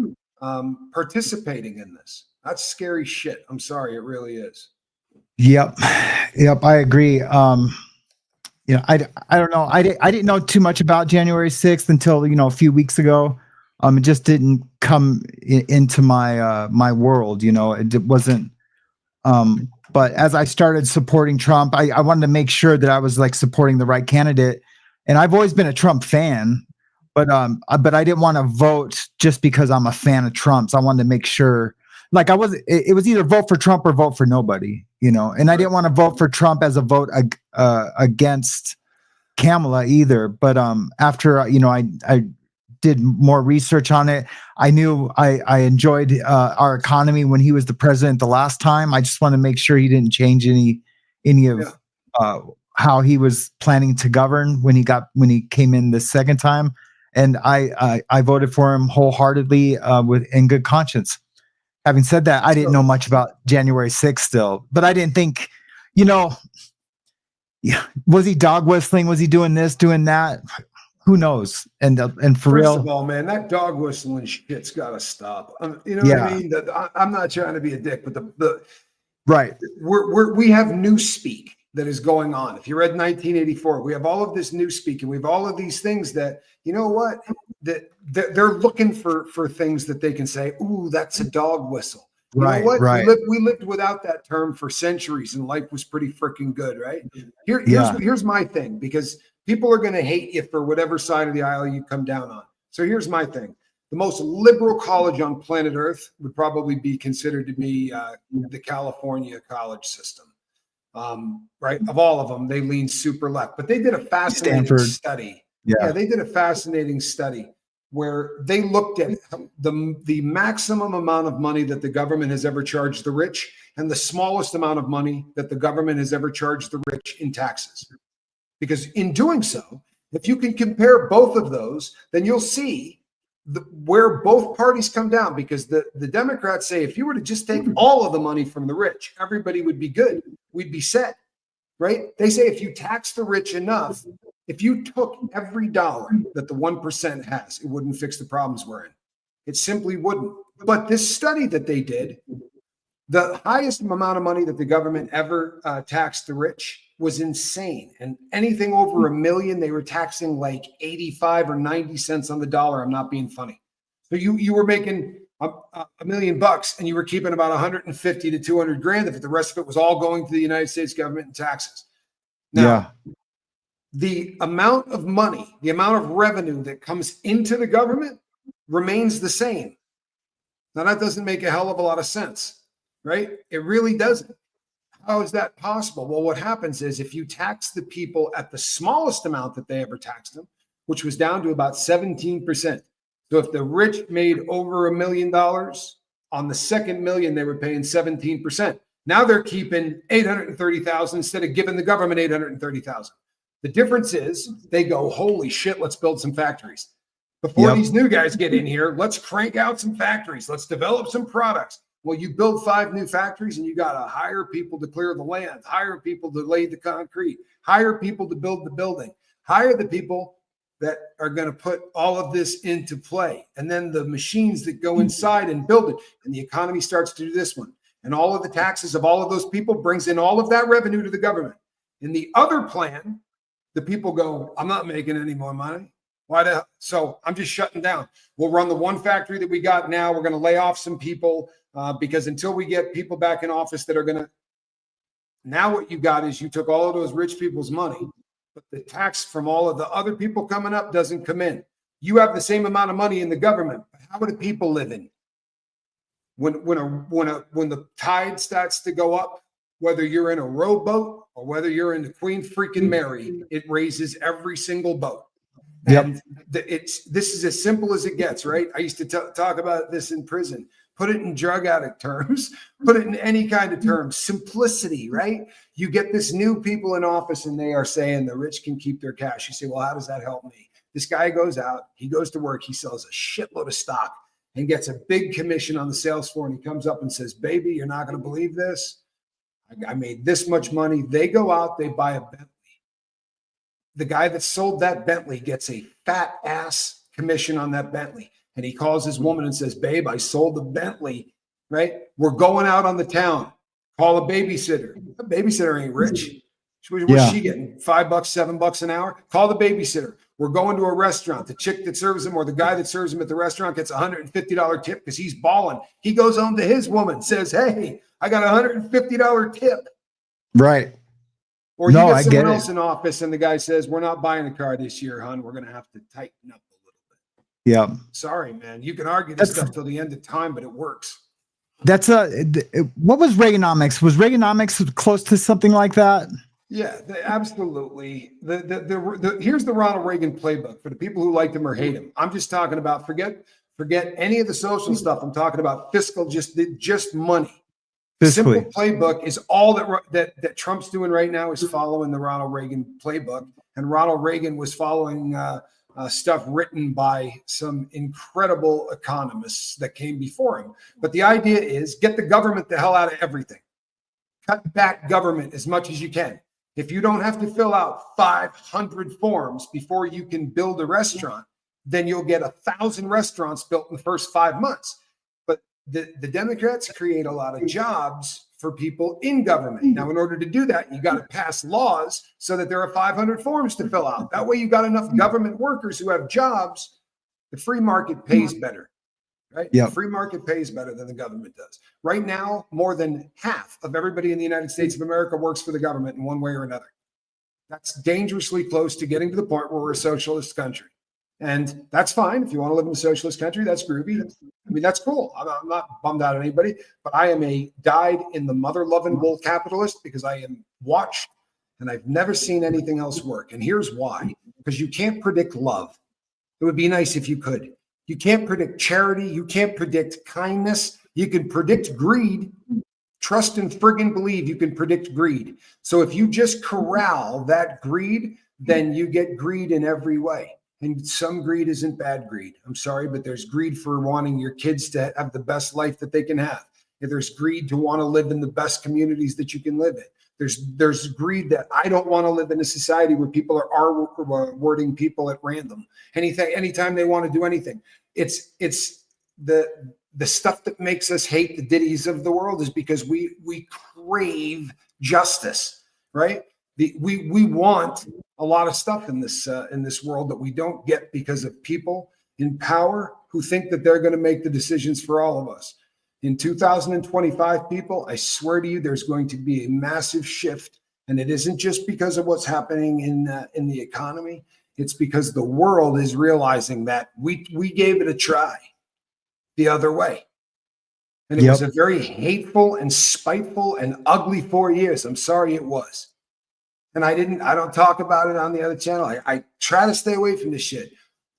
participating in this. That's scary shit. I'm sorry, it really is. Yep, I agree. I don't know. I didn't know too much about January 6th until a few weeks ago. It just didn't come into my my world. It wasn't. But as I started supporting Trump, I wanted to make sure that I was like supporting the right candidate. And I've always been a Trump fan, but I didn't want to vote just because I'm a fan of Trump's. I wanted to make sure, like it was either vote for Trump or vote for nobody, and I didn't want to vote for Trump as a vote against Kamala either. But after, I did more research on it. I knew I enjoyed our economy when he was the president the last time. I just want to make sure he didn't change any of how he was planning to govern when he came in the second time. And I voted for him wholeheartedly in good conscience. Having said that, I didn't know much about January 6th still, but I didn't think, was he dog whistling? Was he doing this, doing that? Who knows? And for real, first of all, man, that dog whistling shit's got to stop. You know what I mean? I'm not trying to be a dick, but right, we have newspeak that is going on. If you read 1984, we have all of this newspeak, and we have all of these things that that they're looking for things that they can say. Ooh, that's a dog whistle. You know what? Right. We lived without that term for centuries, and life was pretty freaking good, right? Here's my thing, because people are going to hate you for whatever side of the aisle you come down on. So here's my thing. The most liberal college on planet Earth would probably be considered to be the California college system. Right? Of all of them, they lean super left. But they did a fascinating study. Yeah, they did a fascinating study where they looked at the maximum amount of money that the government has ever charged the rich and the smallest amount of money that the government has ever charged the rich in taxes. Because in doing so, if you can compare both of those, then you'll see where both parties come down. Because the Democrats say, if you were to just take all of the money from the rich, everybody would be good. We'd be set, right? They say if you tax the rich enough, if you took every dollar that the 1% has, it wouldn't fix the problems we're in. It simply wouldn't. But this study that they did, the highest amount of money that the government ever taxed the rich was insane. And anything over $1 million, they were taxing like 85 or 90 cents on the dollar. I'm not being funny. So you were making $1 million and you were keeping about 150 to 200 grand if the rest of it was all going to the United States government in taxes. Now, the amount of money, the amount of revenue that comes into the government remains the same. Now, that doesn't make a hell of a lot of sense, right? It really doesn't. How is that possible? Well, what happens is if you tax the people at the smallest amount that they ever taxed them, which was down to about 17%. So if the rich made over $1 million, on the second million, they were paying 17%. Now they're keeping $830,000 instead of giving the government $830,000. The difference is they go, holy shit, let's build some factories. Before these new guys get in here, let's crank out some factories. Let's develop some products. Well, you build 5 new factories and you got to hire people to clear the land, hire people to lay the concrete, hire people to build the building, hire the people that are going to put all of this into play. And then the machines that go inside and build it. And the economy starts to do this one. And all of the taxes of all of those people brings in all of that revenue to the government. In the other plan, the people go, I'm not making any more money. So I'm just shutting down. We'll run the one factory that we got now. We're going to lay off some people because until we get people back in office that are going to. Now what you got is you took all of those rich people's money, but the tax from all of the other people coming up doesn't come in. You have the same amount of money in the government, but how are the people living? When the tide starts to go up, whether you're in a rowboat or whether you're in the Queen freaking Mary, it raises every single boat. And this is as simple as it gets, right? I used to talk about this in prison. Put it in drug addict terms, put it in any kind of terms, simplicity, right? You get this new people in office and they are saying the rich can keep their cash. You say, well, how does that help me? This guy goes out, he goes to work, he sells a shitload of stock and gets a big commission on the sales floor. And he comes up and says, baby, you're not going to believe this. I made this much money. They go out, they buy a Bentley. The guy that sold that Bentley gets a fat ass commission on that Bentley. And he calls his woman and says, babe, I sold the Bentley, right? We're going out on the town. Call a babysitter. The babysitter ain't rich. What's she getting? $5, $7 an hour? Call the babysitter. We're going to a restaurant. The chick that serves him or the guy that serves him at the restaurant gets a $150 tip because he's balling. He goes home to his woman, says, hey, I got a $150 tip. Right. Or you get someone else in office and the guy says, we're not buying a car this year, hon. We're going to have to tighten up. Yeah. Sorry, man. You can argue this stuff till the end of time, but it works. What was Reaganomics? Was Reaganomics close to something like that? Yeah, absolutely. Here's the Ronald Reagan playbook for the people who like him or hate him. I'm just talking about forget any of the social stuff. I'm talking about fiscal, just money. The simple playbook is all that Trump's doing right now is following the Ronald Reagan playbook, and Ronald Reagan was following stuff written by some incredible economists that came before him. But the idea is get the government the hell out of everything. Cut back government as much as you can. If you don't have to fill out 500 forms before you can build a restaurant, then you'll get 1,000 restaurants built in the first 5 months. But the Democrats create a lot of jobs for people in government. Now, in order to do that, you got to pass laws so that there are 500 forms to fill out. That way you got enough government workers who have jobs. The free market pays better, right? Yep. The free market pays better than the government does. Right now, more than half of everybody in the United States of America works for the government in one way or another. That's dangerously close to getting to the point where we're a socialist country. And that's fine. If you want to live in a socialist country, that's groovy. I mean, that's cool. I'm not bummed out at anybody, but I am a dyed in the mother-loving bull capitalist because I am watched and I've never seen anything else work. And here's why. Because you can't predict love. It would be nice if you could. You can't predict charity. You can't predict kindness. You can predict greed. Trust and friggin' believe you can predict greed. So if you just corral that greed, then you get greed in every way. And some greed isn't bad greed. I'm sorry, but there's greed for wanting your kids to have the best life that they can have. If there's greed to want to live in the best communities that you can live in. There's greed that I don't want to live in a society where people are R-wording people at random. Anytime they want to do anything. It's the stuff that makes us hate the Diddy's of the world is because we crave justice, right? We want a lot of stuff in this world that we don't get because of people in power who think that they're going to make the decisions for all of us. In 2025, people, I swear to you, there's going to be a massive shift, and it isn't just because of what's happening in the economy. It's because the world is realizing that we gave it a try the other way. And it was a very hateful and spiteful and ugly 4 years. I'm sorry it was. And I don't talk about it on the other channel. I try to stay away from this shit.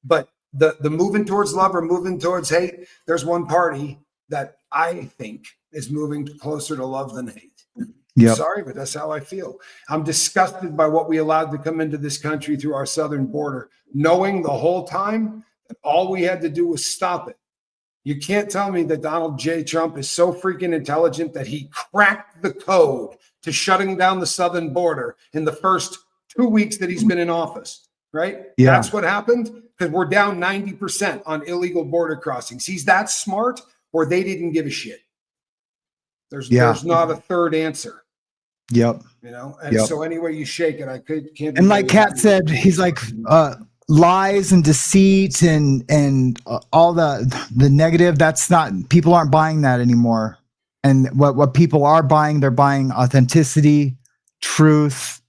But the moving towards love or moving towards hate, there's one party that I think is moving closer to love than hate. Sorry, but that's how I feel. I'm disgusted by what we allowed to come into this country through our southern border, knowing the whole time that all we had to do was stop it. You can't tell me that Donald J. Trump is so freaking intelligent that he cracked the code to shutting down the southern border in the first 2 weeks that he's been in office, right? Yeah. That's what happened because we're down 90% on illegal border crossings. He's that smart, or they didn't give a shit. There's not a third answer. Yep. You know, and so anyway you shake it, can't. And like Kat said, he's like, lies and deceit and all the negative, that's not, people aren't buying that anymore. And what people are buying, they're buying authenticity, truth,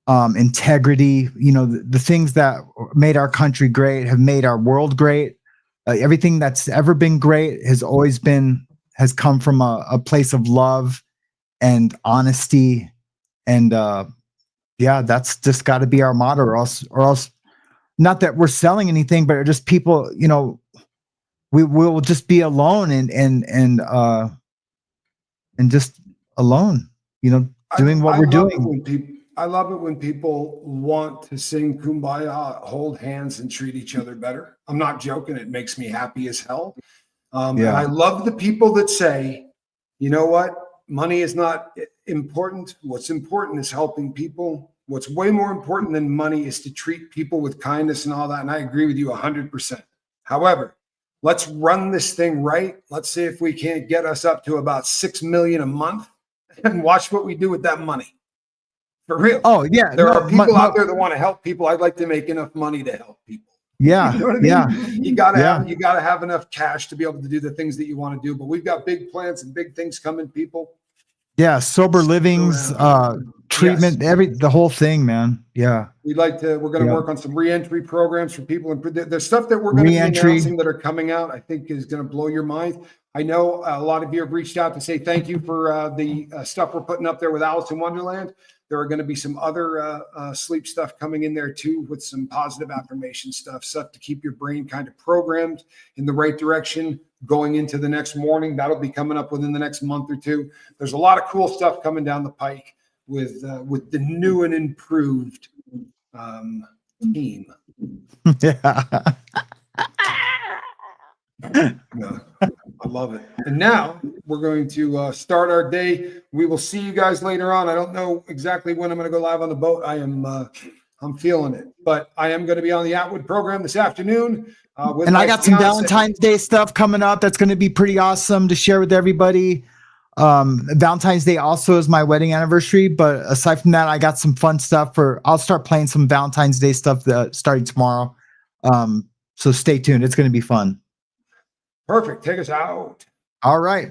integrity, you know, the things that made our country great have made our world great. Everything that's ever been great has come from a place of love and honesty. And yeah, that's just got to be our motto, or else, not that we're selling anything, but just people, you know, we will just be alone and just alone, you know, doing what we're doing. I love it when people want to sing Kumbaya, hold hands, and treat each other better. I'm not joking. It makes me happy as hell. And I love the people that say, you know what? Money is not important. What's important is helping people. What's way more important than money is to treat people with kindness and all that. And I agree with you 100%. However, let's run this thing right. Let's see if we can't get us up to about 6 million a month and watch what we do with that money. For real. Oh yeah. There are people out there that want to help people. I'd like to make enough money to help people. Yeah. You know what I mean? You gotta have enough cash to be able to do the things that you want to do. But we've got big plans and big things coming, people. Yeah. Sober livings, treatment, the whole thing, man. Yeah. We're going to work on some reentry programs for people. And the stuff that we're going to be announcing that are coming out, I think is going to blow your mind. I know a lot of you have reached out to say thank you for the stuff we're putting up there with Alice in Wonderland. There are going to be some other sleep stuff coming in there too, with some positive affirmation stuff to keep your brain kind of programmed in the right direction going into the next morning. That'll be coming up within the next month or two. There's a lot of cool stuff coming down the pike with the new and improved team. Yeah. No, I love it. And now we're going to start our day. We will see you guys later on. I don't know exactly when I'm going to go live on the boat. I'm feeling it, but I am going to be on the Atwood program this afternoon. And I got some Valentine's Day stuff coming up. That's going to be pretty awesome to share with everybody. Valentine's Day also is my wedding anniversary, but aside from that, I got some fun stuff I'll start playing some Valentine's Day stuff starting tomorrow. So stay tuned. It's going to be fun. Perfect. Take us out. All right.